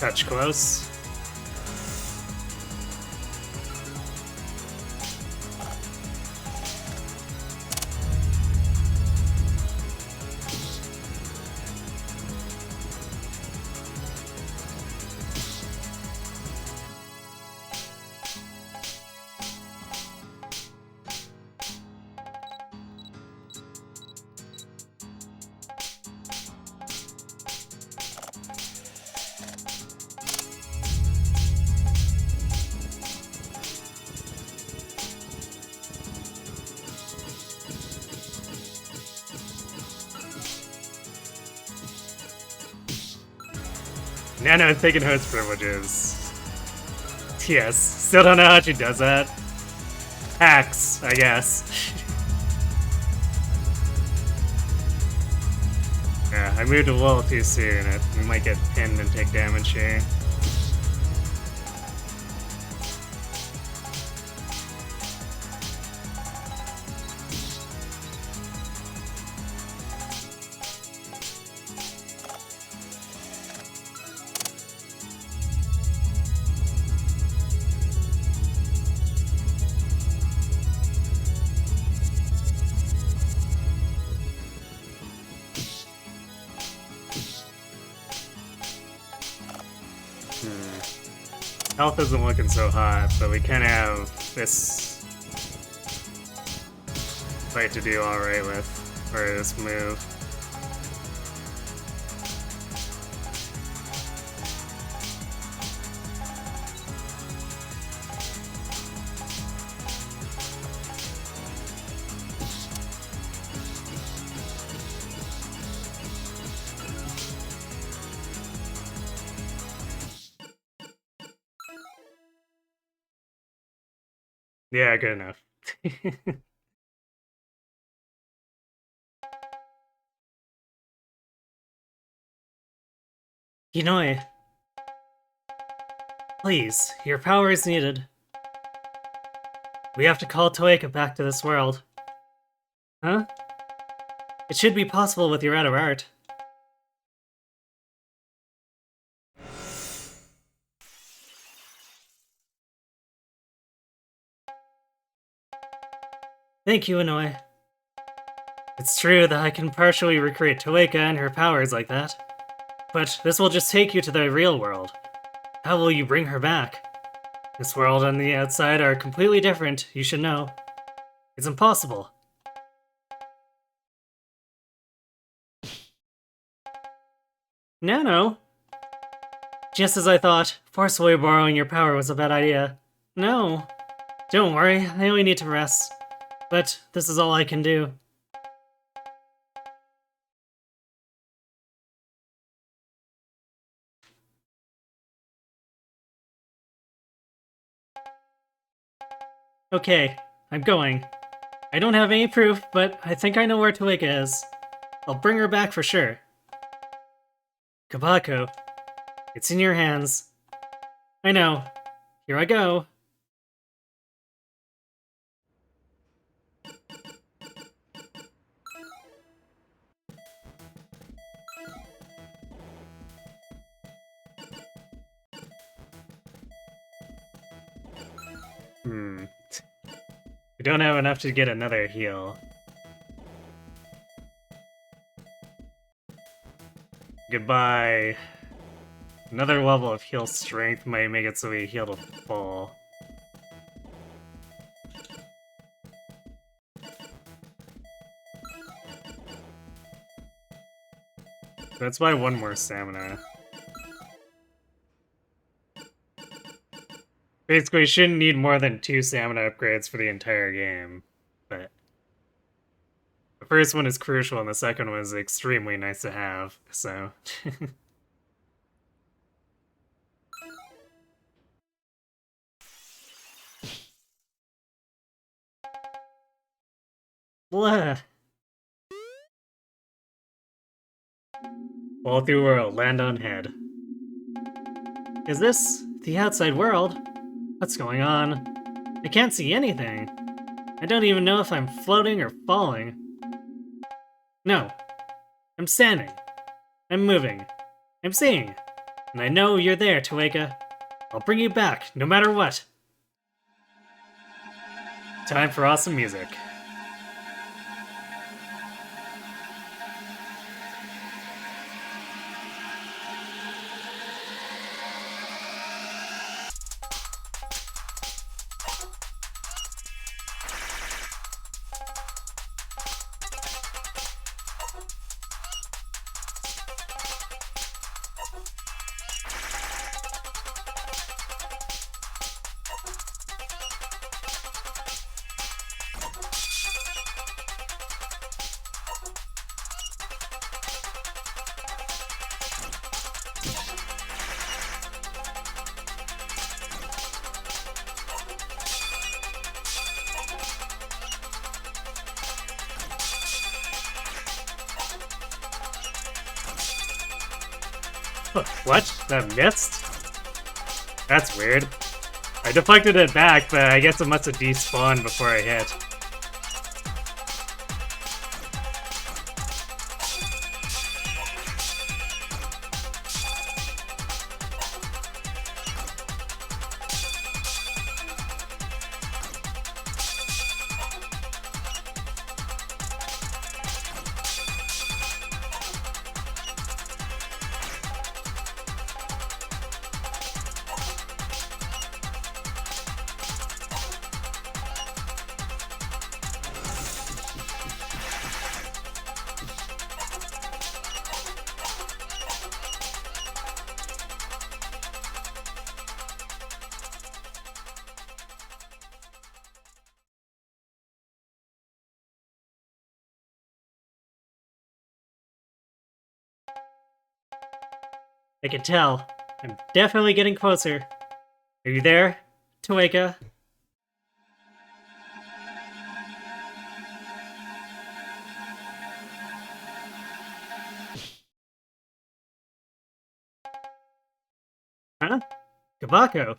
Speaker 1: Touch close. Nano taking host privileges. Yes, still don't know how she does that. Hacks, I guess. Yeah, I moved a little too soon. We might get pinned and take damage here. Health isn't looking so hot, but we can have this fight to do alright with, or this move. Yeah, good enough. Yunoi, please, your power is needed. We have to call Toeka back to this world. Huh? It should be possible with your out of art. Thank you, Inoi. It's true that I can partially recreate Toeka and her powers like that. But this will just take you to the real world. How will you bring her back? This world and the outside are completely different, you should know. It's impossible. Nano? Just as I thought, forcefully borrowing your power was a bad idea. No. Don't worry, I only need to rest. But this is all I can do. Okay, I'm going. I don't have any proof, but I think I know where Toeka is. I'll bring her back for sure. Kabako, it's in your hands. I know. Here I go. We don't have enough to get another heal. Goodbye. Another level of heal strength might make it so we heal to full. Let's buy one more stamina. Basically, shouldn't need more than 2 stamina upgrades for the entire game, but the first one is crucial and the second one is extremely nice to have, so... Blah. Fall through world, land on head. Is this the outside world? What's going on? I can't see anything. I don't even know if I'm floating or falling. No. I'm standing. I'm moving. I'm seeing. And I know you're there, Toeka. I'll bring you back, no matter what. Time for awesome music. What? That missed? That's weird. I deflected it back, but I guess it must have despawned before I hit. I can tell. I'm definitely getting closer. Are you there, Toeka? Huh? Kabako?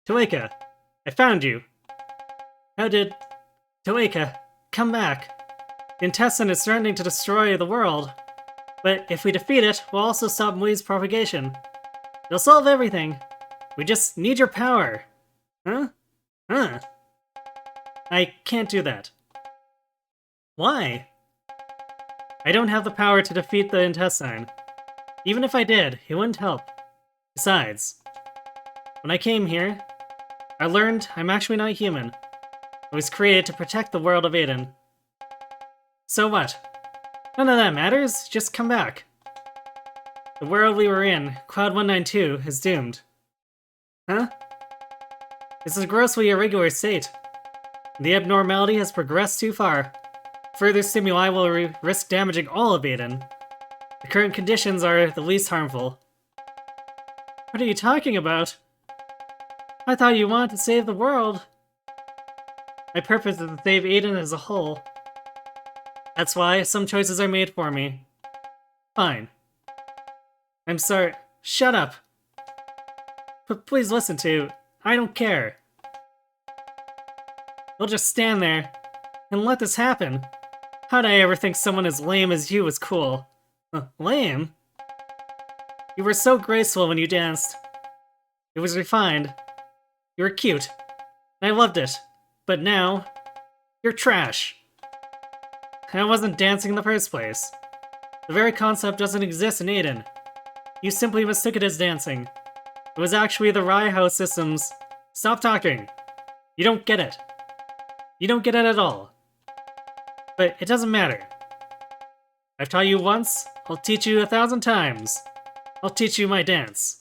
Speaker 1: Toeka, I found you. How did... Toeka, come back. The intestine is threatening to destroy the world. But if we defeat it, we'll also stop Mui's propagation. It'll solve everything. We just need your power. Huh? Huh? I can't do that. Why? I don't have the power to defeat the intestine. Even if I did, it wouldn't help. Besides, when I came here, I learned I'm actually not human. I was created to protect the world of Aden. So what? None of that matters, just come back. The world we were in, Cloud 192, is doomed. Huh? This is a grossly irregular state. The abnormality has progressed too far. Further stimuli will risk damaging all of Aden. The current conditions are the least harmful. What are you talking about? I thought you wanted to save the world. My purpose is to save Aden as a whole. That's why some choices are made for me. Fine. I'm sorry. Shut up. But please listen to. I don't care. You'll just stand there and let this happen. How'd I ever think someone as lame as you was cool? Lame? You were so graceful when you danced. It was refined. You were cute. And I loved it. But now, you're trash. I wasn't dancing in the first place. The very concept doesn't exist in Aden. You simply mistook it as dancing. It was actually the Rye House systems. Stop talking. You don't get it. You don't get it at all. But it doesn't matter. I've taught you once, I'll teach you 1,000 times. I'll teach you my dance.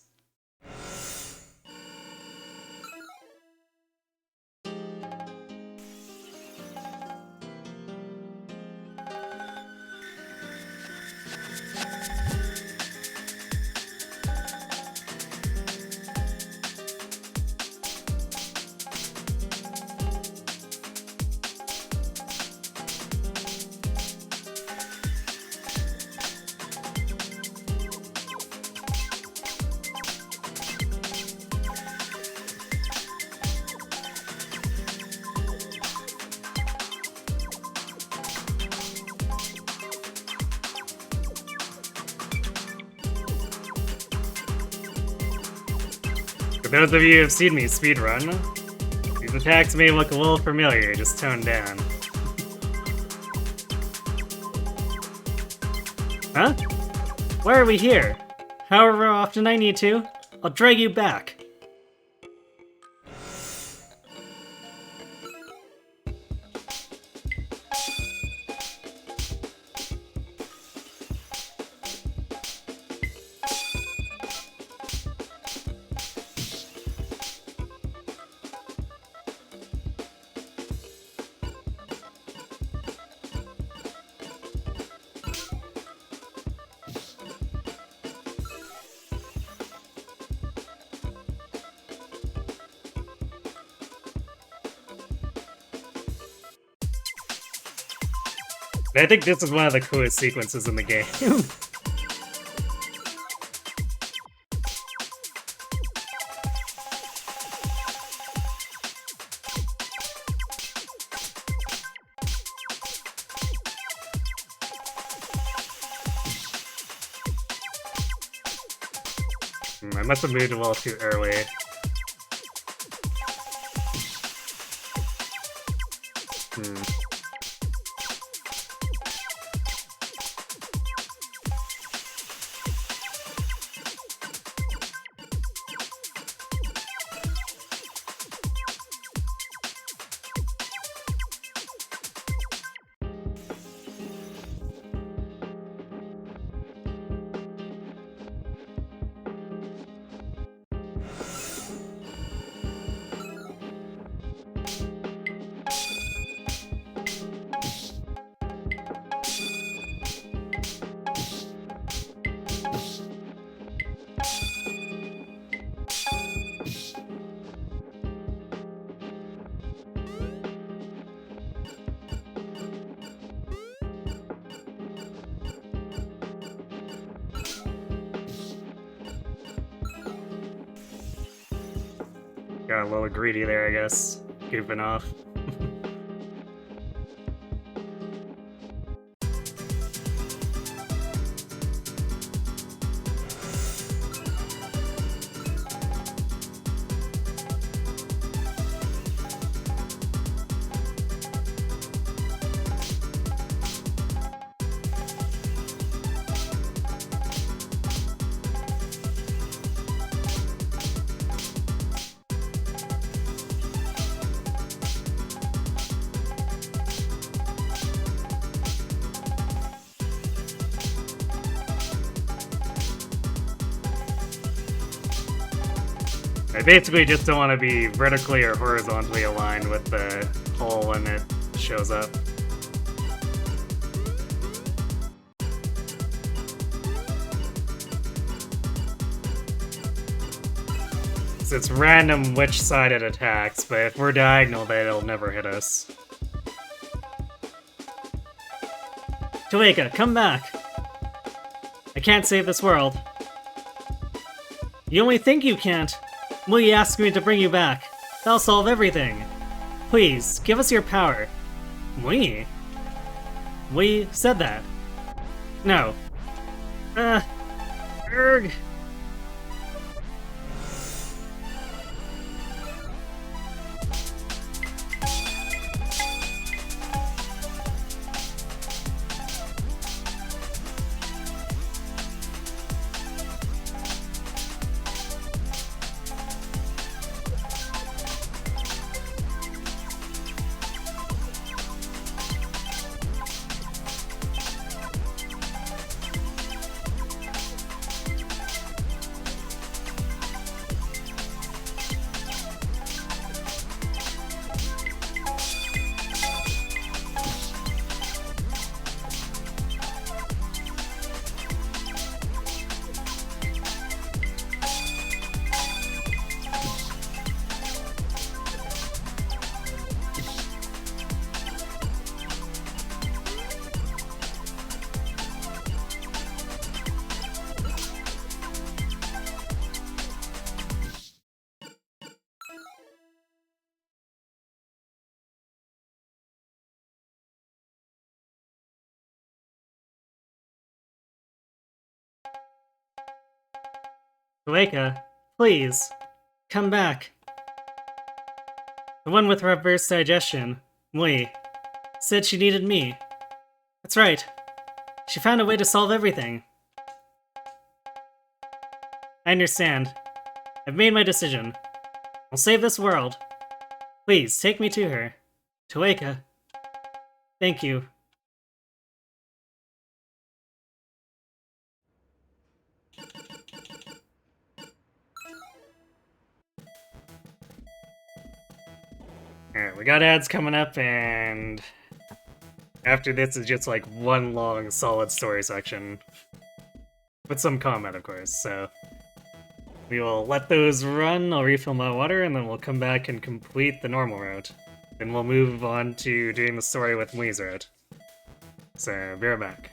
Speaker 1: For those of you who have seen me speedrun, these attacks may look a little familiar, just toned down. Huh? Why are we here? However often I need to, I'll drag you back. I think this is one of the coolest sequences in the game. I must have moved a little too early. Got a little greedy there, I guess. Goofing off. I basically just don't want to be vertically or horizontally aligned with the hole when it shows up. So it's random which side it attacks, but if we're diagonal, then it'll never hit us. Toeka, come back! I can't save this world. You only think you can't. Mui asked me to bring you back. That'll solve everything. Please, give us your power. Mui? Mui said that. No. Erg. Toeka, please, come back. The one with reverse digestion, Mui, said she needed me. That's right. She found a way to solve everything. I understand. I've made my decision. I'll save this world. Please, take me to her. Toeka. Thank you. Alright, we got ads coming up, and after this is just like one long, solid story section. With some comment, of course, so we will let those run, I'll refill my water, and then we'll come back and complete the normal route. Then we'll move on to doing the story with Mui's route. So, be right back.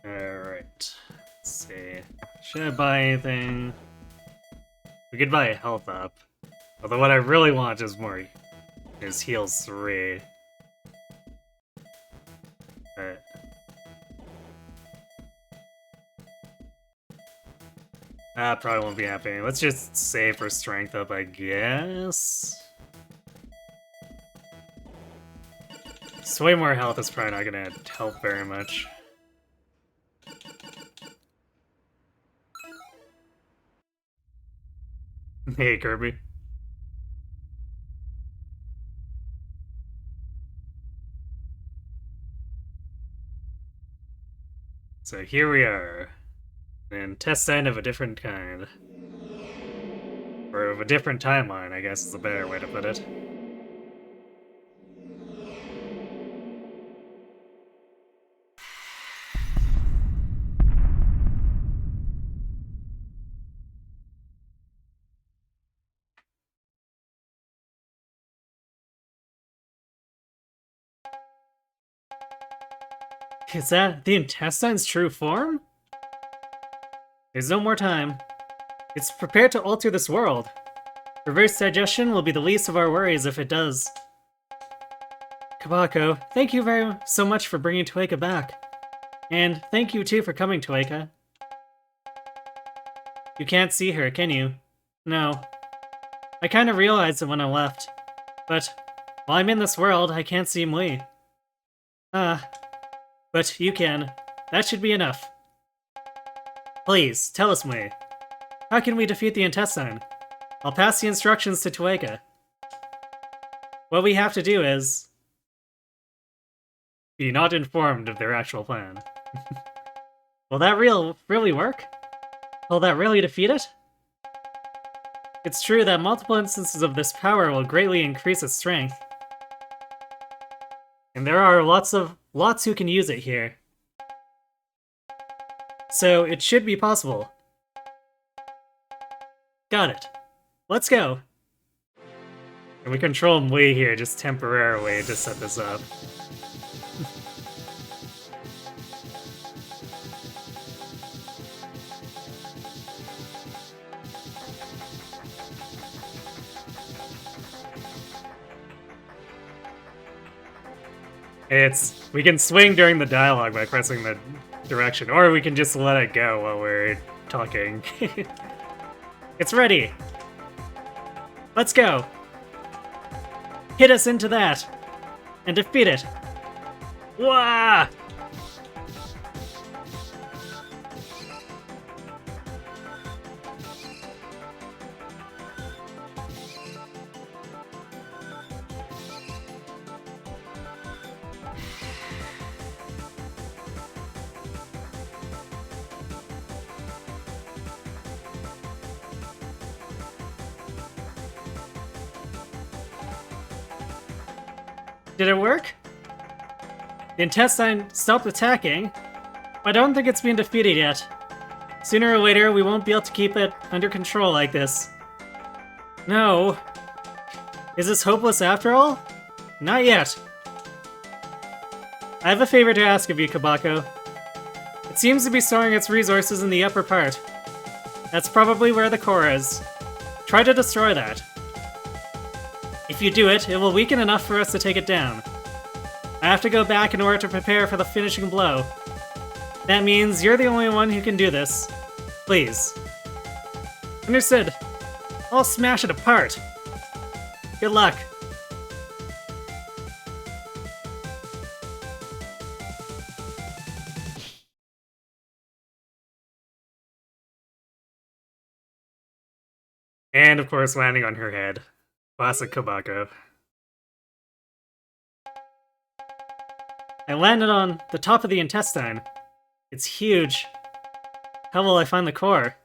Speaker 1: Alright. Let's see. Should I buy anything? We could buy a health up. Although what I really want is heals 3. But that probably won't be happening. Let's just save for strength up, I guess. So way more health is probably not gonna help very much. Hey, Kirby. So here we are. An intestine of a different kind. Or of a different timeline, I guess is a better way to put it. Is that the intestine's true form? There's no more time. It's prepared to alter this world. Reverse digestion will be the least of our worries if it does. Kabako, thank you so much for bringing Toeka back. And thank you too for coming, Toeka. You can't see her, can you? No. I kind of realized it when I left. But while I'm in this world, I can't see Mui. But you can. That should be enough. Please, tell us, Mui. How can we defeat the intestine? I'll pass the instructions to Toeka. What we have to do is be not informed of their actual plan. Will that really work? Will that really defeat it? It's true that multiple instances of this power will greatly increase its strength. And there are lots who can use it here. So it should be possible. Got it. Let's go. And we control Mui here just temporarily to set this up. We can swing during the dialogue by pressing the direction, or we can just let it go while we're talking. It's ready! Let's go! Hit us into that! And defeat it! Wah! Did it work? The intestine stopped attacking, but I don't think it's been defeated yet. Sooner or later, we won't be able to keep it under control like this. No. Is this hopeless after all? Not yet. I have a favor to ask of you, Kabako. It seems to be storing its resources in the upper part. That's probably where the core is. Try to destroy that. If you do it, it will weaken enough for us to take it down. I have to go back in order to prepare for the finishing blow. That means you're the only one who can do this. Please. Understood. I'll smash it apart. Good luck. And of course, landing on her head. Classic Kabako. I landed on the top of the intestine. It's huge. How will I find the core?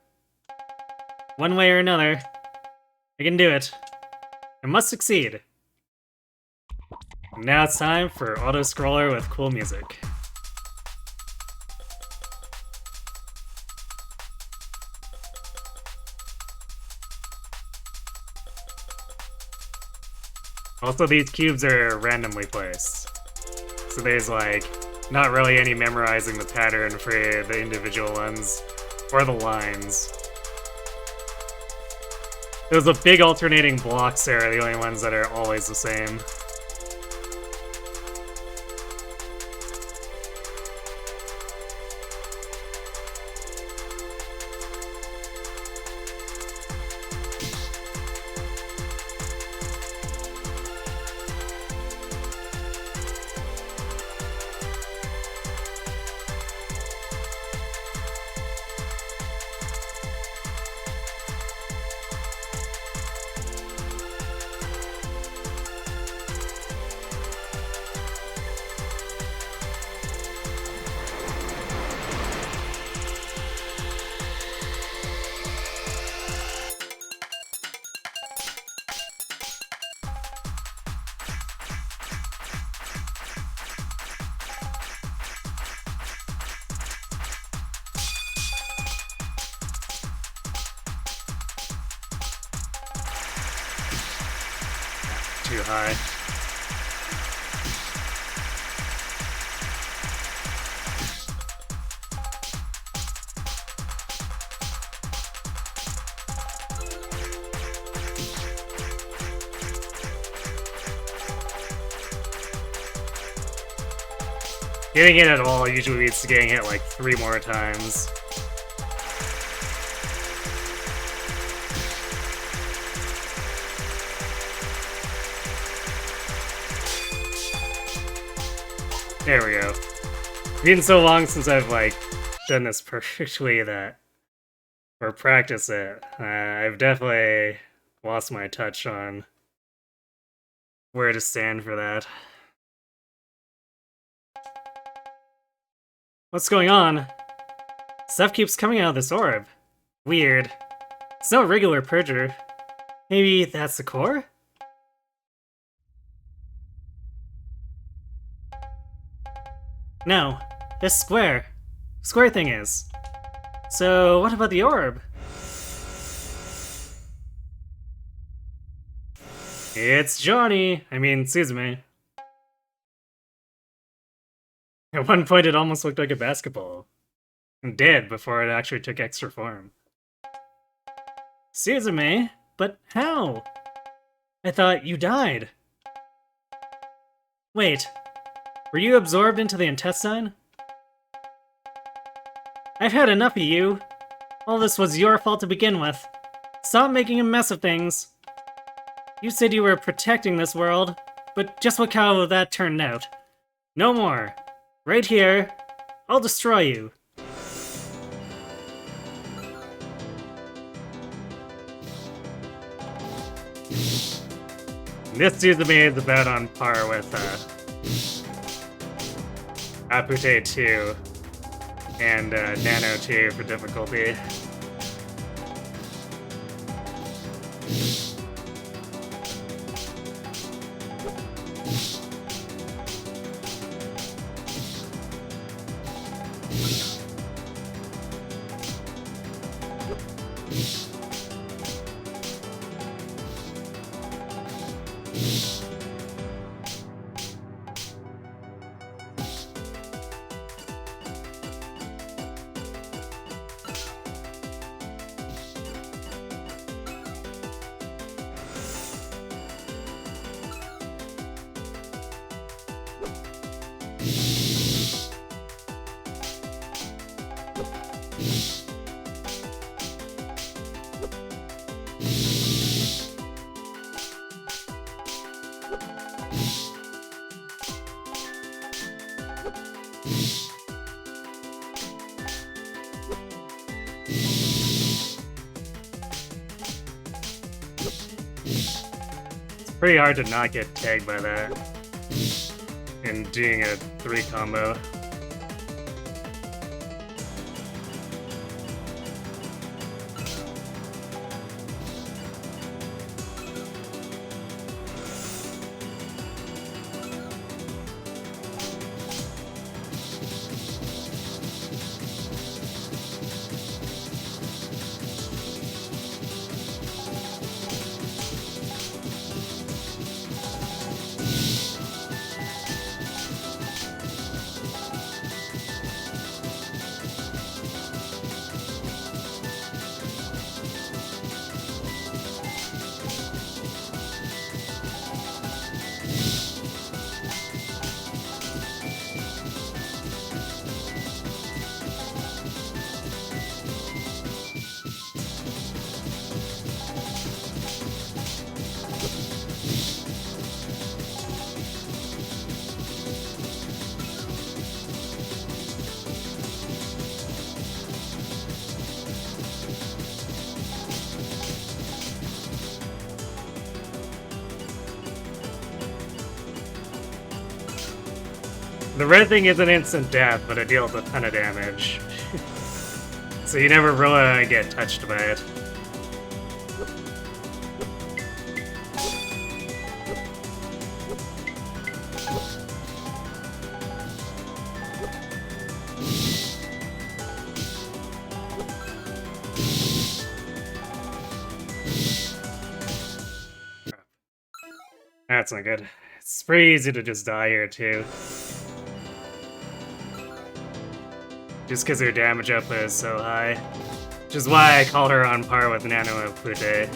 Speaker 1: One way or another, I can do it. I must succeed. Now it's time for auto-scroller with cool music. Also, these cubes are randomly placed. So there's like not really any memorizing the pattern for the individual ones, or the lines. Those the big alternating blocks there are the only ones that are always the same. Too high. Getting it at all usually leads to getting hit like 3 more times. There we go. It's been so long since I've, like, done this perfectly that, or practiced it, I've definitely lost my touch on where to stand for that. What's going on? Stuff keeps coming out of this orb. Weird. It's no regular purger. Maybe that's the core? No, this square thing is. So, what about the orb? It's Johnny! I mean, Suzume. At one point it almost looked like a basketball. It did, before it actually took extra form. Suzume? But how? I thought you died. Wait, were you absorbed into the intestine? I've had enough of you. All this was your fault to begin with. Stop making a mess of things. You said you were protecting this world, but just look how that turned out. No more. Right here, I'll destroy you. This Suzume is about on par with Apute 2 and Nano 2 for difficulty. Pretty hard to not get tagged by that in doing a 3 combo. The red thing is an instant death, but it deals a ton of damage. So you never really get touched by it. That's not good. It's pretty easy to just die here, too. Just because her damage output is so high. Which is why I called her on par with Nano and Pute.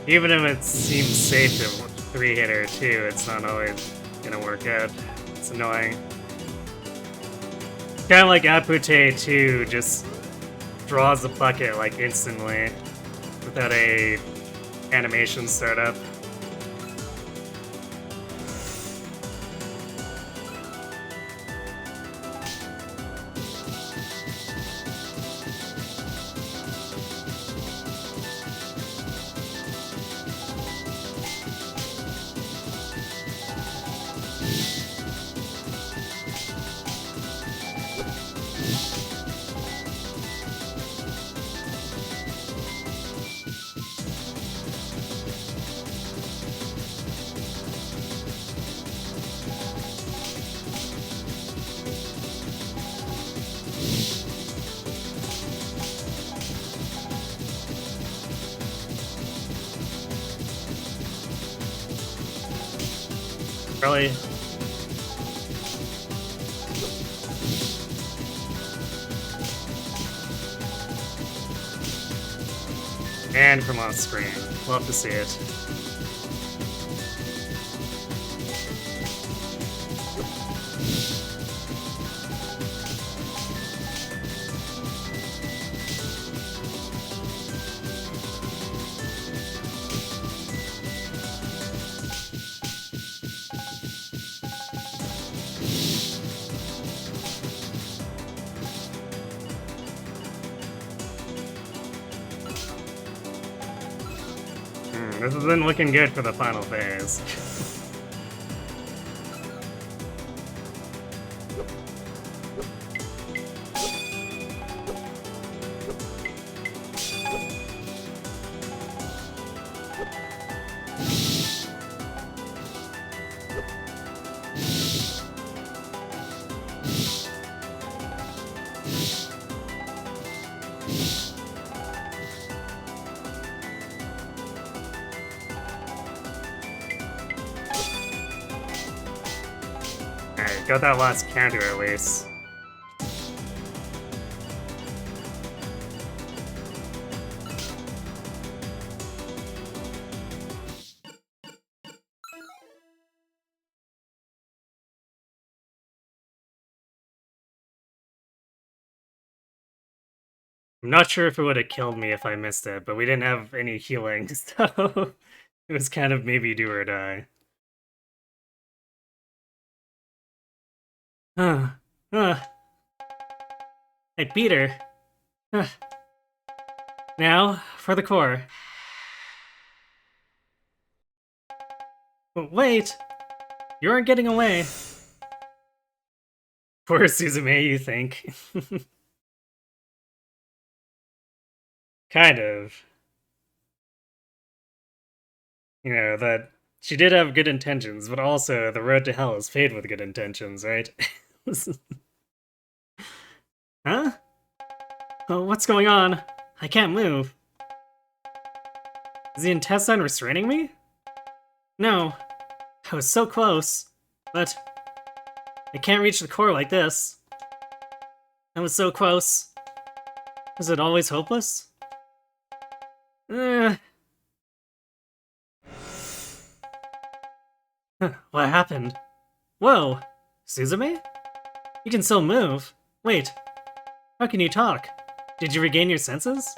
Speaker 1: Even if it seems safe to 3-hit her too, it's not always gonna work out. It's annoying. Kind of like Apute 2 just draws the bucket like instantly without a animation startup. Really? And from off screen. Love to see it. This isn't looking good for the final phase. Alright, got that last counter at least. I'm not sure if it would have killed me if I missed it, but we didn't have any healing, so it was kind of maybe do or die. Huh. Huh. I beat her. Huh. Now, for the core. But wait! You aren't getting away. Poor Suzume, you think? Kind of. You know, that she did have good intentions, but also the road to hell is paved with good intentions, right? Huh? Oh, what's going on? I can't move. Is the intestine restraining me? No. I was so close. But I can't reach the core like this. I was so close. Was it always hopeless? What happened? Whoa! Suzume? You can still move. Wait. How can you talk? Did you regain your senses?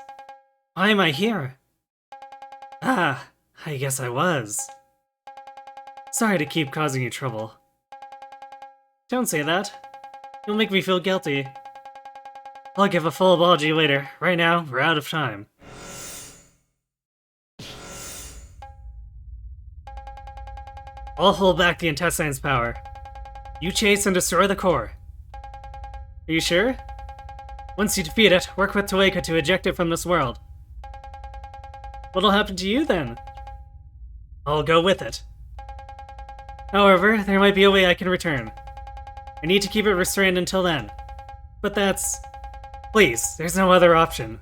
Speaker 1: Why am I here? Ah, I guess I was. Sorry to keep causing you trouble. Don't say that. You'll make me feel guilty. I'll give a full apology later. Right now, we're out of time. I'll hold back the intestine's power. You chase and destroy the core. Are you sure? Once you defeat it, work with Toeka to eject it from this world. What'll happen to you then? I'll go with it. However, there might be a way I can return. I need to keep it restrained until then. But that's... Please, there's no other option.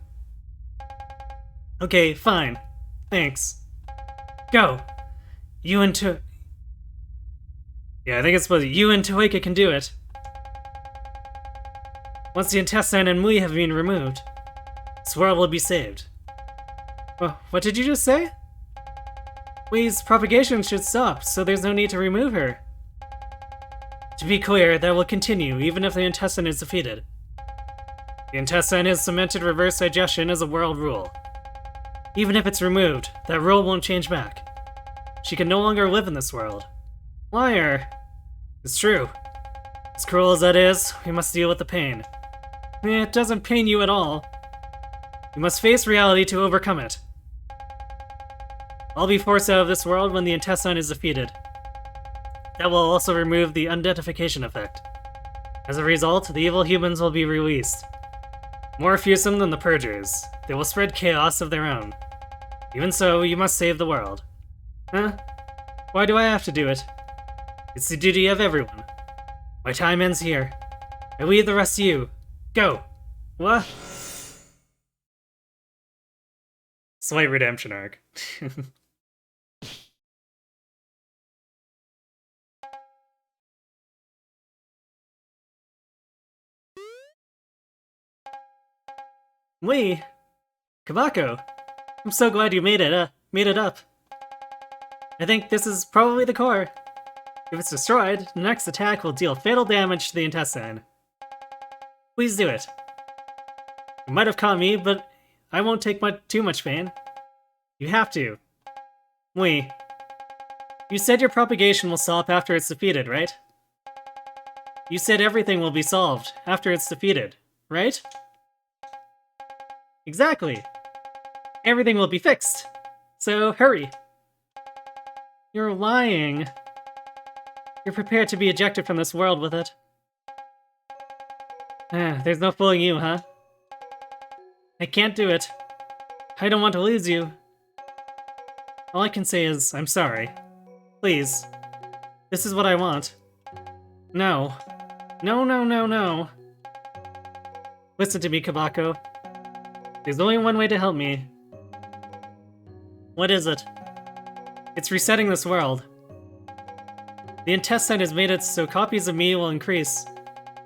Speaker 1: Okay, fine. Thanks. Go! You and Yeah, I think it's supposed to... You and Toeka can do it. Once the intestine and Mui have been removed, this world will be saved. What did you just say? Mui's propagation should stop, so there's no need to remove her. To be clear, that will continue even if the intestine is defeated. The intestine has cemented reverse digestion as a world rule. Even if it's removed, that rule won't change back. She can no longer live in this world. Liar! It's true. As cruel as that is, we must deal with the pain. It doesn't pain you at all. You must face reality to overcome it. I'll be forced out of this world when the intestine is defeated. That will also remove the unidentification effect. As a result, the evil humans will be released. More fearsome than the Purgers, they will spread chaos of their own. Even so, you must save the world. Huh? Why do I have to do it? It's the duty of everyone. My time ends here. I leave the rest to you. Go! What? Slight redemption arc. Lee! Kabako! I'm so glad you made it up. I think this is probably the core. If it's destroyed, the next attack will deal fatal damage to the intestine. Please do it. You might have caught me, but I won't take too much pain. You have to. Lee, you said your propagation will stop after it's defeated, right? You said everything will be solved after it's defeated, right? Exactly. Everything will be fixed. So hurry. You're lying. You're prepared to be ejected from this world with it. There's no fooling you, huh? I can't do it. I don't want to lose you. All I can say is, I'm sorry. Please. This is what I want. No. No, no, no, no. Listen to me, Kabako. There's only one way to help me. What is it? It's resetting this world. The intestine has made it so copies of me will increase.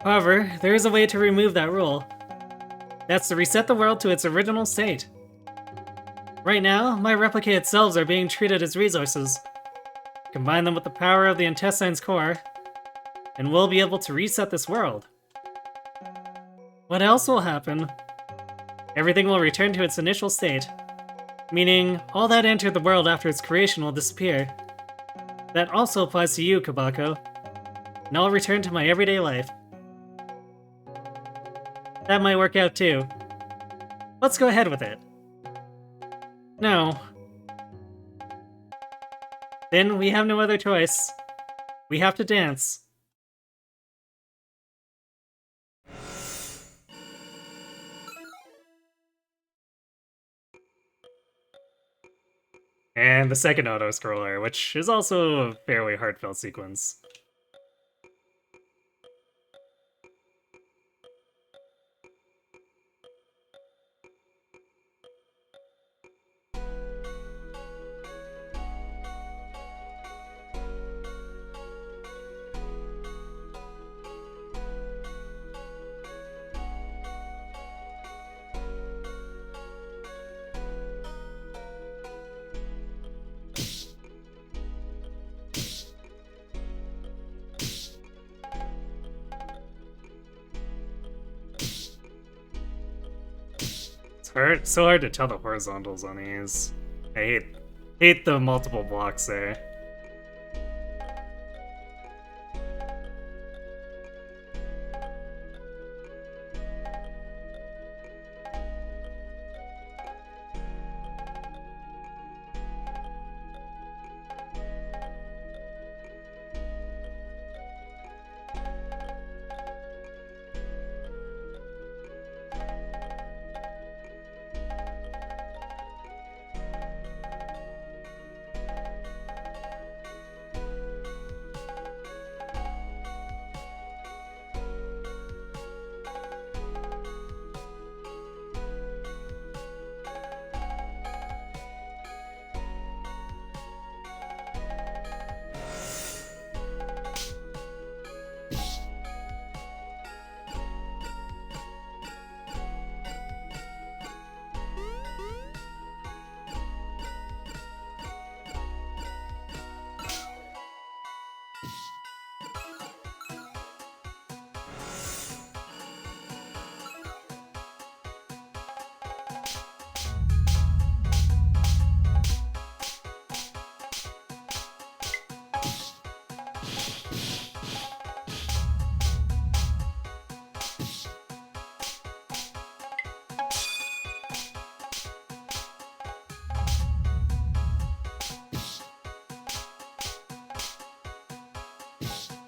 Speaker 1: However, there is a way to remove that rule. That's to reset the world to its original state. Right now, my replicated selves are being treated as resources. Combine them with the power of the intestine's core, and we'll be able to reset this world. What else will happen? Everything will return to its initial state, meaning all that entered the world after its creation will disappear. That also applies to you, Kabako, and I'll return to my everyday life. That might work out too. Let's go ahead with it. No. Then we have no other choice. We have to dance. And the second auto-scroller, which is also a fairly heartfelt sequence. It's so hard to tell the horizontals on these. I hate the multiple blocks there.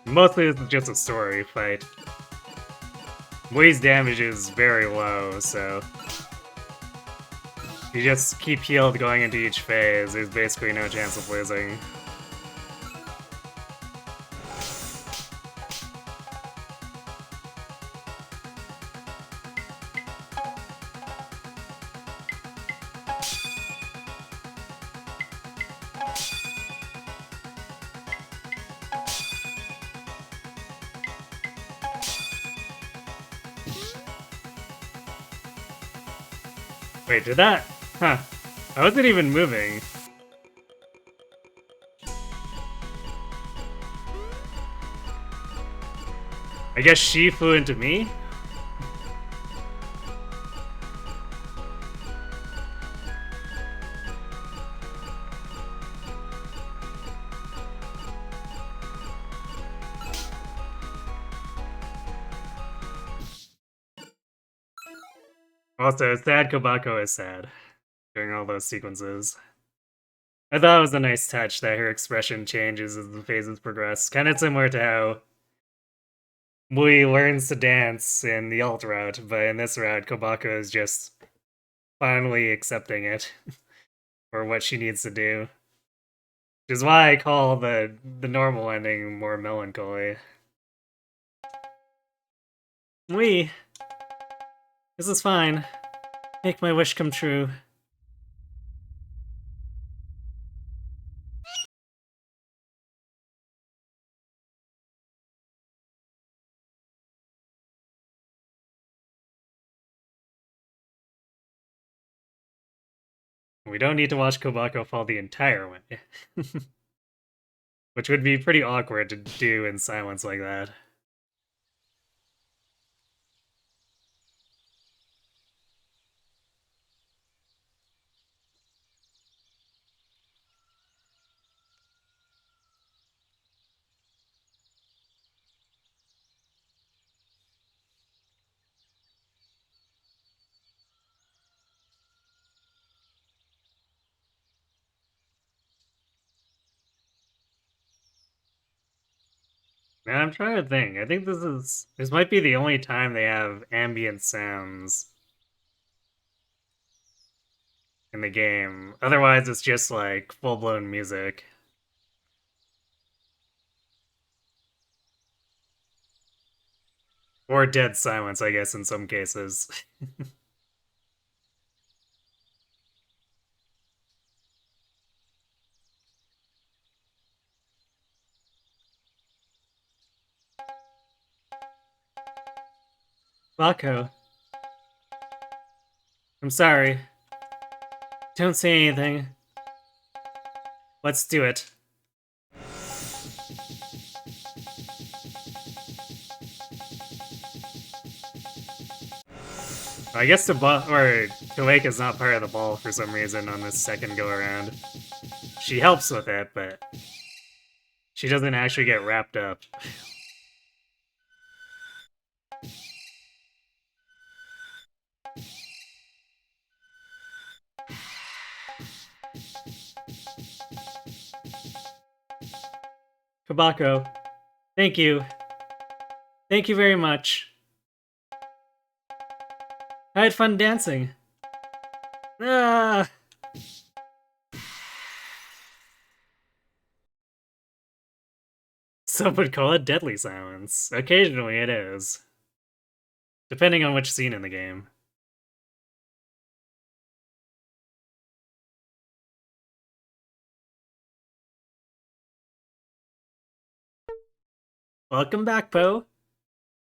Speaker 1: Mostly it's just a story fight. Mui's damage is very low, so if you just keep healed going into each phase, there's basically no chance of losing. Wait, did that? Huh. I wasn't even moving. I guess she flew into me? Also, sad Kobako is sad during all those sequences. I thought it was a nice touch that her expression changes as the phases progress. Kind of similar to how Mui learns to dance in the alt route, but in this route, Kobako is just finally accepting it for what she needs to do. Which is why I call the normal ending more melancholy. Mui, this is fine. Make my wish come true. We don't need to watch Kobako fall the entire way. Which would be pretty awkward to do in silence like that. Now I'm trying to think. I think this might be the only time they have ambient sounds in the game. Otherwise, it's just like full-blown music. Or dead silence, I guess, in some cases. Bako, I'm sorry. Don't say anything. Let's do it. I guess Toek is not part of the ball for some reason on this second go around. She helps with it, but she doesn't actually get wrapped up. Kabako, thank you. Thank you very much. I had fun dancing. Ah! Some would call it deadly silence. Occasionally it is. Depending on which scene in the game. Welcome back, Poe.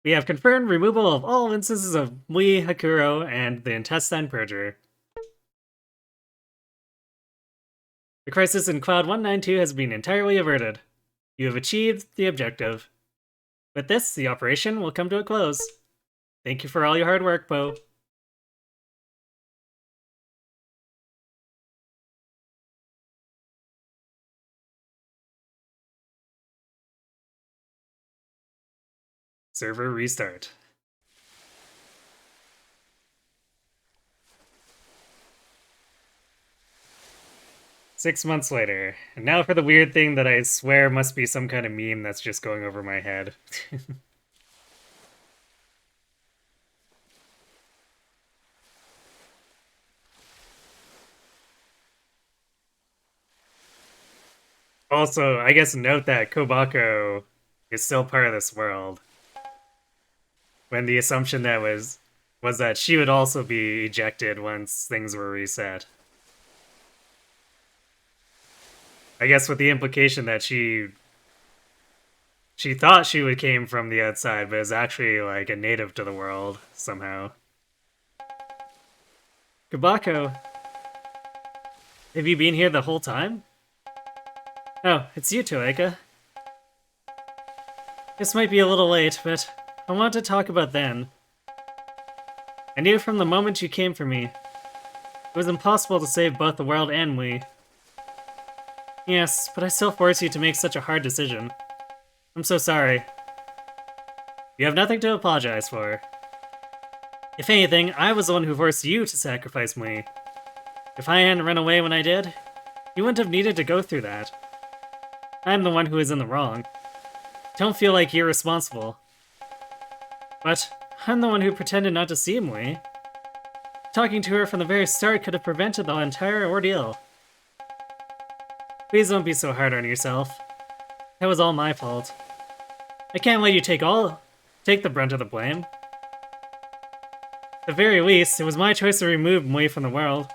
Speaker 1: We have confirmed removal of all instances of Mui Hakuro and the intestine purger. The crisis in Cloud 192 has been entirely averted. You have achieved the objective. With this, the operation will come to a close. Thank you for all your hard work, Poe. Server restart. Six months later, and now for the weird thing that I swear must be some kind of meme that's just going over my head. Also, I guess note that Kobako is still part of this world. When the assumption that was that she would also be ejected once things were reset. I guess with the implication that she thought she would came from the outside, but is actually like a native to the world somehow. Kabako, have you been here the whole time? Oh, it's you, Toeka. This might be a little late, but I want to talk about then. I knew from the moment you came for me. It was impossible to save both the world and we. Yes, but I still forced you to make such a hard decision. I'm so sorry. You have nothing to apologize for. If anything, I was the one who forced you to sacrifice me. If I hadn't run away when I did, you wouldn't have needed to go through that. I'm the one who is in the wrong. Don't feel like you're responsible. But I'm the one who pretended not to see Mui. Talking to her from the very start could have prevented the entire ordeal. Please don't be so hard on yourself. That was all my fault. I can't let you take the brunt of the blame. At the very least, it was my choice to remove Mui from the world.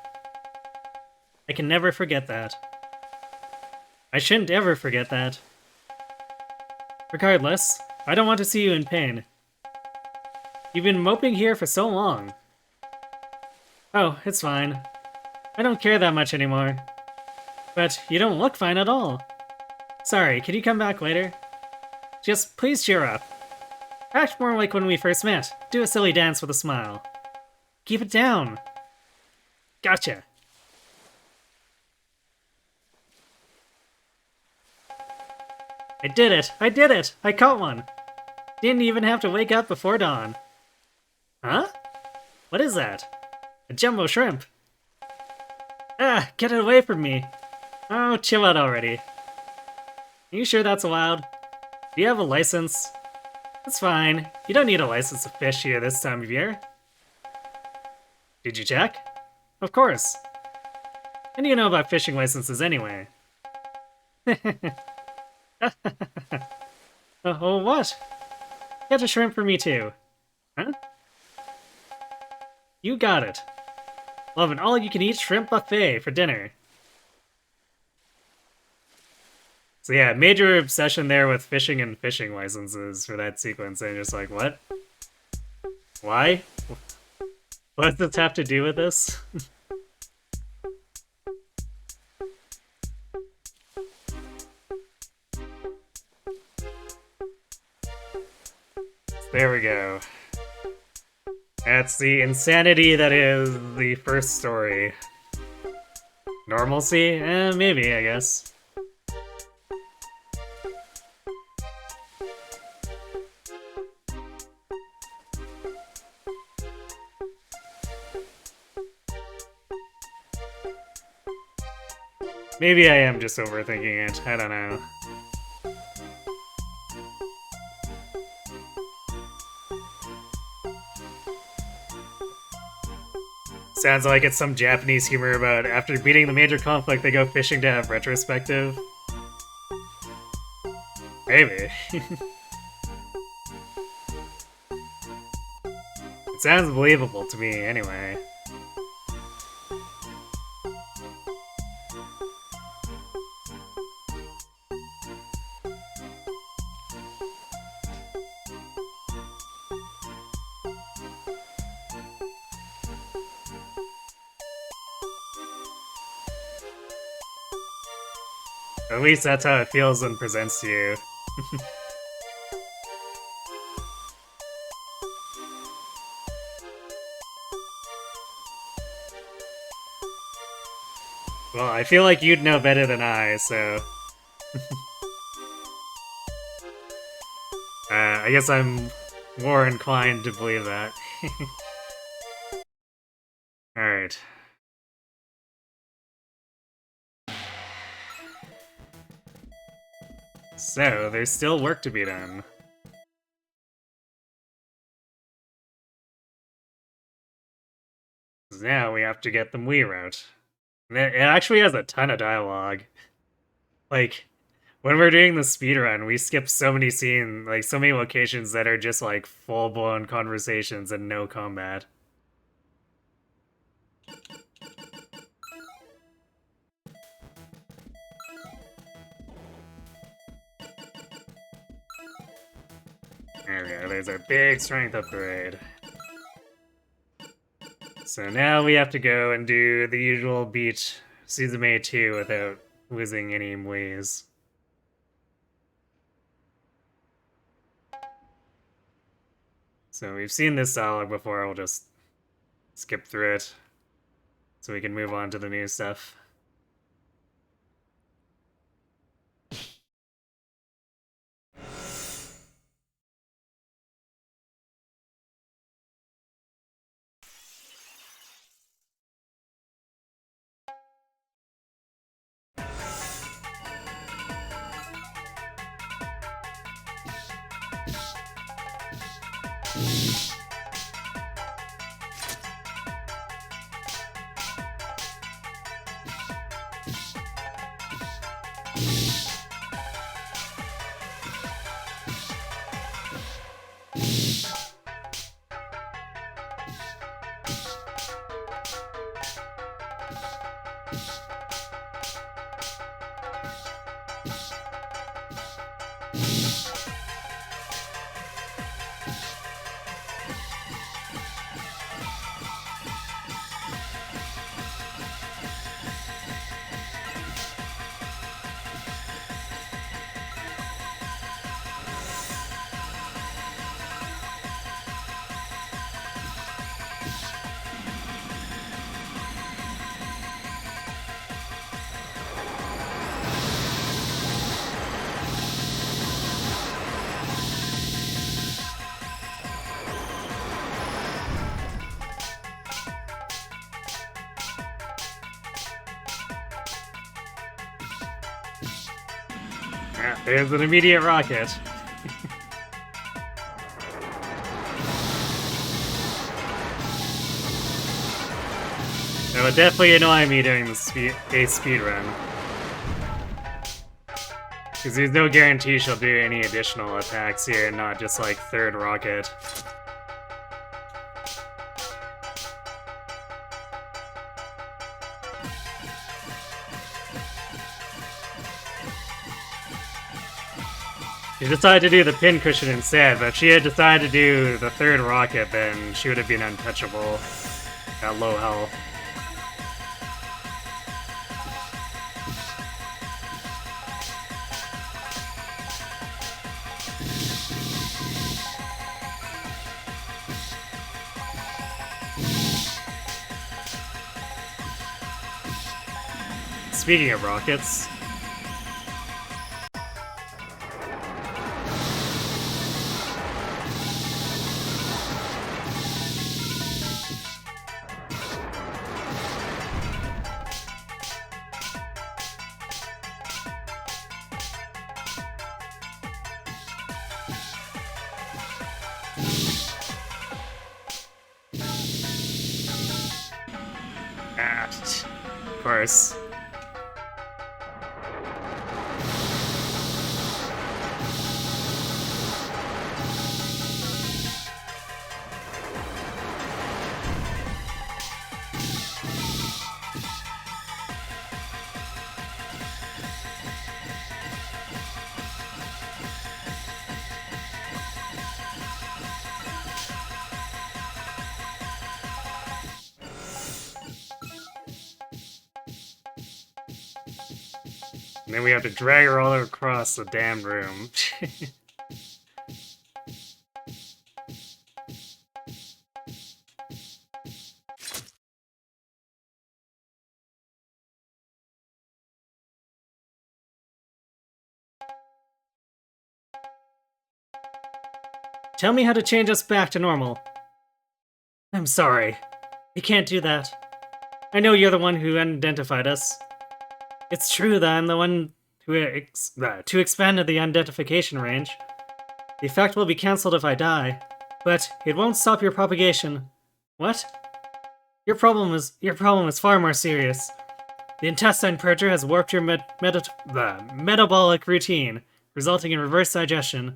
Speaker 1: I can never forget that. I shouldn't ever forget that. Regardless, I don't want to see you in pain. You've been moping here for so long. Oh, it's fine. I don't care that much anymore. But you don't look fine at all. Sorry, can you come back later? Just please cheer up. Act more like when we first met. Do a silly dance with a smile. Keep it down. Gotcha. I did it! I did it! I caught one! Didn't even have to wake up before dawn. Huh? What is that? A jumbo shrimp. Ah, get it away from me. Oh, chill out already. Are you sure that's allowed? Do you have a license? That's fine. You don't need a license to fish here this time of year. Did you check? Of course. And you know about fishing licenses anyway. Oh, what? Get a shrimp for me too. Huh? You got it. Love an all-you-can-eat shrimp buffet for dinner. So yeah, major obsession there with fishing and fishing licenses for that sequence. And just like, what? Why? What does this have to do with this? There we go. That's the insanity that is the first story. Normalcy? Maybe, I guess. Maybe I am just overthinking it. I don't know. Sounds like it's some Japanese humor about after beating the major conflict, they go fishing to have retrospective. Maybe. It sounds believable to me, anyway. At least that's how it feels and presents to you. Well, I feel like you'd know better than I, so... I guess I'm more inclined to believe that. Alright. So, there's still work to be done. Now we have to get the Wii route. And it actually has a ton of dialogue. Like, when we're doing the speedrun, we skip so many scenes, like so many locations that are just like full-blown conversations and no combat. There we go, there's our big strength upgrade. So now we have to go and do the usual beat Suzume 2 without losing any ways. So we've seen this dialogue before, we'll just skip through it so we can move on to the new stuff. There's an immediate rocket. would definitely annoy me during the speed run. Because there's no guarantee she'll do any additional attacks here, not just like third rocket. She decided to do the pincushion instead, but if she had decided to do the third rocket, then she would have been untouchable at low health. Speaking of rockets... of course. And then we have to drag her all across the damn room. Tell me how to change us back to normal. I'm sorry. You can't do that. I know you're the one who identified us. It's true that I'm the one who to expand the identification range. The effect will be cancelled if I die, but it won't stop your propagation. What? Your problem is far more serious. The intestine purger has warped your metabolic routine, resulting in reverse digestion.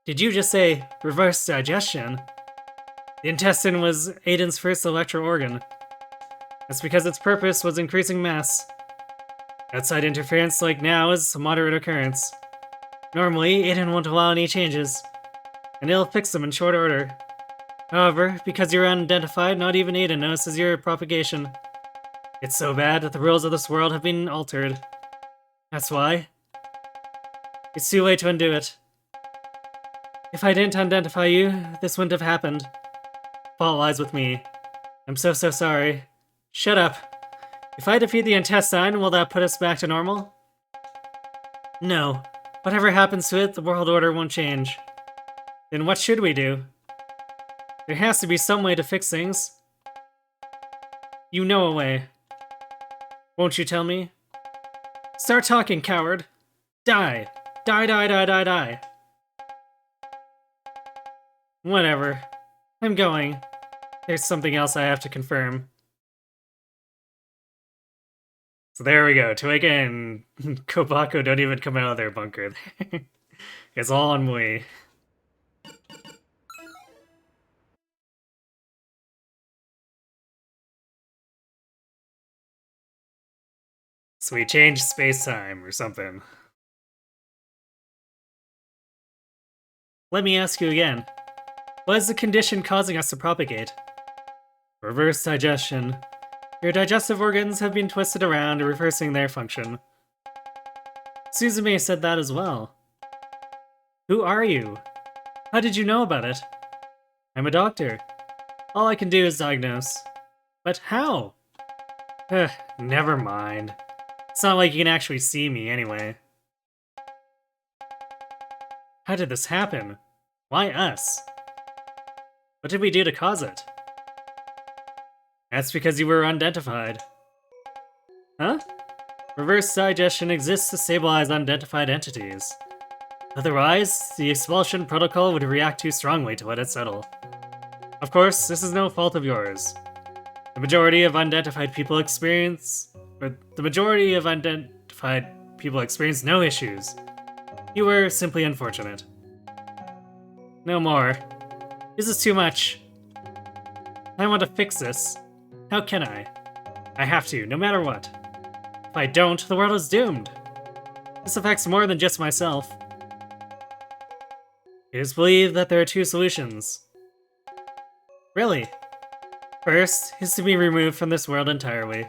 Speaker 1: Did you just say reverse digestion? The intestine was Aden's first electro organ. That's because its purpose was increasing mass. Outside interference like now is a moderate occurrence. Normally, Aden won't allow any changes, and he'll fix them in short order. However, because you're unidentified, not even Aden notices your propagation. It's so bad that the rules of this world have been altered. That's why. It's too late to undo it. If I didn't identify you, this wouldn't have happened. Fault lies with me. I'm so sorry. Shut up. If I defeat the intestine, will that put us back to normal? No. Whatever happens to it, the world order won't change. Then what should we do? There has to be some way to fix things. You know a way. Won't you tell me? Start talking, coward. Die. Die. Whatever. I'm going. There's something else I have to confirm. So there we go. Toega and Kobako don't even come out of their bunker. It's all on Mui. So we changed space-time or something. Let me ask you again. What is the condition causing us to propagate? Reverse digestion. Your digestive organs have been twisted around, reversing their function. Suzume said that as well. Who are you? How did you know about it? I'm a doctor. All I can do is diagnose. But how? Never mind. It's not like you can actually see me anyway. How did this happen? Why us? What did we do to cause it? That's because you were unidentified. Huh? Reverse digestion exists to stabilize unidentified entities. Otherwise, the expulsion protocol would react too strongly to let it settle. Of course, this is no fault of yours. The majority of unidentified people experience no issues. You were simply unfortunate. No more. This is too much. I want to fix this. How can I? I have to, no matter what. If I don't, the world is doomed. This affects more than just myself. It is believed that there are two solutions. Really? First is to be removed from this world entirely.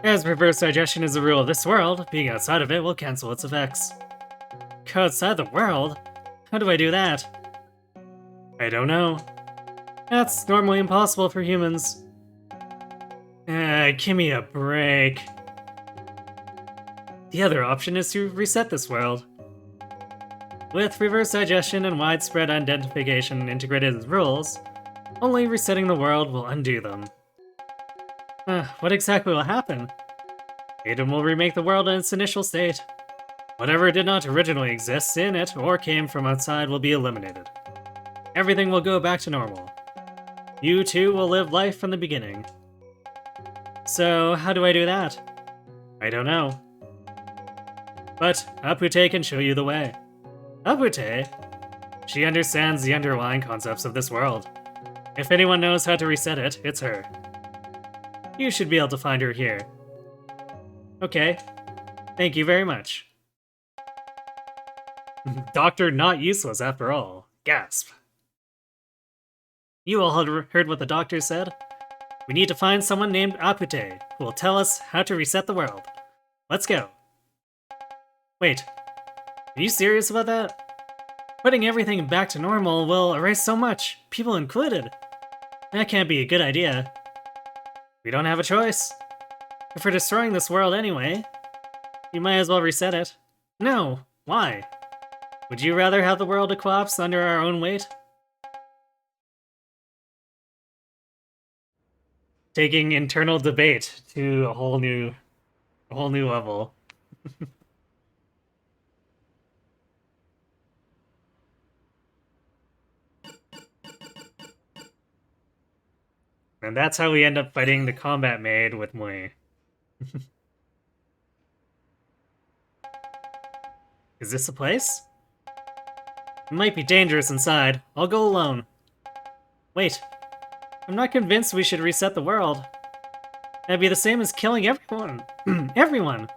Speaker 1: As reverse digestion is the rule of this world, being outside of it will cancel its effects. Go outside the world? How do I do that? I don't know. That's normally impossible for humans. Give me a break. The other option is to reset this world. With reverse digestion and widespread identification integrated as rules, only resetting the world will undo them. What exactly will happen? Aden will remake the world in its initial state. Whatever did not originally exist in it or came from outside will be eliminated. Everything will go back to normal. You too will live life from the beginning. So, how do I do that? I don't know. But Apute can show you the way. Apute? She understands the underlying concepts of this world. If anyone knows how to reset it, it's her. You should be able to find her here. Okay. Thank you very much. Doctor not useless after all. Gasp. You all heard what the doctor said. We need to find someone named Apute who will tell us how to reset the world. Let's go. Wait, are you serious about that? Putting everything back to normal will erase so much, people included. That can't be a good idea. We don't have a choice. If we're destroying this world anyway, you might as well reset it. No, why? Would you rather have the world collapse under our own weight? Taking internal debate to a whole new level. And that's how we end up fighting the combat maid with Mui. Is this a place? It might be dangerous inside. I'll go alone. Wait. I'm not convinced we should reset the world. That'd be the same as killing everyone. Everyone.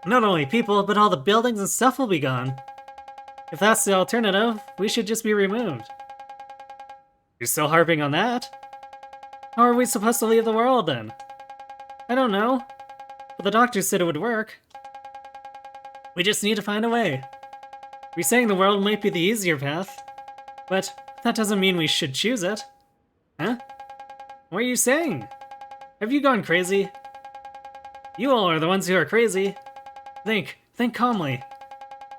Speaker 1: Not only people, but all the buildings and stuff will be gone. If that's the alternative, we should just be removed. You're still harping on that? How are we supposed to leave the world then? I don't know. But the doctor said it would work. We just need to find a way. Resetting the world might be the easier path, but that doesn't mean we should choose it. Huh? What are you saying? Have you gone crazy? You all are the ones who are crazy. Think calmly.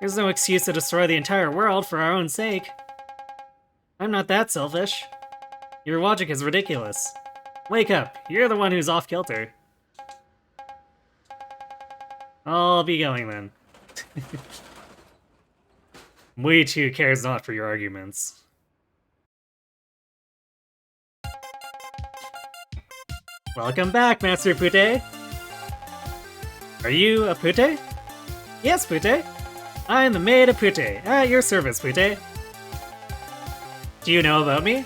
Speaker 1: There's no excuse to destroy the entire world for our own sake. I'm not that selfish. Your logic is ridiculous. Wake up, you're the one who's off-kilter. I'll be going then. Mui too cares not for your arguments. Welcome back, Master Pute! Are you a Pute? Yes, Pute! I am the maid of Pute, at your service, Pute. Do you know about me?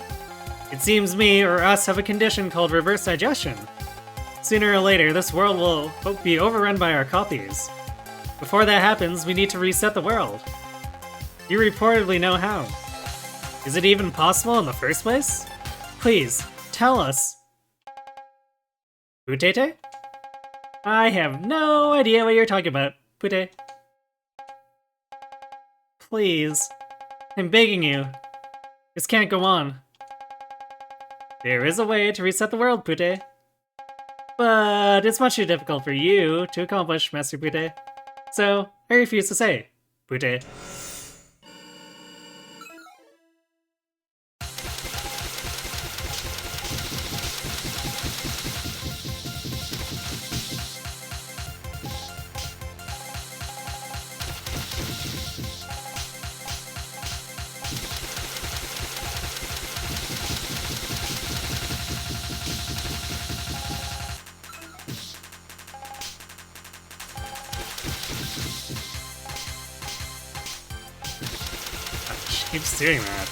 Speaker 1: It seems me or us have a condition called reverse digestion. Sooner or later, this world will be overrun by our copies. Before that happens, we need to reset the world. You reportedly know how. Is it even possible in the first place? Please, tell us. Putete? I have no idea what you're talking about, Pute. Please. I'm begging you. This can't go on. There is a way to reset the world, Pute. But it's much too difficult for you to accomplish, Master Pute. So, I refuse to say, Pute. keeps doing that.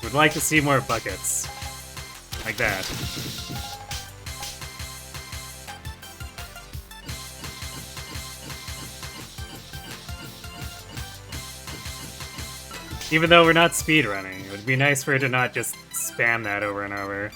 Speaker 1: Would like to see more buckets. Like that. Even though we're not speedrunning, it would be nice for it to not just spam that over and over.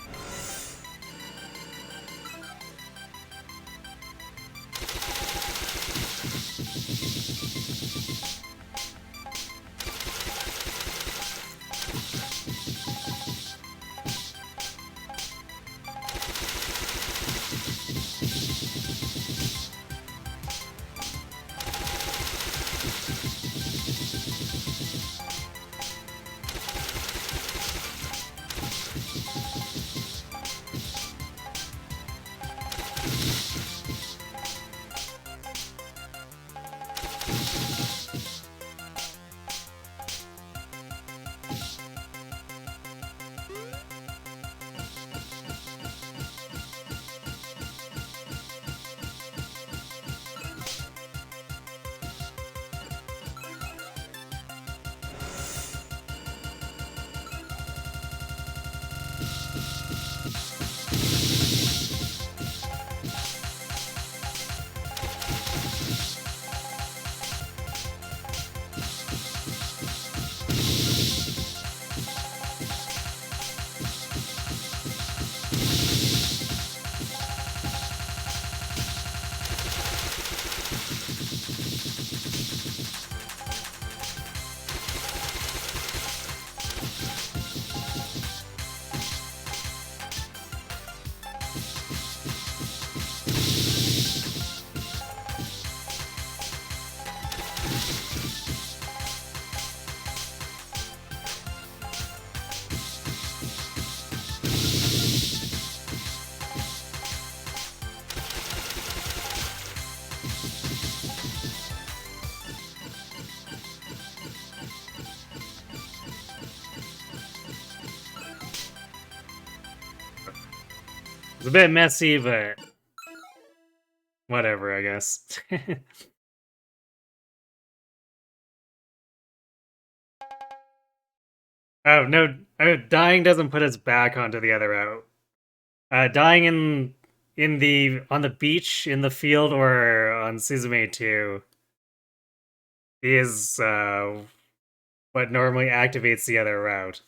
Speaker 1: It's a bit messy, but whatever, I guess. Oh, no, dying doesn't put us back onto the other route. Dying on the beach, in the field, or on Suzume 2 is what normally activates the other route.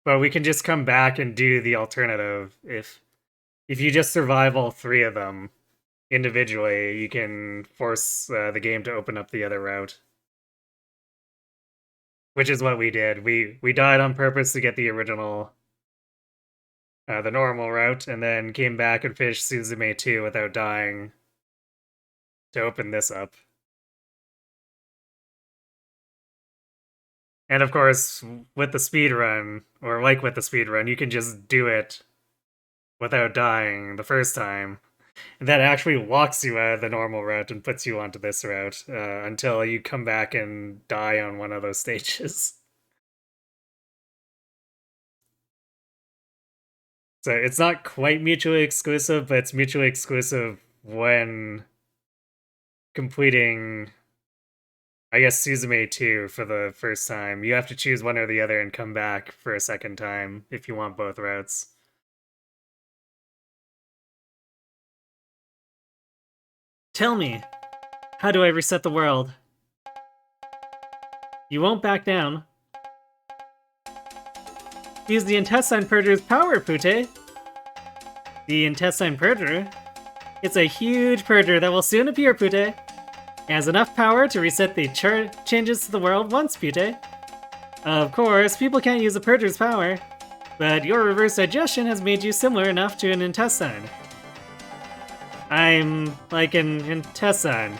Speaker 1: But we can just come back and do the alternative. If you just survive all three of them individually, you can force the game to open up the other route. Which is what we did. We died on purpose to get the original, the normal route, and then came back and finished Suzume 2 without dying to open this up. And of course, with the speedrun, or like with the speedrun, you can just do it without dying the first time. And that actually walks you out of the normal route and puts you onto this route until you come back and die on one of those stages. So it's not quite mutually exclusive, but it's mutually exclusive when completing, I guess, Suzume 2 for the first time. You have to choose one or the other and come back for a second time if you want both routes. Tell me, how do I reset the world? You won't back down. Use the Intestine Purger's power, Pute! The Intestine Purger? It's a huge purger that will soon appear, Pute! It has enough power to reset the changes to the world once, Pute. Of course, people can't use the purger's power, but your reverse digestion has made you similar enough to an intestine. I'm like an intestine.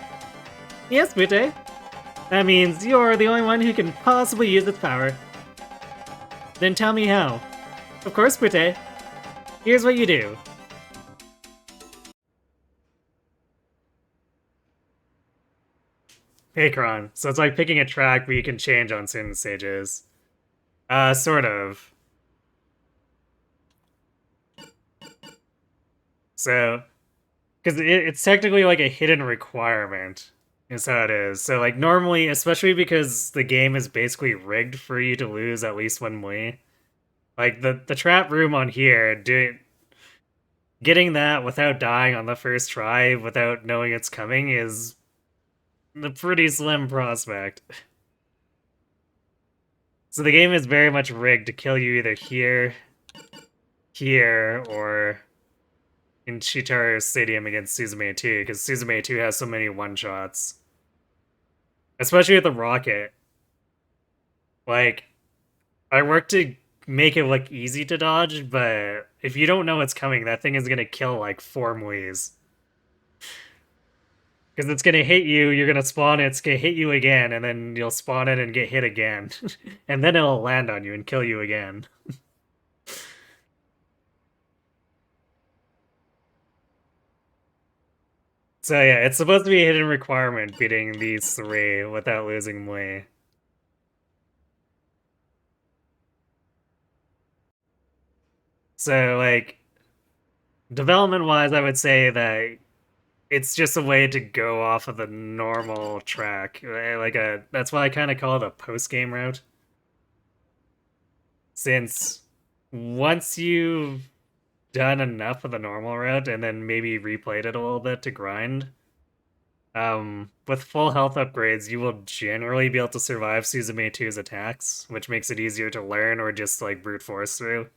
Speaker 1: Yes, Pute. That means you're the only one who can possibly use its power. Then tell me how. Of course, Pute. Here's what you do. Pacron. So it's like picking a track where you can change on certain stages. Sort of. So, because it's technically like a hidden requirement, is how it is. So, like, normally, especially because the game is basically rigged for you to lose at least one Mui, like, the trap room on here, getting that without dying on the first try, without knowing it's coming, is a pretty slim prospect. So the game is very much rigged to kill you either here, or in Chitara Stadium against Suzume 2, because Suzume 2 has so many one-shots. Especially with the rocket. Like, I work to make it look easy to dodge, but if you don't know it's coming, that thing is gonna kill like 4 Muis. Because it's gonna hit you, you're gonna spawn it, it's gonna hit you again, and then you'll spawn it and get hit again. And then it'll land on you and kill you again. So yeah, it's supposed to be a hidden requirement beating these 3 without losing Mui. So like, development-wise, I would say that it's just a way to go off of the normal track. That's why I kind of call it a post-game route. Since once you've done enough of the normal route and then maybe replayed it a little bit to grind, with full health upgrades, you will generally be able to survive Suzume 2's attacks, which makes it easier to learn or just like brute force through.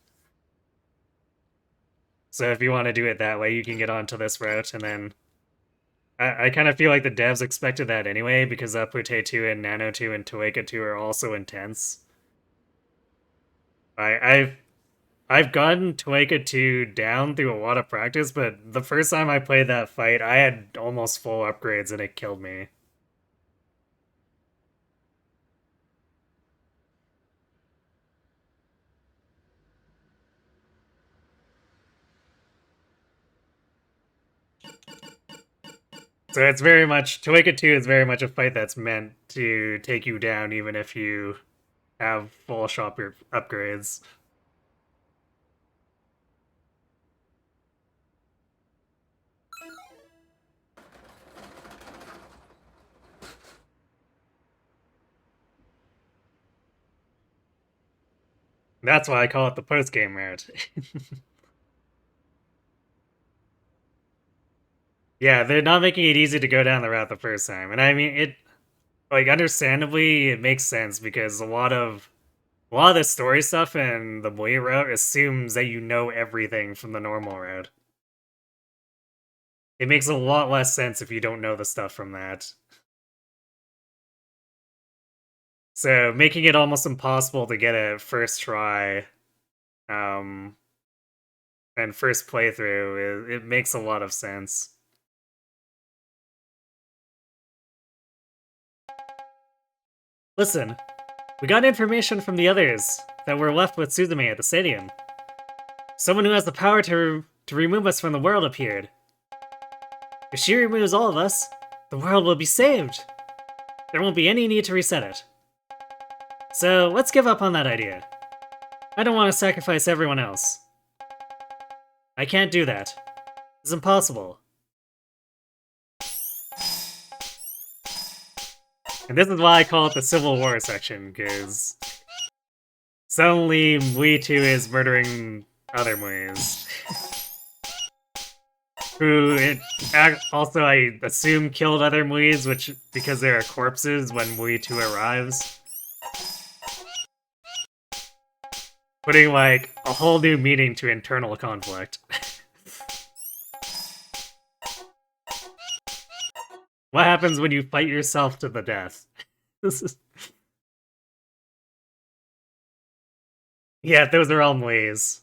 Speaker 1: So if you want to do it that way, you can get onto this route, and then I kind of feel like the devs expected that anyway, because Pute 2 and Nano 2 and Toeka 2 are also intense. I've gotten Toeka 2 down through a lot of practice, but the first time I played that fight, I had almost full upgrades and it killed me. So it's very much, Toeka 2 is very much a fight that's meant to take you down even if you have full shop your upgrades. That's why I call it the post-game route. Yeah, they're not making it easy to go down the route the first time. And I mean, like, understandably, it makes sense because a lot of the story stuff in the Mui route assumes that you know everything from the normal route. It makes a lot less sense if you don't know the stuff from that. So making it almost impossible to get a first try, and first playthrough, it makes a lot of sense. Listen, we got information from the others that were left with Suzume at the stadium. Someone who has the power to remove us from the world appeared. If she removes all of us, the world will be saved. There won't be any need to reset it. So let's give up on that idea. I don't want to sacrifice everyone else. I can't do that. It's impossible. And this is why I call it the Civil War section, because suddenly Mui 2 is murdering other Muis. Who also, I assume, killed other Muis, which because there are corpses when Mui 2 arrives. Putting, like, a whole new meaning to internal conflict. What happens when you fight yourself to the death? This is... Yeah, those are all Muis.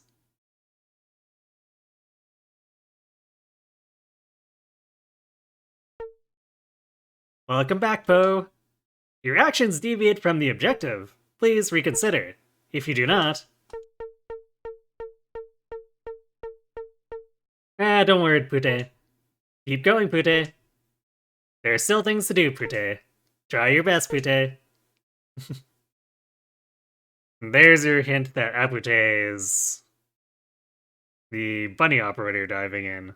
Speaker 1: Welcome back, Poe. Your actions deviate from the objective. Please reconsider. If you do not... don't worry, Pute. Keep going, Pute. There are still things to do, Pute. Try your best, Pute. There's your hint that Apute is the bunny operator diving in.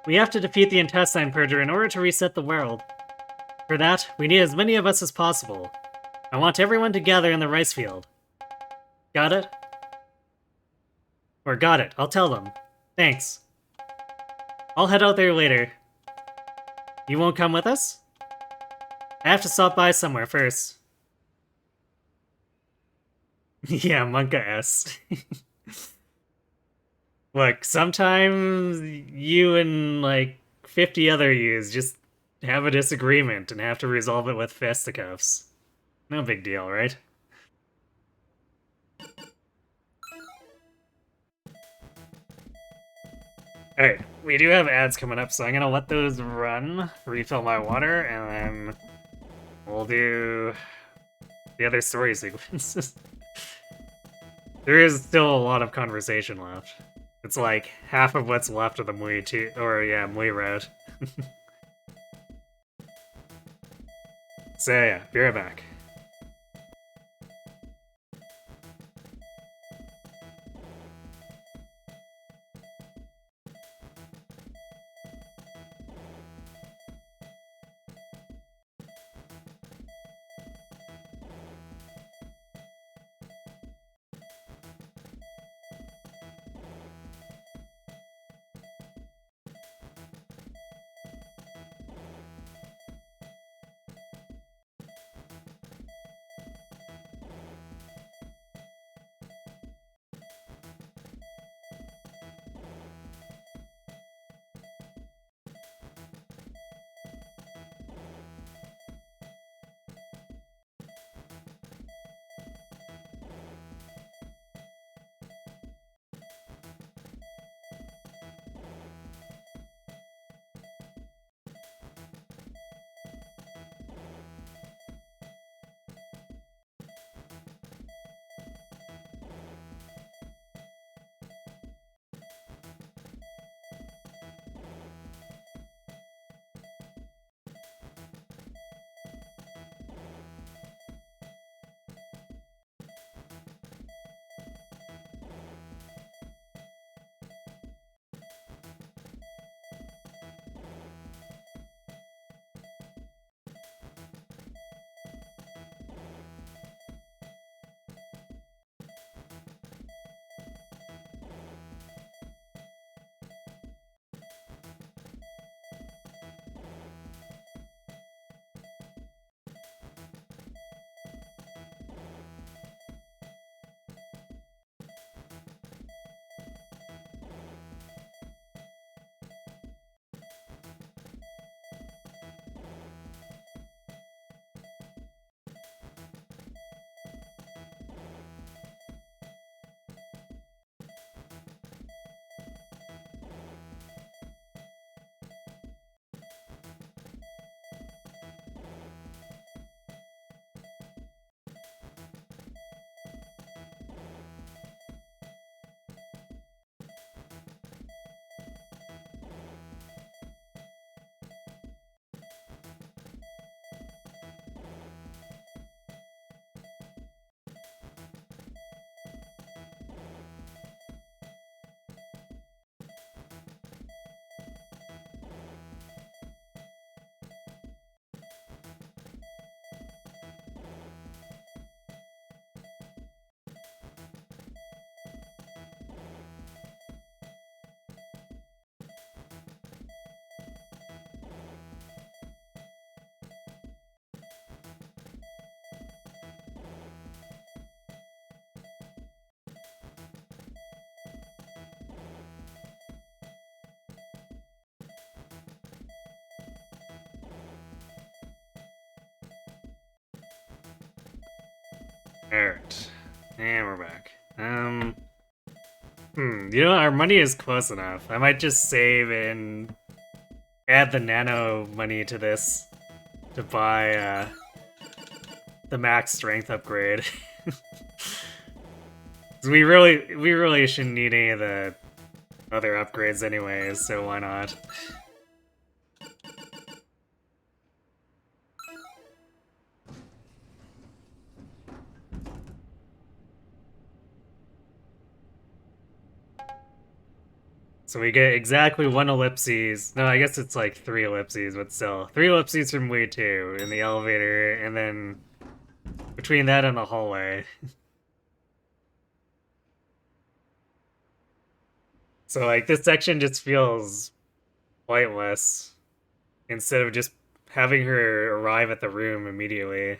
Speaker 1: We have to defeat the intestine purger in order to reset the world. For that, we need as many of us as possible. I want everyone to gather in the rice field. Got it? Or got it, I'll tell them. Thanks. I'll head out there later. You won't come with us? I have to stop by somewhere first. Yeah, Monka S. Look, sometimes you and, like, 50 other yous just have a disagreement and have to resolve it with fisticuffs. No big deal, right? Alright, we do have ads coming up, so I'm gonna let those run, refill my water, and then we'll do the other story sequences. There is still a lot of conversation left. It's like half of what's left of the Mui route. So yeah, be right back. Alright. And we're back. You know, our money is close enough. I might just save and add the nano money to this to buy the max strength upgrade. we really shouldn't need any of the other upgrades anyways, so why not? So we get exactly 1 ellipses. No, I guess it's like 3 ellipses, but still. 3 ellipses from Wii 2 in the elevator, and then between that and the hallway. So like this section just feels pointless instead of just having her arrive at the room immediately.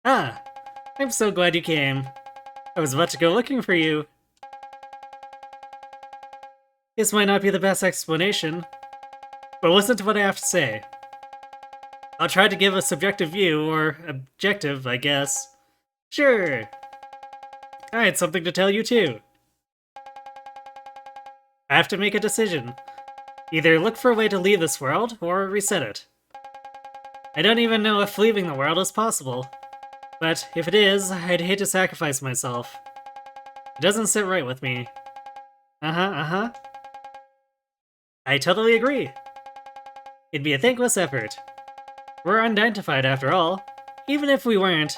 Speaker 1: Ah, I'm so glad you came. I was about to go looking for you. This might not be the best explanation, but listen to what I have to say. I'll try to give a subjective view, or objective, I guess. Sure. I had something to tell you too. I have to make a decision. Either look for a way to leave this world, or reset it. I don't even know if leaving the world is possible. But if it is, I'd hate to sacrifice myself. It doesn't sit right with me. Uh-huh. I totally agree. It'd be a thankless effort. We're unidentified after all. Even if we weren't,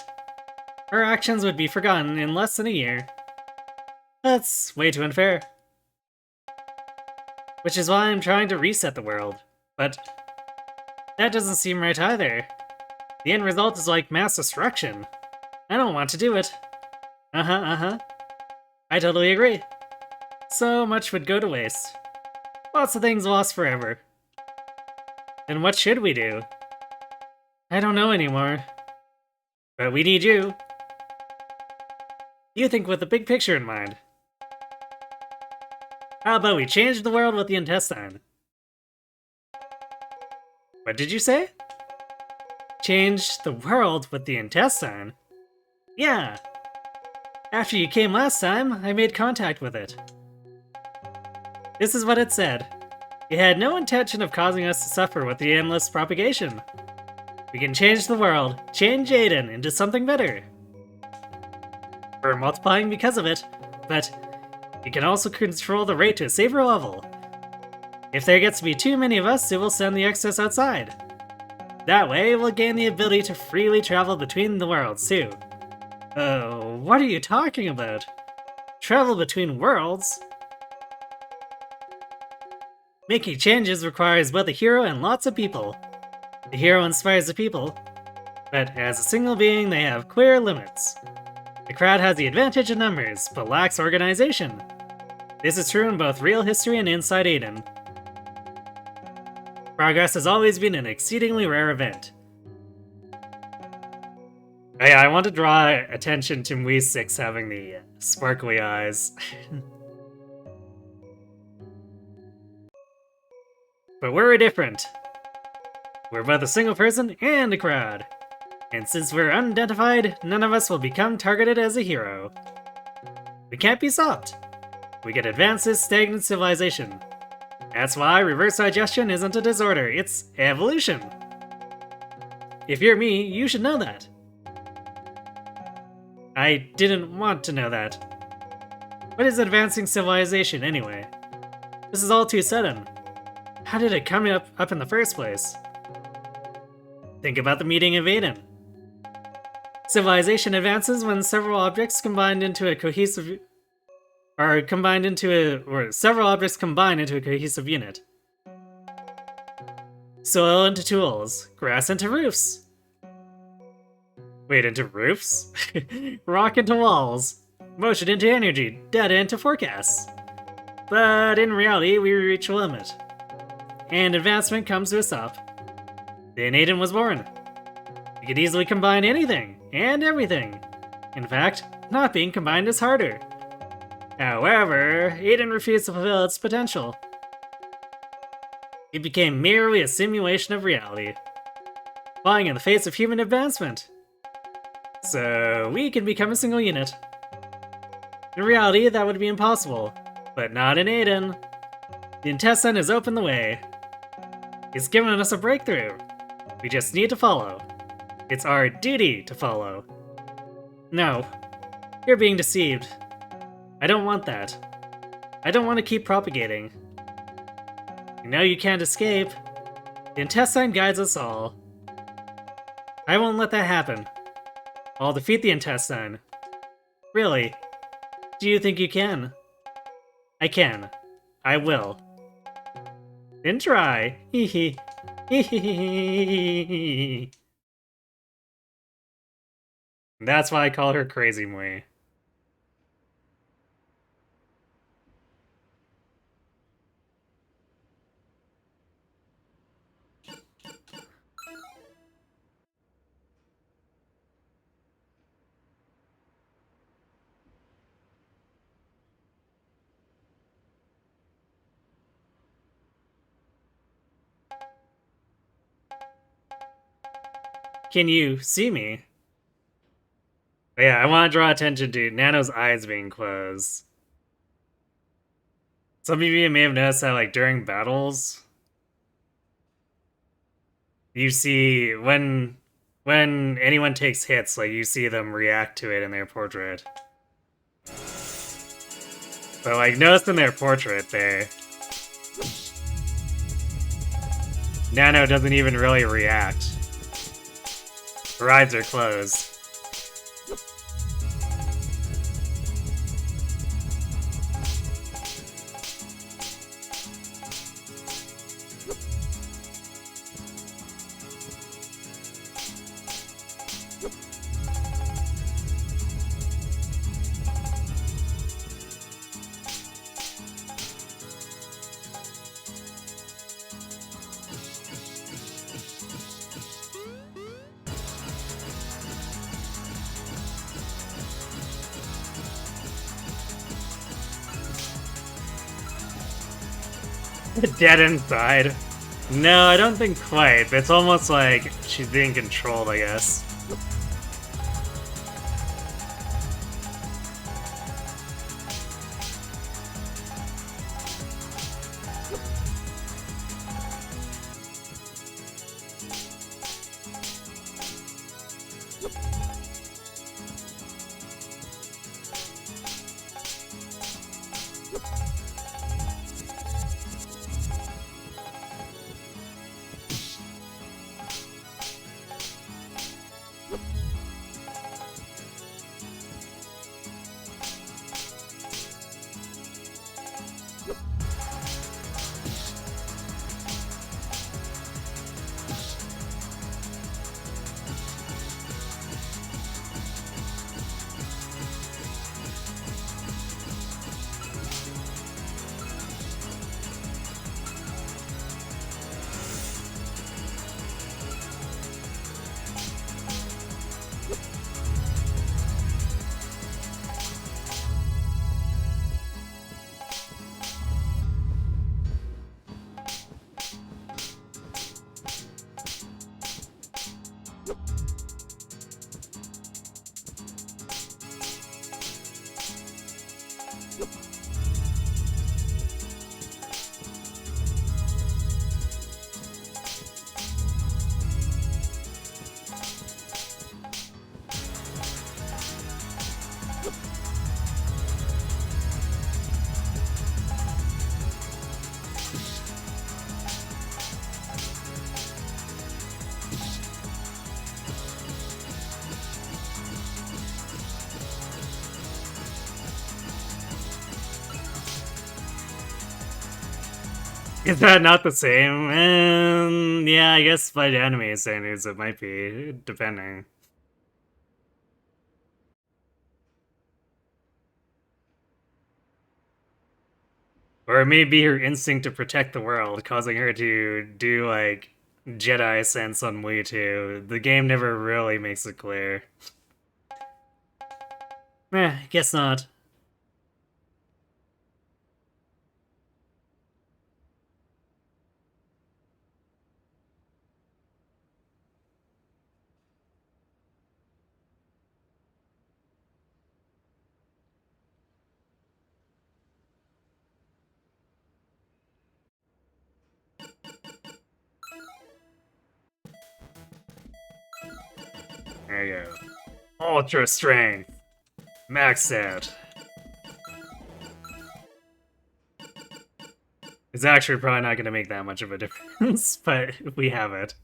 Speaker 1: our actions would be forgotten in less than a year. That's way too unfair. Which is why I'm trying to reset the world. But that doesn't seem right either. The end result is like mass destruction. I don't want to do it. Uh-huh. I totally agree. So much would go to waste. Lots of things lost forever. Then what should we do? I don't know anymore. But we need you. You think with the big picture in mind. How about we change the world with the intestine? What did you say? Change the world with the intestine? Yeah. After you came last time, I made contact with it. This is what it said. It had no intention of causing us to suffer with the endless propagation. We can change the world, change Aden into something better. We're multiplying because of it, but you can also control the rate to a safer level. If there gets to be too many of us, it will send the excess outside. That way, we'll gain the ability to freely travel between the worlds, too. What are you talking about? Travel between worlds? Making changes requires both a hero and lots of people. The hero inspires the people, but as a single being, they have clear limits. The crowd has the advantage in numbers, but lacks organization. This is true in both real history and inside Aden. Progress has always been an exceedingly rare event. I want to draw attention to Wii 6 having the sparkly eyes. But we're different. We're both a single person and a crowd. And since we're unidentified, none of us will become targeted as a hero. We can't be stopped. We get advances, stagnant civilization. That's why reverse digestion isn't a disorder, it's evolution. If you're me, you should know that. I didn't want to know that. What is advancing civilization, anyway? This is all too sudden. How did it come up in the first place? Think about the meeting of Aden. Civilization advances when several objects combined into a cohesive... or several objects combine into a cohesive unit. Soil into tools, grass into roofs. Wait, into roofs? Rock into walls, motion into energy, data into forecasts. But in reality, we reach a limit. And advancement comes to a stop. Then Aden was born. We could easily combine anything, and everything. In fact, not being combined is harder. However, Aden refused to fulfill its potential. It became merely a simulation of reality, flying in the face of human advancement. So we can become a single unit. In reality, that would be impossible, but not in Aden. The intestine has opened the way. It's given us a breakthrough. We just need to follow. It's our duty to follow. No, you're being deceived. I don't want that. I don't want to keep propagating. You know you can't escape. The intestine guides us all. I won't let that happen. I'll defeat the intestine. Really? Do you think you can? I can. I will. Then try. Hee hee. Hee hee hee hee. That's why I call her Crazy Mui. Can you see me? Yeah, I want to draw attention to Nano's eyes being closed. Some of you may have noticed that, like, during battles, you see when anyone takes hits, like, you see them react to it in their portrait. So, like, notice in their portrait there, Nano doesn't even really react. Her eyes are closed. Dead inside. No, I don't think quite. It's almost like she's being controlled, I guess. Is that not the same? Yeah, I guess by anime standards it might be, depending. Or it may be her instinct to protect the world, causing her to do, like, Jedi sense on Mewtwo. The game never really makes it clear. Guess not. There you go. Ultra strength. Max out. It's actually probably not going to make that much of a difference, but we have it.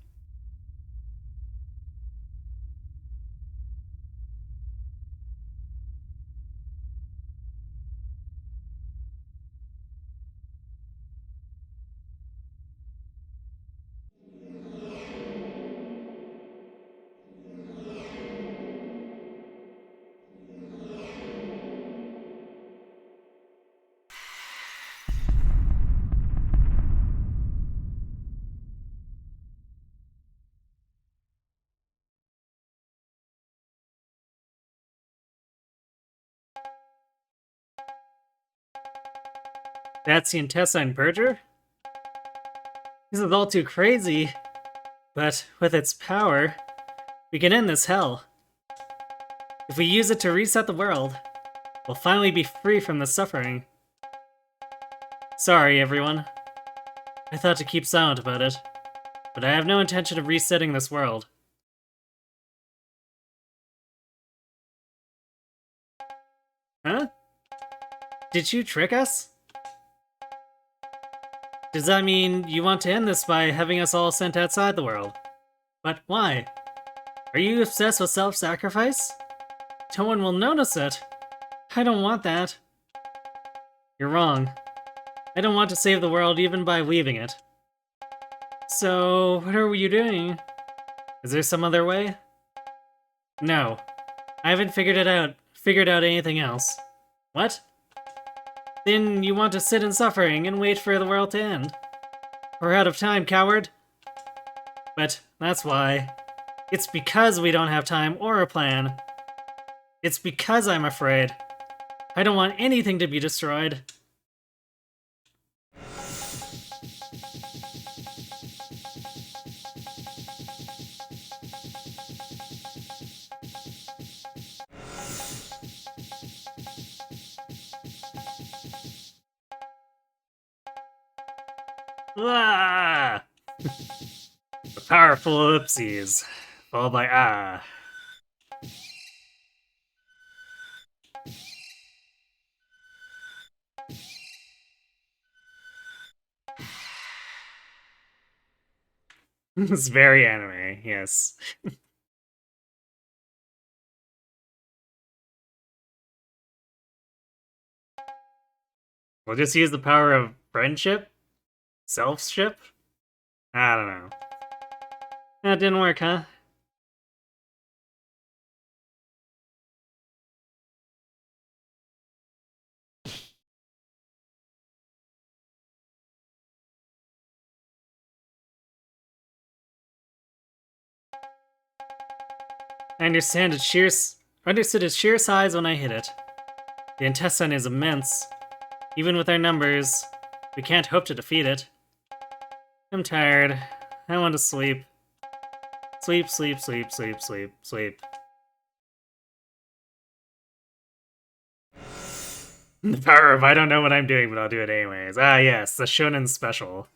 Speaker 1: That's the intestine purger? This is all too crazy, but with its power, we can end this hell. If we use it to reset the world, we'll finally be free from the suffering. Sorry, everyone. I thought to keep silent about it, but I have no intention of resetting this world. Huh? Did you trick us? Does that mean you want to end this by having us all sent outside the world? But why? Are you obsessed with self-sacrifice? No one will notice it. I don't want that. You're wrong. I don't want to save the world even by leaving it. So, what are you doing? Is there some other way? No. I haven't figured out anything else. What? Then you want to sit in suffering and wait for the world to end. We're out of time, coward. But that's why. It's because we don't have time or a plan. It's because I'm afraid. I don't want anything to be destroyed. Ah! The powerful oopsies, followed by ah. It's very anime, yes. We'll just use the power of friendship? Self-ship? I don't know. That didn't work, huh? I understood its sheer size when I hit it. The intestine is immense. Even with our numbers, we can't hope to defeat it. I'm tired. I want to sleep. Sleep, sleep, sleep, sleep, sleep, sleep. The power of I don't know what I'm doing, but I'll do it anyways. Ah yes, the Shonen Special.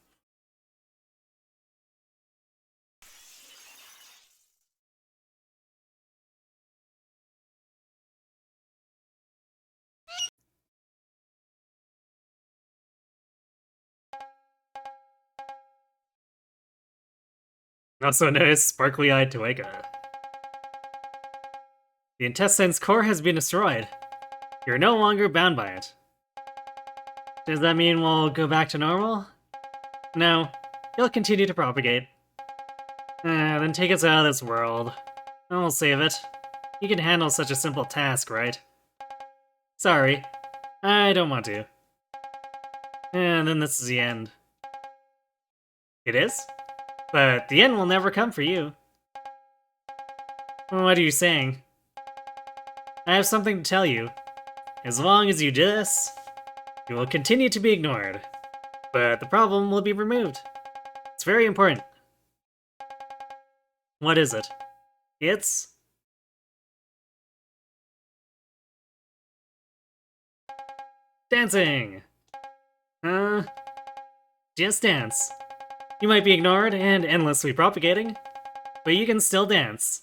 Speaker 1: Also known as Sparkly-Eyed Toeka. The intestine's core has been destroyed. You're no longer bound by it. Does that mean we'll go back to normal? No, it'll continue to propagate. Then take us out of this world. And we'll save it. You can handle such a simple task, right? Sorry, I don't want to. And then this is the end. It is? But the end will never come for you. What are you saying? I have something to tell you. As long as you do this, you will continue to be ignored. But the problem will be removed. It's very important. What is it? It's... dancing! Just dance. You might be ignored and endlessly propagating, but you can still dance.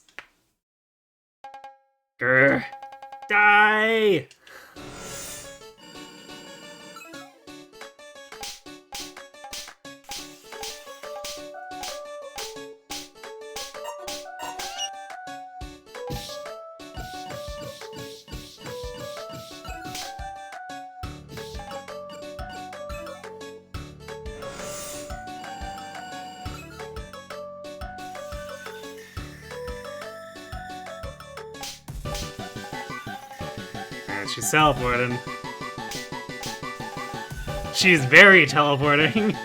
Speaker 1: Grr. Die! She's teleporting. She's very teleporting.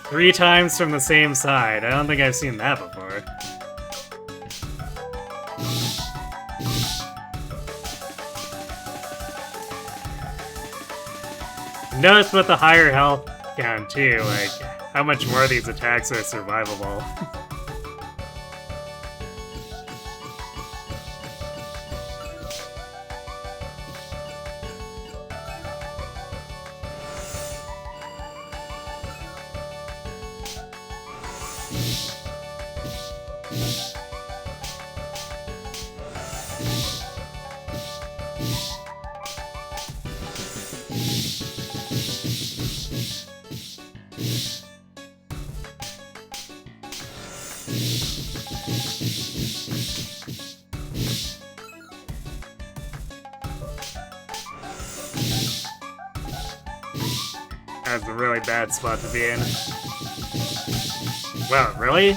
Speaker 1: Three times from the same side. I don't think I've seen that before. Notice with the higher health count too, like how much more of these attacks are survivable. That's a really bad spot to be in. Well, really?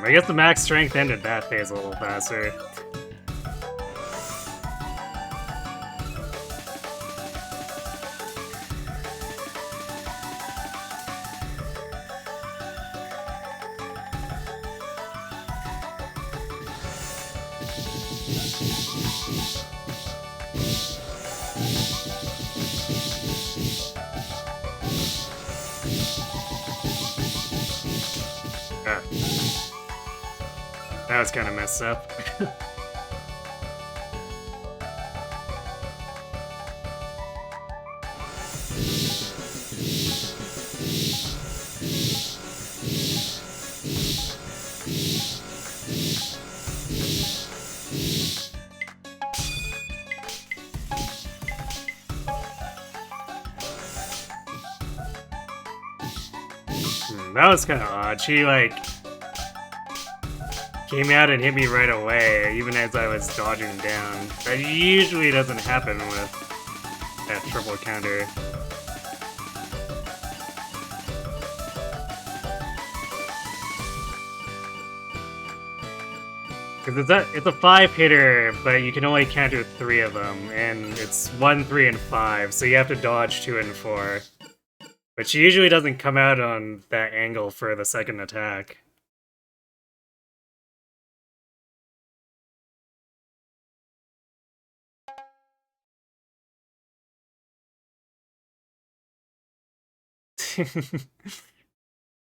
Speaker 1: I guess the max strength ended that phase a little faster. That was kind of messed up. That was kind of odd. She, like, came out and hit me right away, even as I was dodging down. That usually doesn't happen with that triple counter. Because it's a 5-hitter, but you can only counter 3 of them, and it's 1, 3, and 5, so you have to dodge 2 and 4. But she usually doesn't come out on that angle for the second attack.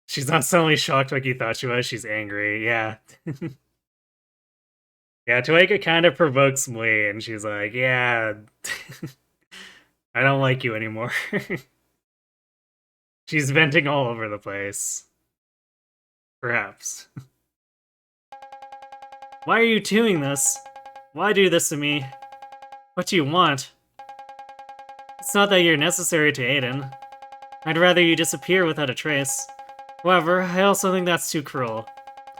Speaker 1: She's not suddenly shocked like you thought she was, she's angry, yeah. Yeah, Toeka kind of provokes Mui, and she's like, yeah, I don't like you anymore. She's venting all over the place. Perhaps. Why are you doing this? Why do this to me? What do you want? It's not that you're necessary to Aden. I'd rather you disappear without a trace. However, I also think that's too cruel.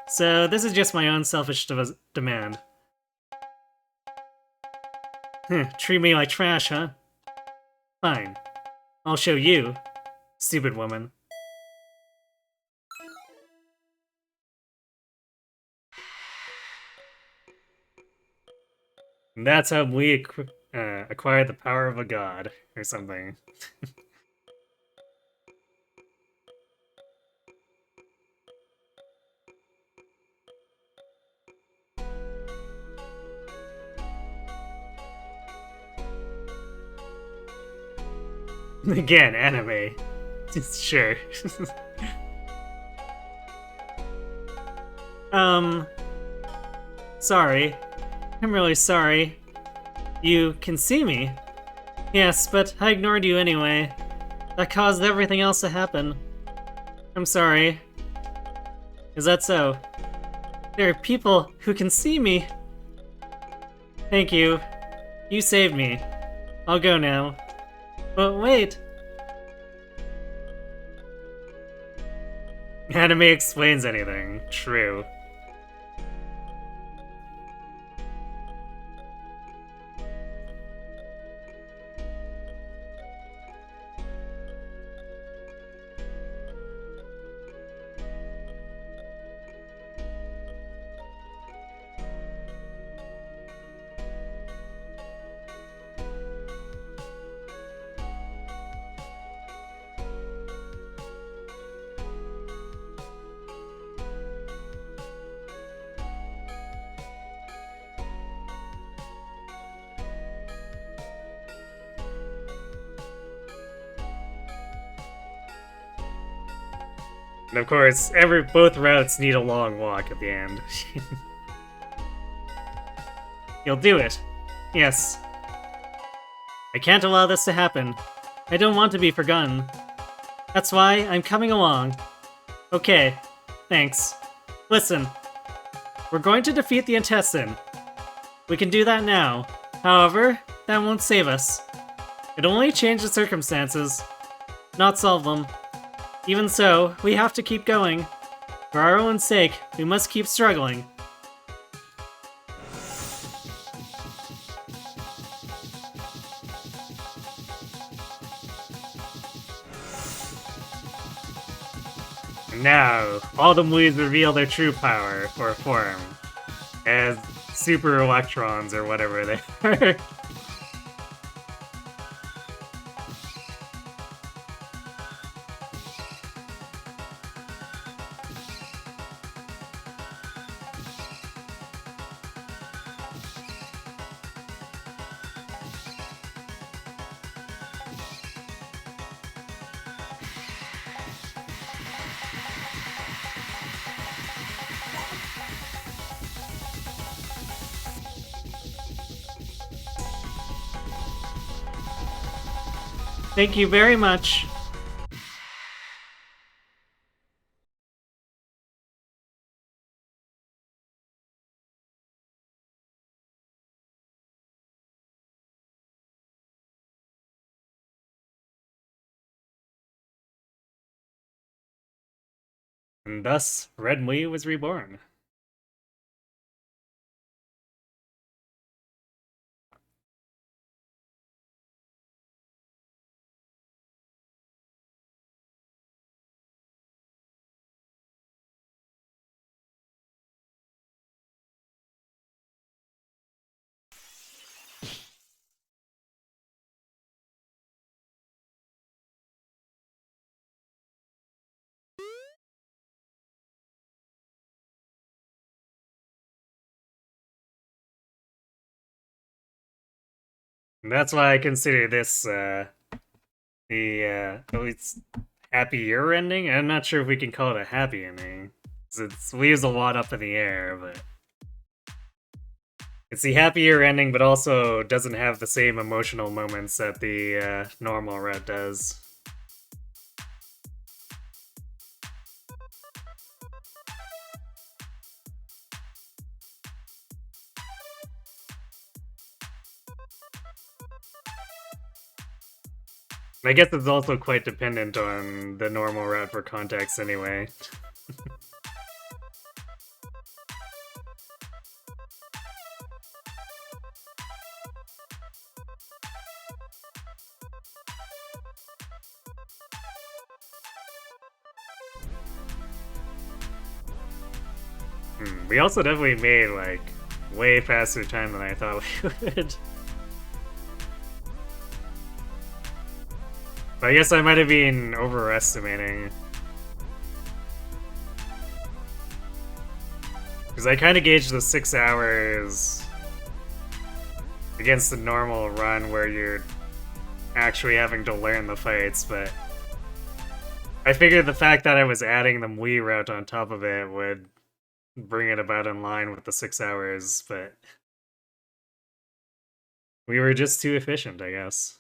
Speaker 1: So this is just my own selfish demand. Treat me like trash, huh? Fine. I'll show you, stupid woman. And that's how we acquired the power of a god, or something. Again, anime. Sure. Sorry. I'm really sorry. You can see me? Yes, but I ignored you anyway. That caused everything else to happen. I'm sorry. Is that so? There are people who can see me! Thank you. You saved me. I'll go now. But wait! Anime explains anything. True. And of course, both routes need a long walk at the end. You'll do it. Yes. I can't allow this to happen. I don't want to be forgotten. That's why I'm coming along. Okay, thanks. Listen, we're going to defeat the intestine. We can do that now. However, that won't save us. It'll only change the circumstances, not solve them. Even so, we have to keep going. For our own sake, we must keep struggling. And now, all the Muis reveal their true power, or form, as super electrons or whatever they are. Thank you very much. And thus, Red Mui was reborn. And that's why I consider this at least happier ending. I'm not sure if we can call it a happy ending. 'Cause it leaves a lot up in the air, but it's the happier ending, but also doesn't have the same emotional moments that the normal route does. I guess it's also quite dependent on the normal route for context anyway. We also definitely made, like, way faster time than I thought we would. But I guess I might have been overestimating. Because I kind of gauged the 6 hours against the normal run where you're actually having to learn the fights, but I figured the fact that I was adding the Wii route on top of it would bring it about in line with the 6 hours, but we were just too efficient, I guess.